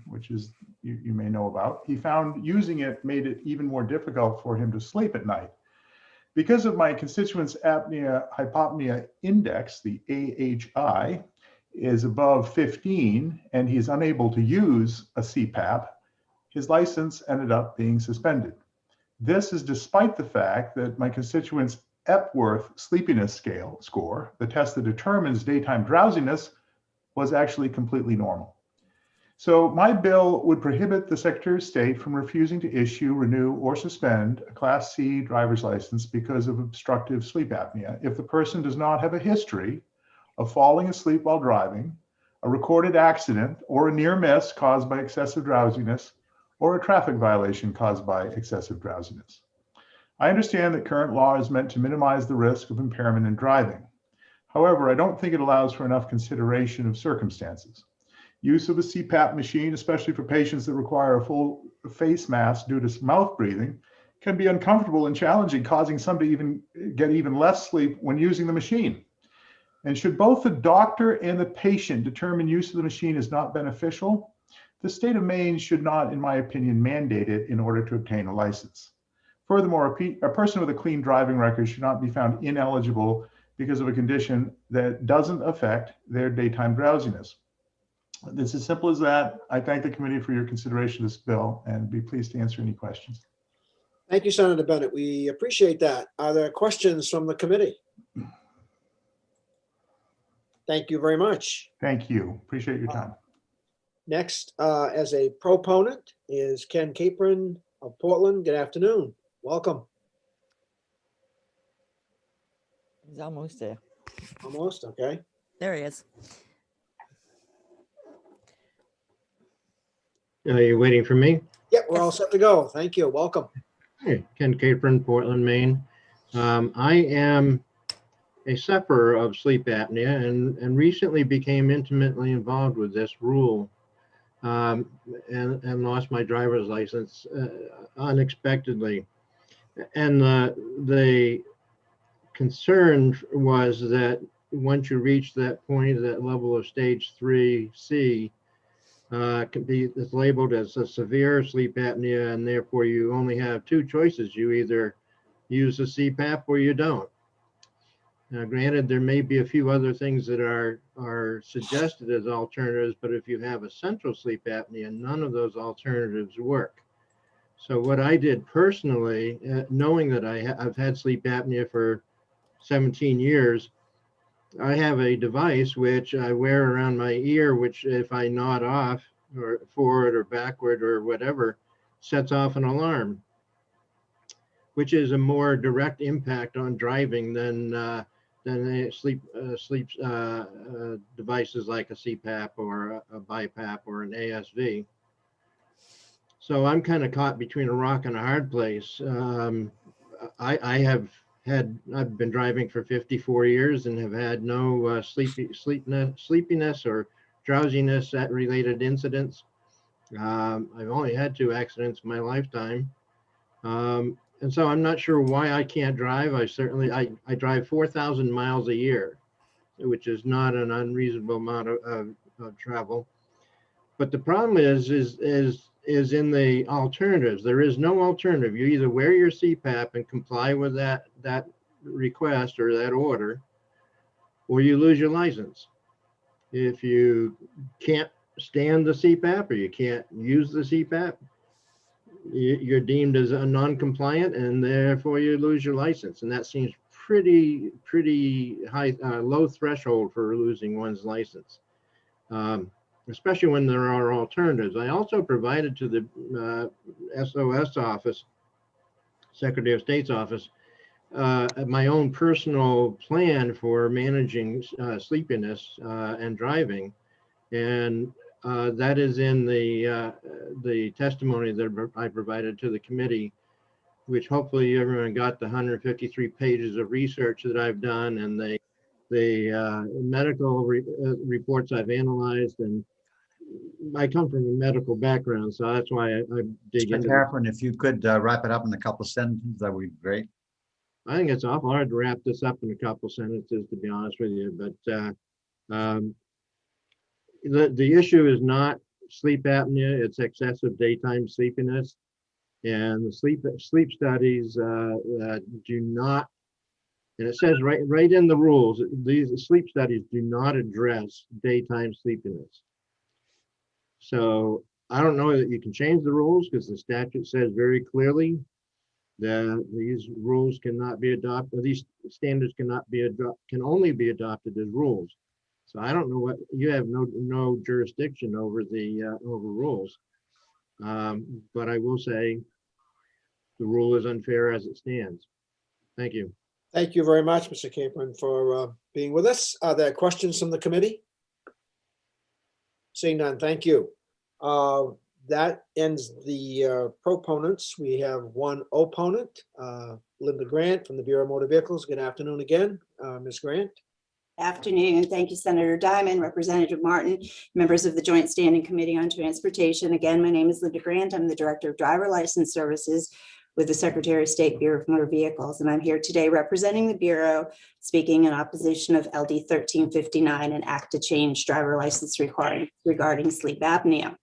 which is you may know about, he found using it made it even more difficult for him to sleep at night. Because of my constituent's apnea hypopnea index, the AHI, is above 15, and he's unable to use a CPAP, his license ended up being suspended. This is despite the fact that my constituent's Epworth sleepiness score, the test that determines daytime drowsiness, was actually completely normal. So my bill would prohibit the Secretary of State from refusing to issue, renew, or suspend a Class C driver's license because of obstructive sleep apnea if the person does not have a history of falling asleep while driving, a recorded accident, or a near miss caused by excessive drowsiness, or a traffic violation caused by excessive drowsiness. I understand that current law is meant to minimize the risk of impairment in driving. However, I don't think it allows for enough consideration of circumstances. Use of a CPAP machine, especially for patients that require a full face mask due to mouth breathing, can be uncomfortable and challenging, causing some to even get even less sleep when using the machine. And should both the doctor and the patient determine use of the machine is not beneficial, the state of Maine should not, in my opinion, mandate it in order to obtain a license. Furthermore, a person with a clean driving record should not be found ineligible because of a condition that doesn't affect their daytime drowsiness. It's as simple as that. I thank the committee for your consideration of this bill and be pleased to answer any questions. Thank you, Senator Bennett. We appreciate that. Are there questions from the committee? Thank you very much. Thank you. Appreciate your time. Next, as a proponent is Ken Capron of Portland. Good afternoon. Welcome. He's almost there. Almost, okay. There he is. Are you waiting for me? Yep, we're all set to go. Thank you. Welcome. Hey, Ken Capron, Portland, Maine. I am a sufferer of sleep apnea and recently became intimately involved with this rule and lost my driver's license unexpectedly. And the concern was that once you reach that point, that level of stage 3C, it's labeled as a severe sleep apnea, and therefore you only have two choices. You either use a CPAP or you don't. Now, granted, there may be a few other things that are suggested as alternatives, but if you have essential sleep apnea, none of those alternatives work. So what I did personally, knowing that I've had sleep apnea for 17 years, I have a device which I wear around my ear, which if I nod off or forward or backward or whatever, sets off an alarm, which is a more direct impact on driving than sleep devices like a CPAP or a BiPAP or an ASV. So I'm kind of caught between a rock and a hard place. I've been driving for 54 years and have had no sleepiness or drowsiness related incidents. I've only had 2 accidents in my lifetime. And so I'm not sure why I can't drive. I drive 4,000 miles a year, which is not an unreasonable amount of travel. But the problem is in the alternatives. There is no alternative. You either wear your CPAP and comply with that request or that order, or you lose your license. If you can't stand the CPAP or you can't use the CPAP, you're deemed as a non-compliant and therefore you lose your license. And that seems pretty high, low threshold for losing one's license. Especially when there are alternatives. I also provided to the SOS office, Secretary of State's office, my own personal plan for managing sleepiness and driving. And that is in the testimony that I provided to the committee, which hopefully everyone got the 153 pages of research that I've done and the medical reports I've analyzed. And I come from a medical background, so that's why I dig into it. Capron, if you could wrap it up in a couple of sentences, that would be great. I think it's awful hard to wrap this up in a couple of sentences, to be honest with you. But the issue is not sleep apnea; it's excessive daytime sleepiness, and the sleep studies do not. And it says right in the rules, these sleep studies do not address daytime sleepiness. So I don't know that you can change the rules because the statute says very clearly that these rules cannot be adopted. These standards cannot be can only be adopted as rules. So I don't know what, you have no jurisdiction over the, over rules. But I will say the rule is unfair as it stands. Thank you. Thank you very much, Mr. Capron, for being with us. Are there questions from the committee? Seeing none, thank you. That ends the proponents. We have one opponent, Linda Grant from the Bureau of Motor Vehicles. Good afternoon again, Ms. Grant. Afternoon. Thank you, Senator Diamond, Representative Martin, members of the Joint Standing Committee on Transportation. Again, my name is Linda Grant. I'm the Director of Driver License Services with the Secretary of State Bureau of Motor Vehicles. And I'm here today representing the Bureau, speaking in opposition of LD 1359, an act to change driver license requirements regarding sleep apnea.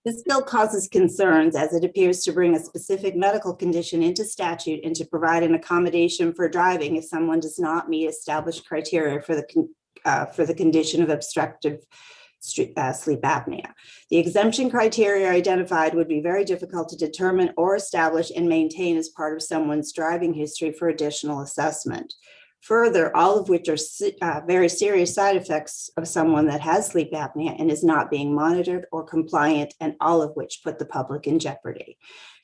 This bill causes concerns as it appears to bring a specific medical condition into statute and to provide an accommodation for driving if someone does not meet established criteria for the condition of obstructive sleep apnea. The exemption criteria identified would be very difficult to determine or establish and maintain as part of someone's driving history for additional assessment. Further, all of which are very serious side effects of someone that has sleep apnea and is not being monitored or compliant, and all of which put the public in jeopardy.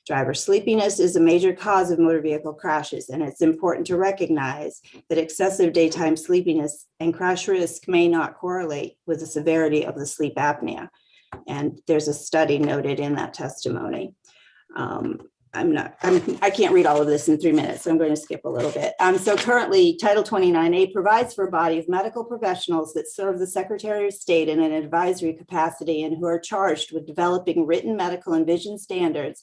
Driver sleepiness is a major cause of motor vehicle crashes, and it's important to recognize that excessive daytime sleepiness and crash risk may not correlate with the severity of the sleep apnea. And there's a study noted in that testimony. I can't read all of this in 3 minutes, so I'm going to skip a little bit. So currently, Title 29A provides for a body of medical professionals that serve the Secretary of State in an advisory capacity and who are charged with developing written medical and vision standards,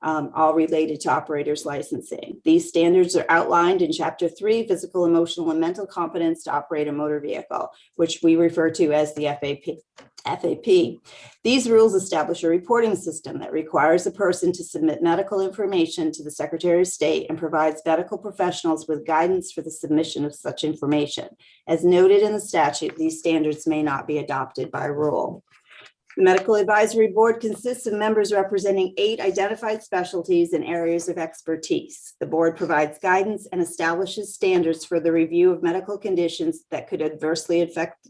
all related to operators licensing. These standards are outlined in Chapter 3, Physical, Emotional, and Mental Competence to Operate a Motor Vehicle, which we refer to as the FAP. These rules establish a reporting system that requires a person to submit medical information to the Secretary of State and provides medical professionals with guidance for the submission of such information. As noted in the statute, these standards may not be adopted by rule. The Medical Advisory Board consists of members representing 8 identified specialties and areas of expertise. The board provides guidance and establishes standards for the review of medical conditions that could adversely affect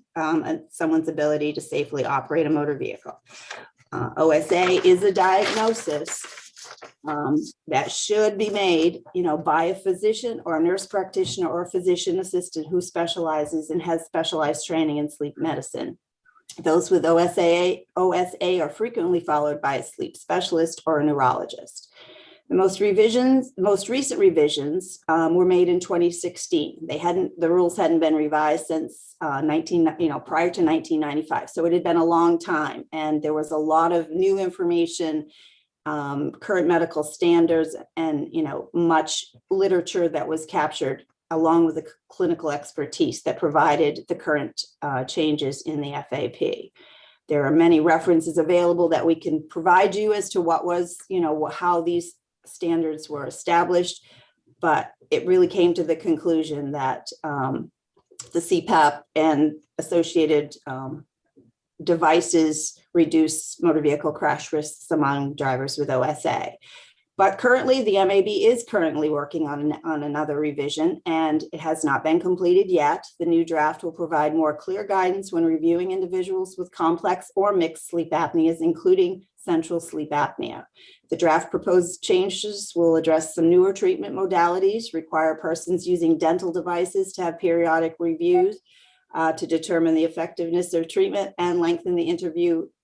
someone's ability to safely operate a motor vehicle. OSA is a diagnosis that should be made, by a physician or a nurse practitioner or a physician assistant who specializes and has specialized training in sleep medicine. Those with OSA are frequently followed by a sleep specialist or a neurologist. The most recent revisions were made in 2016. The rules hadn't been revised since prior to 1995. So it had been a long time, and there was a lot of new information, current medical standards, and much literature that was captured along with the clinical expertise that provided the current changes in the FAP. There are many references available that we can provide you as to what was, how these standards were established, but it really came to the conclusion that the CPAP and associated devices reduce motor vehicle crash risks among drivers with OSA. But currently, the MAB is currently working on another revision, and it has not been completed yet. The new draft will provide more clear guidance when reviewing individuals with complex or mixed sleep apneas, including central sleep apnea. The draft proposed changes will address some newer treatment modalities, require persons using dental devices to have periodic reviews to determine the effectiveness of treatment, and lengthen the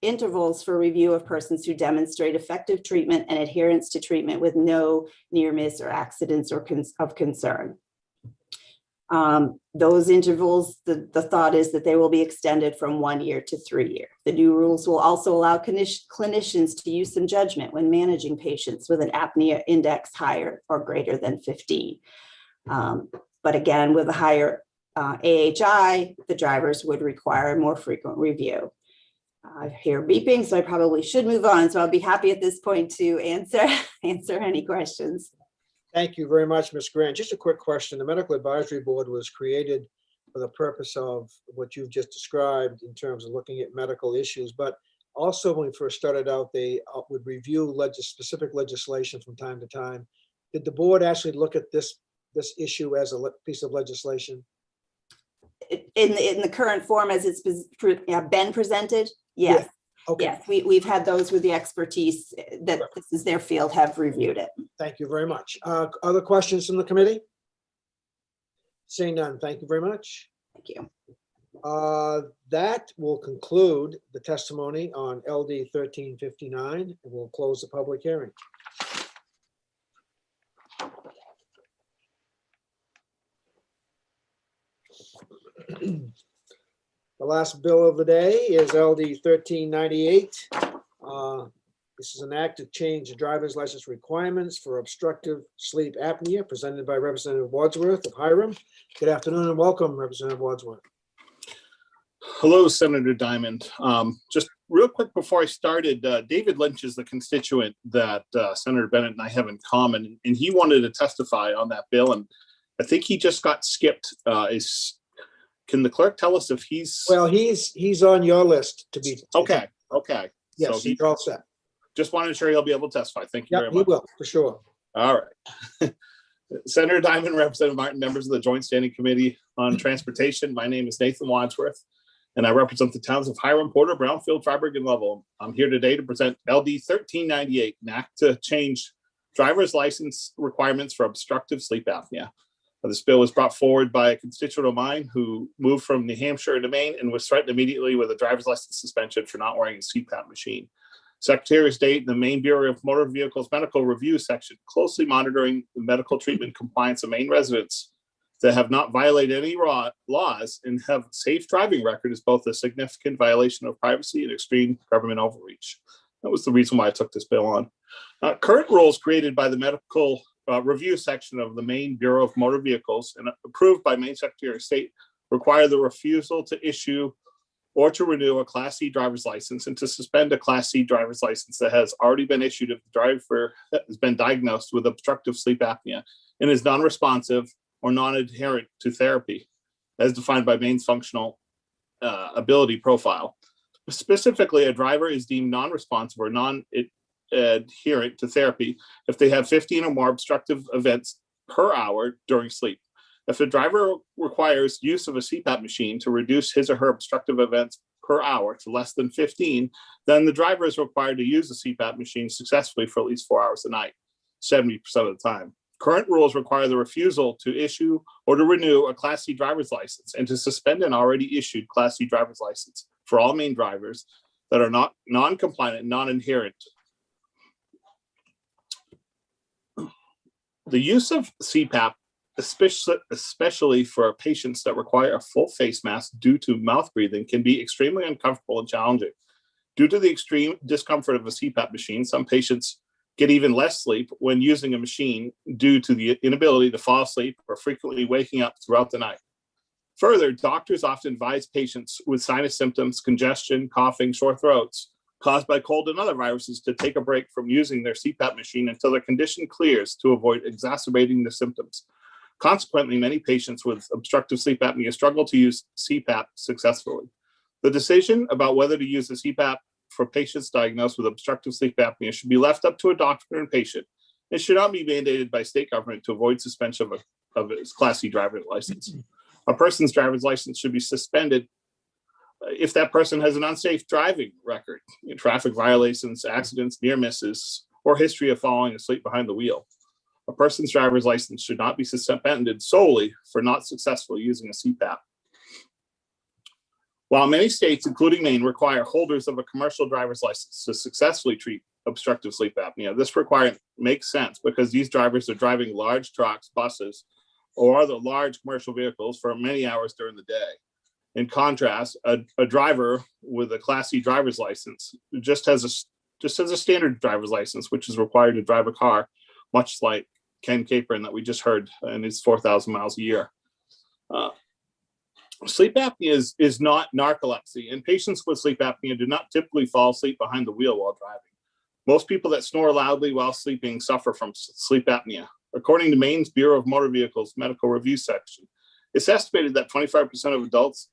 intervals for review of persons who demonstrate effective treatment and adherence to treatment with no near miss or accidents of concern. Those intervals, the thought is that they will be extended from 1 year to 3 years. The new rules will also allow clinicians to use some judgment when managing patients with an apnea index higher or greater than 15. But again, with a higher AHI, the drivers would require a more frequent review. I hear beeping, so I probably should move on. So I'll be happy at this point to answer any questions. Thank you very much, Ms. Grant. Just a quick question. The Medical Advisory Board was created for the purpose of what you've just described in terms of looking at medical issues, but also when we first started out, they would review specific legislation from time to time. Did the board actually look at this issue as a piece of legislation? in the current form as it's been presented? Yes. Okay. Yes, we've had those with the expertise that this is their field have reviewed it. Thank you very much. Other questions from the committee? Seeing none, thank you very much. Thank you. That will conclude the testimony on LD 1359, and we'll close the public hearing. The last bill of the day is LD 1398. This is an act to change the driver's license requirements for obstructive sleep apnea, presented by Representative Wadsworth of Hiram. Good afternoon and welcome, Representative Wadsworth. Hello, Senator Diamond. Just real quick before I started, David Lynch is the constituent that Senator Bennett and I have in common, and he wanted to testify on that bill, and I think he just got skipped. Can the clerk tell us if he's... Well, he's on your list to be... Okay. Yes, so you're all set. Just wanted to ensure he'll be able to testify. Thank you very much. He will, for sure. All right. Senator Diamond, Representative Martin, members of the Joint Standing Committee on Transportation. My name is Nathan Wadsworth, and I represent the towns of Hiram, Porter, Brownfield, Freiburg, and Lovell. I'm here today to present LD 1398, an act to change driver's license requirements for obstructive sleep apnea. This bill was brought forward by a constituent of mine who moved from New Hampshire to Maine and was threatened immediately with a driver's license suspension for not wearing a CPAP machine. Secretary of State and the Maine Bureau of Motor Vehicles Medical Review section closely monitoring the medical treatment compliance of Maine residents that have not violated any laws and have safe driving record is both a significant violation of privacy and extreme government overreach. That was the reason why I took this bill on. Current rules created by the medical review section of the Maine Bureau of Motor Vehicles and approved by Maine Secretary of State require the refusal to issue or to renew a Class C driver's license and to suspend a Class C driver's license that has already been issued if the driver has been diagnosed with obstructive sleep apnea and is non-responsive or non-adherent to therapy, as defined by Maine's functional ability profile. Specifically, a driver is deemed non-responsive or non-adherent to therapy if they have 15 or more obstructive events per hour during sleep. If the driver requires use of a CPAP machine to reduce his or her obstructive events per hour to less than 15, then the driver is required to use the CPAP machine successfully for at least 4 hours a night, 70% of the time. Current rules require the refusal to issue or to renew a Class C driver's license and to suspend an already issued Class C driver's license for all Maine drivers that are not non-compliant and non-adherent. The use of CPAP, especially for patients that require a full face mask due to mouth breathing, can be extremely uncomfortable and challenging. Due to the extreme discomfort of a CPAP machine, some patients get even less sleep when using a machine due to the inability to fall asleep or frequently waking up throughout the night. Further, doctors often advise patients with sinus symptoms, congestion, coughing, sore throats caused by cold and other viruses to take a break from using their CPAP machine until their condition clears to avoid exacerbating the symptoms. Consequently, many patients with obstructive sleep apnea struggle to use CPAP successfully. The decision about whether to use the CPAP for patients diagnosed with obstructive sleep apnea should be left up to a doctor and patient. It should not be mandated by state government to avoid suspension of his Class C driver's license. A person's driver's license should be suspended if that person has an unsafe driving record, traffic violations, accidents, near misses, or history of falling asleep behind the wheel. A person's driver's license should not be suspended solely for not successfully using a CPAP. While many states, including Maine, require holders of a commercial driver's license to successfully treat obstructive sleep apnea, this requirement makes sense because these drivers are driving large trucks, buses, or other large commercial vehicles for many hours during the day. In contrast, a driver with a Class C driver's license just has a standard driver's license, which is required to drive a car, much like Ken Capron that we just heard, and his 4,000 miles a year. Sleep apnea is not narcolepsy, and patients with sleep apnea do not typically fall asleep behind the wheel while driving. Most people that snore loudly while sleeping suffer from sleep apnea. According to Maine's Bureau of Motor Vehicles Medical Review section, it's estimated that 25% of adults,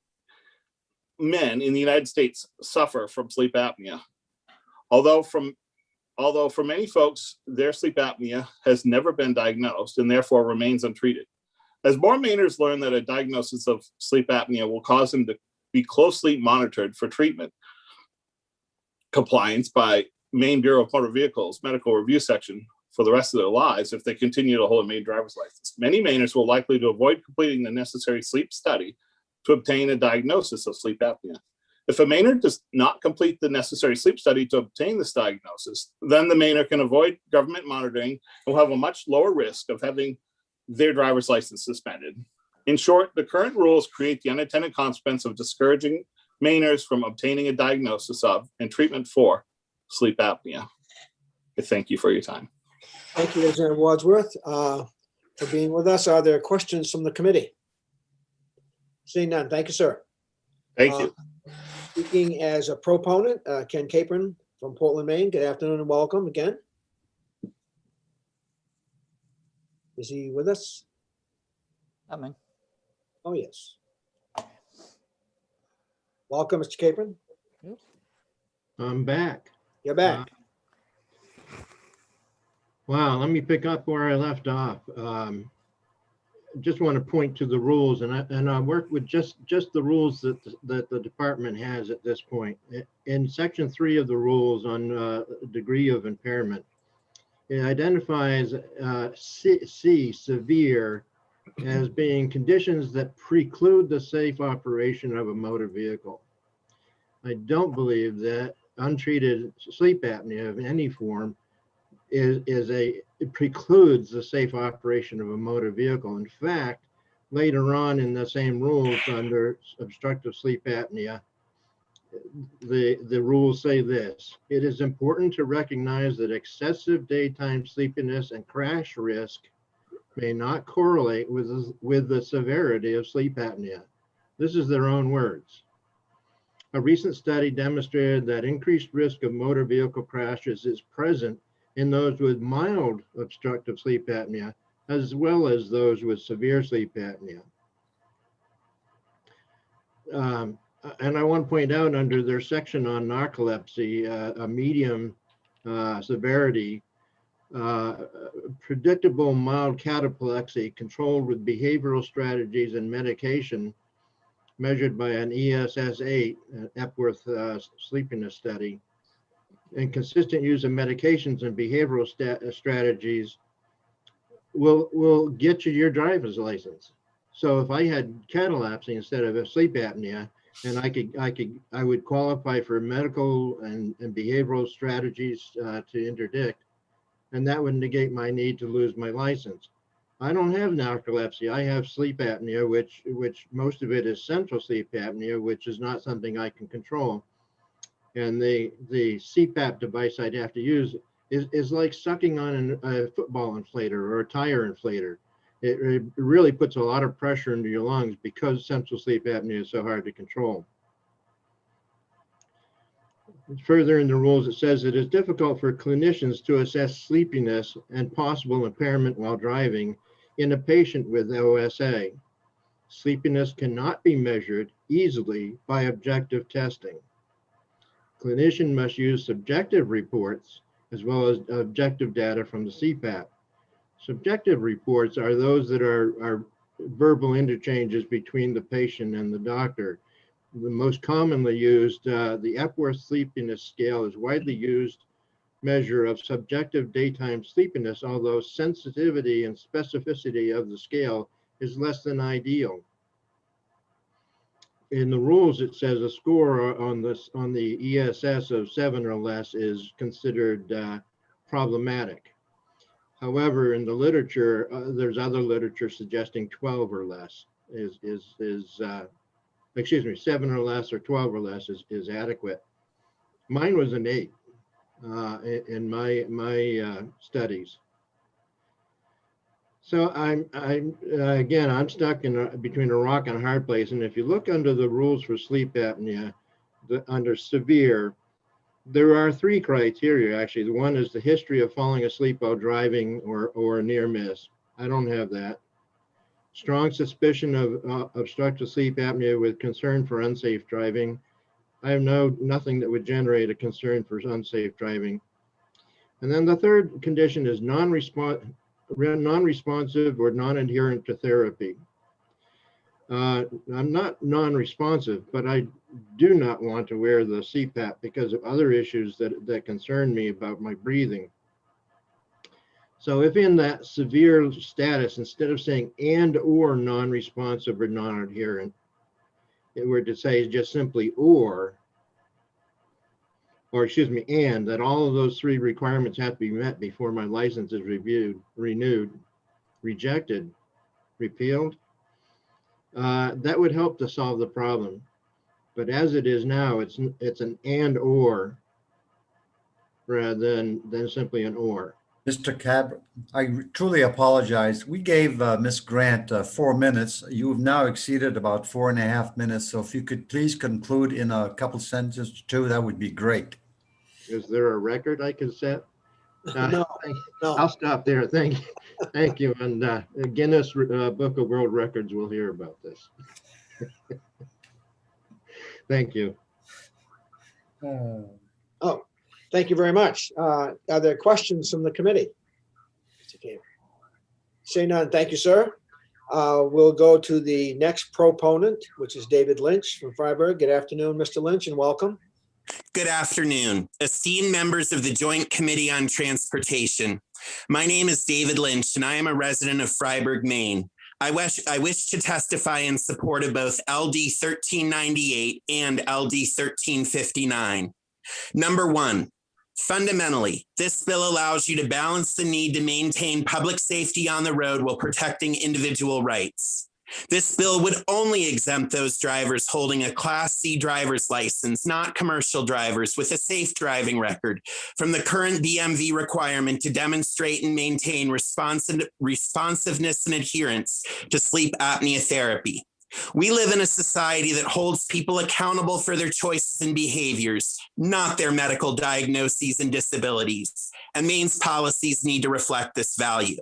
men in the United States, suffer from sleep apnea. Although for many folks, their sleep apnea has never been diagnosed and therefore remains untreated. As more Mainers learn that a diagnosis of sleep apnea will cause them to be closely monitored for treatment compliance by Maine Bureau of Motor Vehicles Medical Review Section for the rest of their lives if they continue to hold a Maine driver's license, many Mainers will likely to avoid completing the necessary sleep study to obtain a diagnosis of sleep apnea. If a Mainer does not complete the necessary sleep study to obtain this diagnosis, then the Mainer can avoid government monitoring and will have a much lower risk of having their driver's license suspended. In short, the current rules create the unintended consequence of discouraging Mainers from obtaining a diagnosis of and treatment for sleep apnea. I thank you for your time. Thank you, Representative Wadsworth, for being with us. Are there questions from the committee? Seeing none. Thank you, sir. Thank you. Speaking as a proponent, Ken Capron from Portland, Maine. Good afternoon and welcome again. Is he with us? Coming. Oh, yes. Welcome, Mr. Capron. I'm back. You're back. Wow, let me pick up where I left off. Just want to point to the rules, and I work with just the rules that the department has at this point. In section 3 of the rules on degree of impairment, it identifies C, severe, as being conditions that preclude the safe operation of a motor vehicle. I don't believe that untreated sleep apnea of any form it precludes the safe operation of a motor vehicle. In fact, later on in the same rules under obstructive sleep apnea, the rules say this: it is important to recognize that excessive daytime sleepiness and crash risk may not correlate with the severity of sleep apnea. This is their own words. A recent study demonstrated that increased risk of motor vehicle crashes is present in those with mild obstructive sleep apnea, as well as those with severe sleep apnea. And I want to point out under their section on narcolepsy, a medium severity, predictable mild cataplexy controlled with behavioral strategies and medication measured by an ESS-8, an Epworth sleepiness study, and consistent use of medications and behavioral strategies will get you your driver's license. So if I had catalepsy instead of a sleep apnea, and I would qualify for medical and behavioral strategies to interdict, and that would negate my need to lose my license. I don't have narcolepsy. I have sleep apnea, which most of it is central sleep apnea, which is not something I can control. And the CPAP device I'd have to use is like sucking on a football inflator or a tire inflator. It really puts a lot of pressure into your lungs because central sleep apnea is so hard to control. Further in the rules, it says it is difficult for clinicians to assess sleepiness and possible impairment while driving in a patient with OSA. Sleepiness cannot be measured easily by objective testing. Clinician must use subjective reports as well as objective data from the CPAP. Subjective reports are those that are verbal interchanges between the patient and the doctor. The most commonly used, the Epworth Sleepiness Scale is widely used measure of subjective daytime sleepiness, although sensitivity and specificity of the scale is less than ideal. In the rules, it says a score on the ESS of 7 or less is considered problematic. However, in the literature, there's other literature suggesting 12 or less excuse me, 7 or less or 12 or less is adequate. Mine was an 8 in my studies. So I'm stuck between a rock and a hard place. And if you look under the rules for sleep apnea, under severe, there are 3 criteria actually. The one is the history of falling asleep while driving or near miss. I don't have that. Strong suspicion of obstructive sleep apnea with concern for unsafe driving. I have nothing that would generate a concern for unsafe driving. And then the third condition is non-responsive or non-adherent to therapy. I'm not non-responsive, but I do not want to wear the CPAP because of other issues that concern me about my breathing. So if in that severe status, instead of saying and or non-responsive or non-adherent, it were to say just simply or excuse me, and that all of those three requirements have to be met before my license is renewed, rejected, repealed, that would help to solve the problem. But as it is now, it's an and or rather than simply an or. Mr. Cab, I truly apologize. We gave Ms. Grant 4 minutes. You've now exceeded about 4.5 minutes. So if you could please conclude in a couple sentences or two, that would be great. Is there a record I can set? No. I'll stop there. Thank you. And Guinness Book of World Records will hear about this. Thank you. Oh, thank you very much. Are there questions from the committee? Seeing none, thank you, sir. We'll go to the next proponent, which is David Lynch from Freiburg. Good afternoon, Mr. Lynch, and welcome. Good afternoon, esteemed members of the Joint Committee on Transportation. My name is David Lynch, and I am a resident of Freiburg, Maine. I wish to testify in support of both LD 1398 and LD 1359. Number one, fundamentally, this bill allows you to balance the need to maintain public safety on the road while protecting individual rights. This bill would only exempt those drivers holding a Class C driver's license, not commercial drivers with a safe driving record, from the current DMV requirement to demonstrate and maintain responsiveness and adherence to sleep apnea therapy. We live in a society that holds people accountable for their choices and behaviors, not their medical diagnoses and disabilities, and Maine's policies need to reflect this value.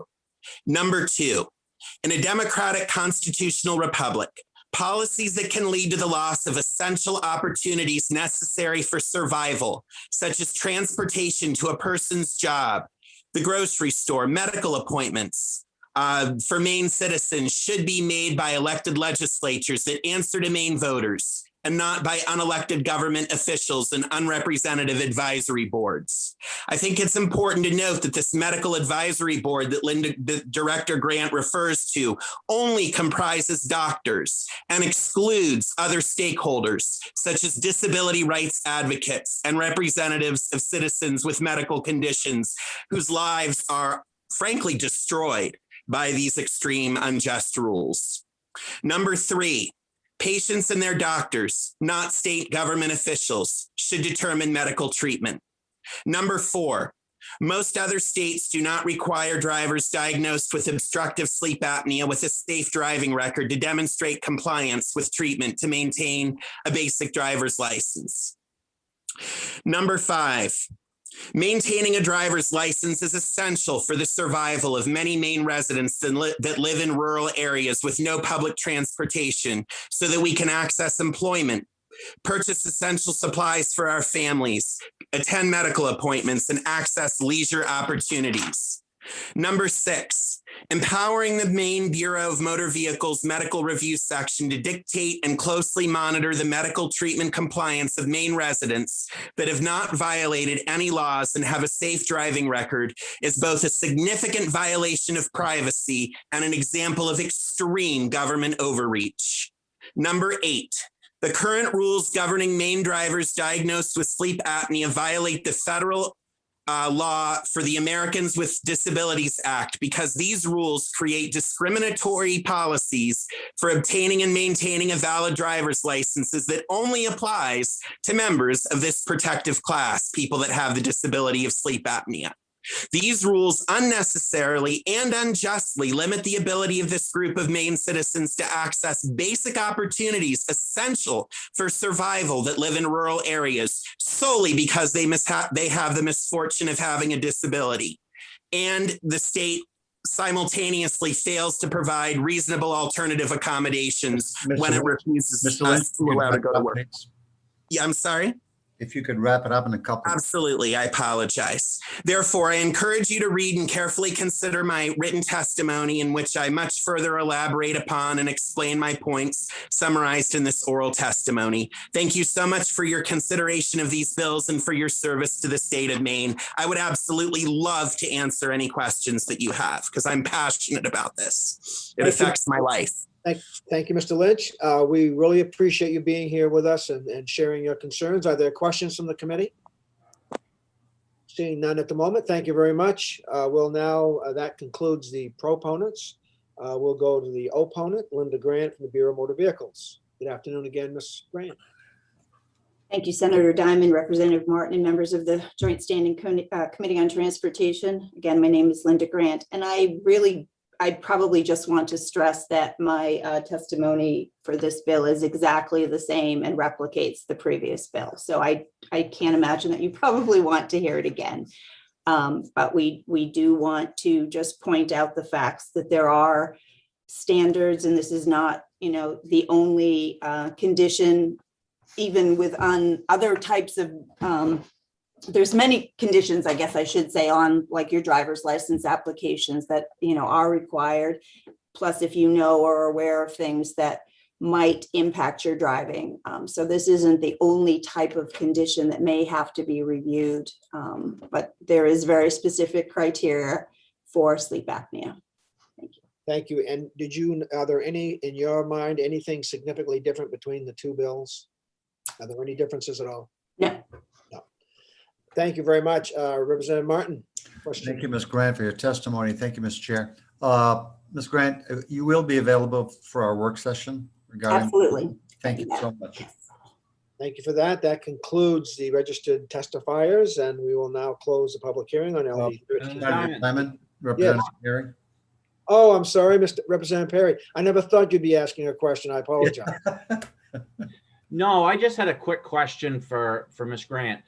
Number two, in a democratic constitutional republic, policies that can lead to the loss of essential opportunities necessary for survival, such as transportation to a person's job, the grocery store, medical appointments, for Maine citizens should be made by elected legislatures that answer to Maine voters and not by unelected government officials and unrepresentative advisory boards. I think it's important to note that this medical advisory board that Director Grant refers to only comprises doctors and excludes other stakeholders, such as disability rights advocates and representatives of citizens with medical conditions whose lives are frankly destroyed by these extreme unjust rules. Number three, patients and their doctors, not state government officials, should determine medical treatment. Number four, most other states do not require drivers diagnosed with obstructive sleep apnea with a safe driving record to demonstrate compliance with treatment to maintain a basic driver's license. Number five, maintaining a driver's license is essential for the survival of many Maine residents that live in rural areas with no public transportation so that we can access employment, purchase essential supplies for our families, attend medical appointments, and access leisure opportunities. Number six, empowering the Maine Bureau of Motor Vehicles Medical Review Section to dictate and closely monitor the medical treatment compliance of Maine residents that have not violated any laws and have a safe driving record is both a significant violation of privacy and an example of extreme government overreach. Number eight, the current rules governing Maine drivers diagnosed with sleep apnea violate the federal law for the Americans with Disabilities Act because these rules create discriminatory policies for obtaining and maintaining a valid driver's licenses that only applies to members of this protective class, people that have the disability of sleep apnea. These rules unnecessarily and unjustly limit the ability of this group of Maine citizens to access basic opportunities essential for survival that live in rural areas solely because they have the misfortune of having a disability. And the state simultaneously fails to provide reasonable alternative accommodations when it refuses us to allow to go to work. Yeah, I'm sorry? if you could wrap it up in a couple. Absolutely, I apologize. Therefore, I encourage you to read and carefully consider my written testimony in which I much further elaborate upon and explain my points summarized in this oral testimony. Thank you so much for your consideration of these bills and for your service to the state of Maine. I would absolutely love to answer any questions that you have because I'm passionate about this. It affects my life. Thank you, Mr. Lynch. We really appreciate you being here with us and sharing your concerns. Are there questions from the committee? Seeing none at the moment, thank you very much. We'll now, that concludes the proponents. We'll go to the opponent, Linda Grant from the Bureau of Motor Vehicles. Good afternoon again, Ms. Grant. Thank you, Senator Diamond, Representative Martin, and members of the Joint Standing Committee on Transportation. Again, my name is Linda Grant, and I probably just want to stress that my testimony for this bill is exactly the same and replicates the previous bill. So I can't imagine that you probably want to hear it again. But we do want to just point out the facts that there are standards, and this is not, the only condition, even with other types of there's many conditions, I guess I should say, on like your driver's license applications that, are required. Plus, if you know or are aware of things that might impact your driving. So this isn't the only type of condition that may have to be reviewed, but there is very specific criteria for sleep apnea. Thank you. Thank you. And are there any, in your mind, anything significantly different between the two bills? Are there any differences at all? No. Thank you very much. Representative Martin. Question. Thank you, Ms. Grant, for your testimony. Thank you, Mr. Chair. Ms. Grant, you will be available for our work session regarding. Absolutely. Thank you so much. Thank you for that. That concludes the registered testifiers, and we will now close the public hearing on LD 13. Simon, Representative Perry. Oh, I'm sorry, Mr. Representative Perry. I never thought you'd be asking a question. I apologize. No, I just had a quick question for Ms. Grant.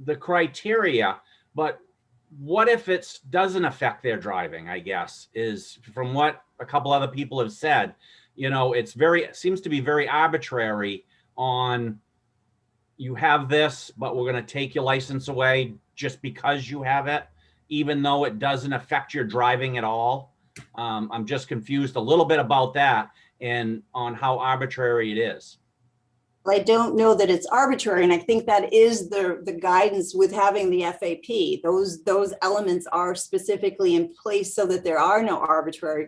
The criteria, but what if it doesn't affect their driving, I guess, is from what a couple other people have said, it seems to be very arbitrary on you have this, but we're going to take your license away just because you have it, even though it doesn't affect your driving at all. I'm just confused a little bit about that and on how arbitrary it is. I don't know that it's arbitrary, and I think that is the guidance with having the FAP. Those elements are specifically in place so that there are no arbitrary,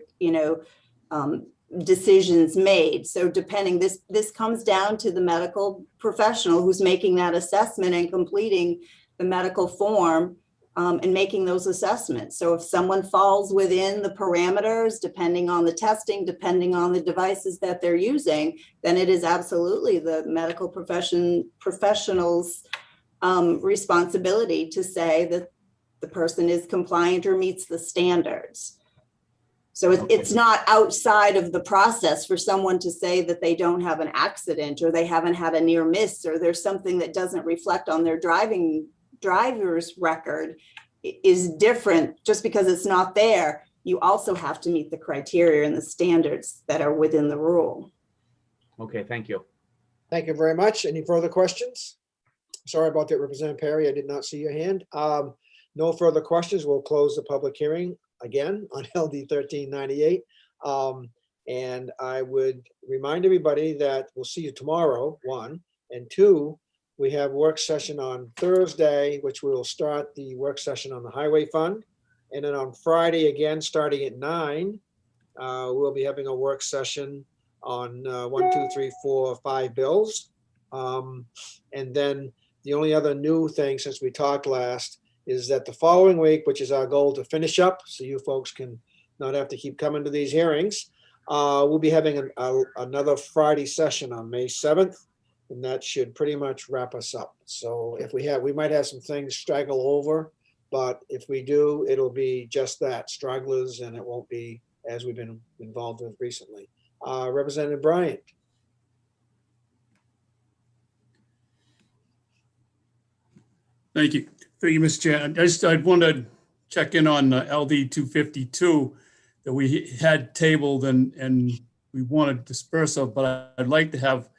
decisions made. So depending, this comes down to the medical professional who's making that assessment and completing the medical form and making those assessments. So if someone falls within the parameters, depending on the testing, depending on the devices that they're using, then it is absolutely the medical professional's responsibility to say that the person is compliant or meets the standards. So it's not outside of the process for someone to say that they don't have an accident or they haven't had a near miss or there's something that doesn't reflect on their driver's record is different. Just because it's not there, you also have to meet the criteria and the standards that are within the rule. Okay, thank you. Thank you very much. Any further questions? Sorry about that, Representative Perry. I did not see your hand. No further questions. We'll close the public hearing again on LD 1398. And I would remind everybody that we'll see you tomorrow, 1, and 2, we have work session on Thursday, which we will start the work session on the Highway Fund. And then on Friday, again, starting at 9, we'll be having a work session on 1, 2, 3, 4, 5 bills. And then the only other new thing since we talked last is that the following week, which is our goal to finish up, so you folks can not have to keep coming to these hearings, we'll be having another Friday session on May 7th. And that should pretty much wrap us up. So if we might have some things straggle over, but if we do, it'll be just that, stragglers, and it won't be as we've been involved with recently. Representative Bryant. Thank you. Thank you, Mr. Chair. I wanted to check in on LD 252 that we had tabled and we wanted to disperse of, but I'd like to have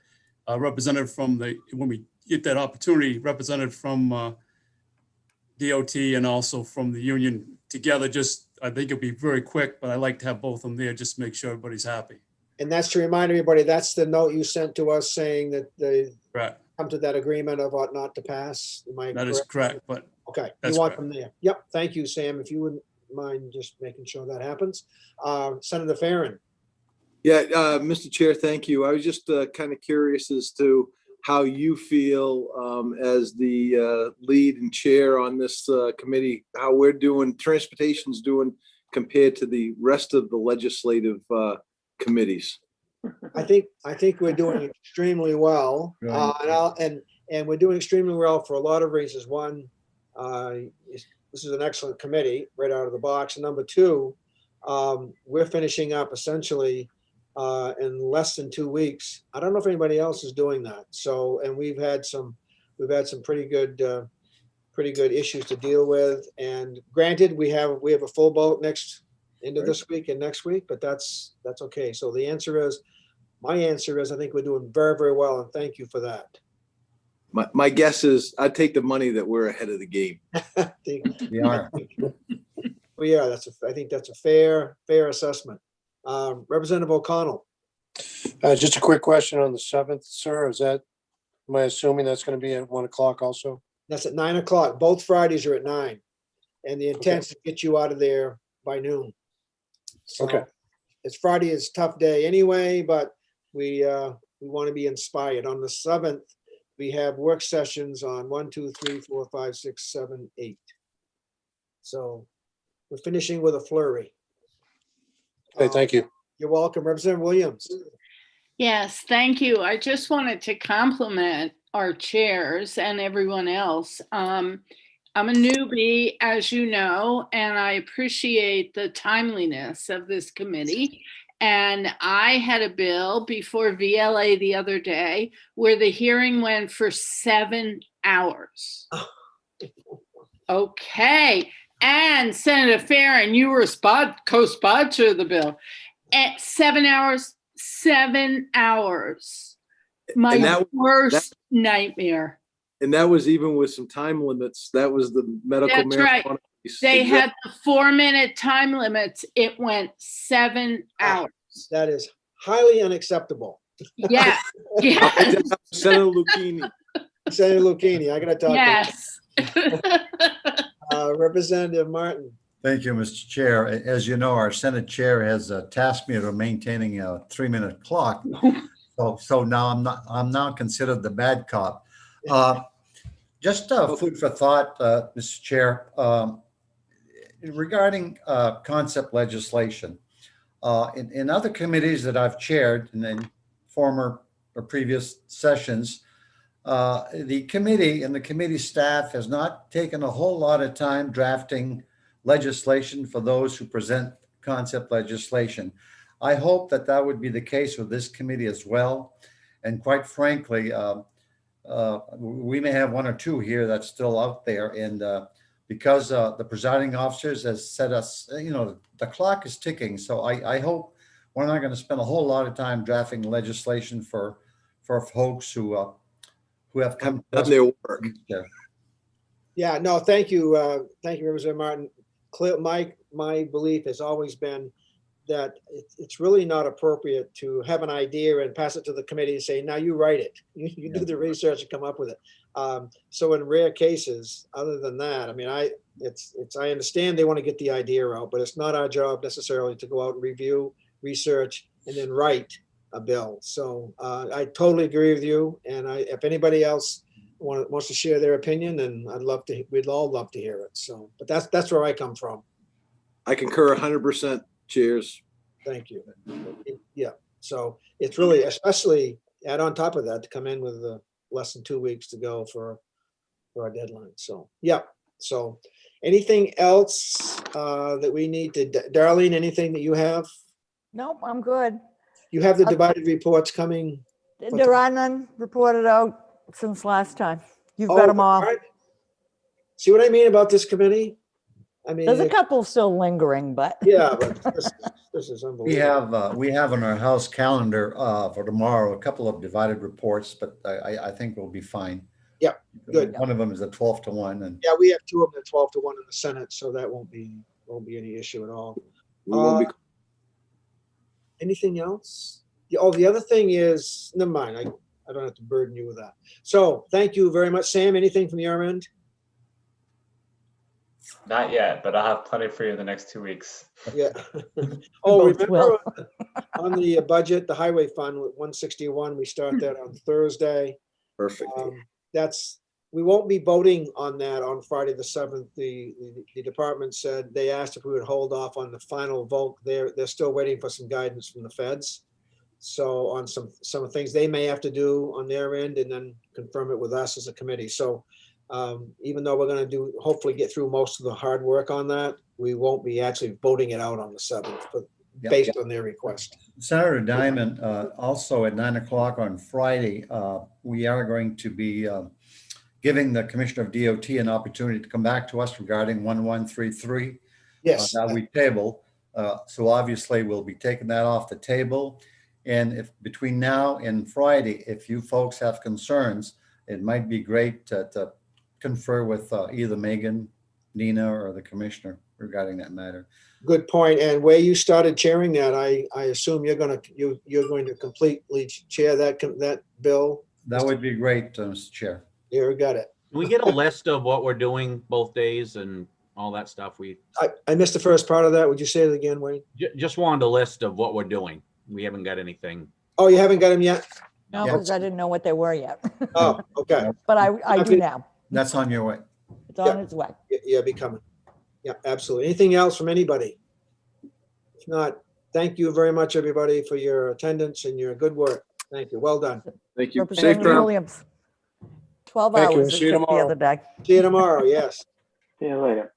representative from when we get that opportunity, representative from DOT and also from the union together. Just, I think it'll be very quick, but I like to have both of them there, just to make sure everybody's happy. And that's to remind everybody, that's the note you sent to us saying that they Right. come to that agreement of ought not to pass. Am I That is correct, but Okay, that's you want correct. them there. Yep, thank you, Sam. If you wouldn't mind just making sure that happens. Senator Farren. Yeah, Mr. Chair, thank you. I was just kind of curious as to how you feel as the lead and chair on this committee, how we're doing, transportation's doing compared to the rest of the legislative committees. I think we're doing extremely well. And we're doing extremely well for a lot of reasons. One, this is an excellent committee right out of the box. And number two, we're finishing up essentially in less than 2 weeks. I don't know if anybody else is doing that. So, and we've had some pretty good issues to deal with. And granted, we have a full boat into this week and next week, but that's okay. So my answer is, I think we're doing very, very well, and thank you for that. My guess is I'd take the money that we're ahead of the game. We are. We are. I think that's a fair assessment. Representative O'Connell. Just a quick question on the 7th, sir. Am I assuming that's going to be at 1 o'clock also? That's at 9 o'clock. Both Fridays are at 9. And the intent is to get you out of there by noon. So Okay. It's Friday, it's a tough day anyway, but we want to be inspired. On the 7th, we have work sessions on 1, 2, 3, 4, 5, 6, 7, 8. So we're finishing with a flurry. Okay, thank you. You're welcome. Representative Williams. Yes, thank you. I just wanted to compliment our chairs and everyone else. I'm a newbie, as you know, and I appreciate the timeliness of this committee. And I had a bill before VLA the other day where the hearing went for 7 hours. Okay. And Senator Farren, you were co-sponsor of the bill. At 7 hours, 7 hours. My worst nightmare. And that was even with some time limits. That was the medical That's right. marijuana piece. They had the 4-minute time limits. It went 7 hours. That is highly unacceptable. Yeah. Yes. Senator Lucchini. Senator Lucchini, I gotta talk Yes. Representative Martin. Thank you, Mr. Chair. As you know, our Senate Chair has tasked me to maintaining a 3-minute clock. So now I'm now considered the bad cop. Just food for thought, Mr. Chair, regarding concept legislation. In other committees that I've chaired in former or previous sessions, the committee and the committee staff has not taken a whole lot of time drafting legislation for those who present concept legislation. I hope that would be the case with this committee as well. And quite frankly, we may have 1 or 2 here that's still out there. And because the presiding officers has said us, the clock is ticking. So I hope we're not going to spend a whole lot of time drafting legislation for folks who have come to us. Their work. Yeah, no, thank you. Thank you, Representative Martin. My belief has always been that it's really not appropriate to have an idea and pass it to the committee and say, now you write it. You do the research and come up with it. So in rare cases, other than that, I mean, I understand they want to get the idea out, but it's not our job necessarily to go out and review, research, and then write a bill. So I totally agree with you. And if anybody else wants to share their opinion, then we'd all love to hear it. So, but that's where I come from. I concur 100%. Cheers. Thank you. Yeah. So it's really, especially add on top of that to come in with less than 2 weeks to go for our deadline. So, yeah. So anything else that we need to, Darlene, anything that you have? Nope, I'm good. You have the divided reports coming. There are none reported out since last time. You've got them all. Right. See what I mean about this committee? I mean, There's a couple still lingering, but. yeah, but this is We unbelievable. we have on our house calendar for tomorrow, a couple of divided reports, but I think we'll be fine. Yeah, good. One of them is a 12 to 1 and Yeah, we have two of them at 12 to 1 in the Senate, so that won't be any issue at all. We won't be- Anything else? Oh, the other thing is, never mind, I don't have to burden you with that. So thank you very much. Sam, anything from your end? Not yet, but I'll have plenty for you in the next 2 weeks. Yeah. Oh, both remember on the budget, the highway fund with 161, we start that on Thursday. Perfect. We won't be voting on that on Friday, the 7th. The department said, they asked if we would hold off on the final vote. They're still waiting for some guidance from the feds. So on some things they may have to do on their end and then confirm it with us as a committee. So even though we're going to hopefully get through most of the hard work on that, we won't be actually voting it out on the 7th, but based on their request. Senator Diamond, also at 9 o'clock on Friday, we are going to be giving the Commissioner of DOT an opportunity to come back to us regarding 1133. Yes. That we table. So obviously we'll be taking that off the table. And if between now and Friday, if you folks have concerns, it might be great to confer with either Megan, Nina, or the commissioner regarding that matter. Good point. And where you started chairing that, I assume you're going to completely chair that bill. That would be great, Mr. Chair. Yeah, we got it. Can we get a list of what we're doing both days and all that stuff? I missed the first part of that. Would you say it again, Wayne? Just wanted a list of what we're doing. We haven't got anything. Oh, you haven't got them yet? No, because I didn't know what they were yet. Oh, okay. But I do now. That's on your way. It's on its way. Yeah, be coming. Yeah, absolutely. Anything else from anybody? If not, thank you very much, everybody, for your attendance and your good work. Thank you. Well done. Thank you. Safe Representative travel. Williams. 12 Thank you. hours See you it took the tomorrow. other day. See you tomorrow. Yes. See you later.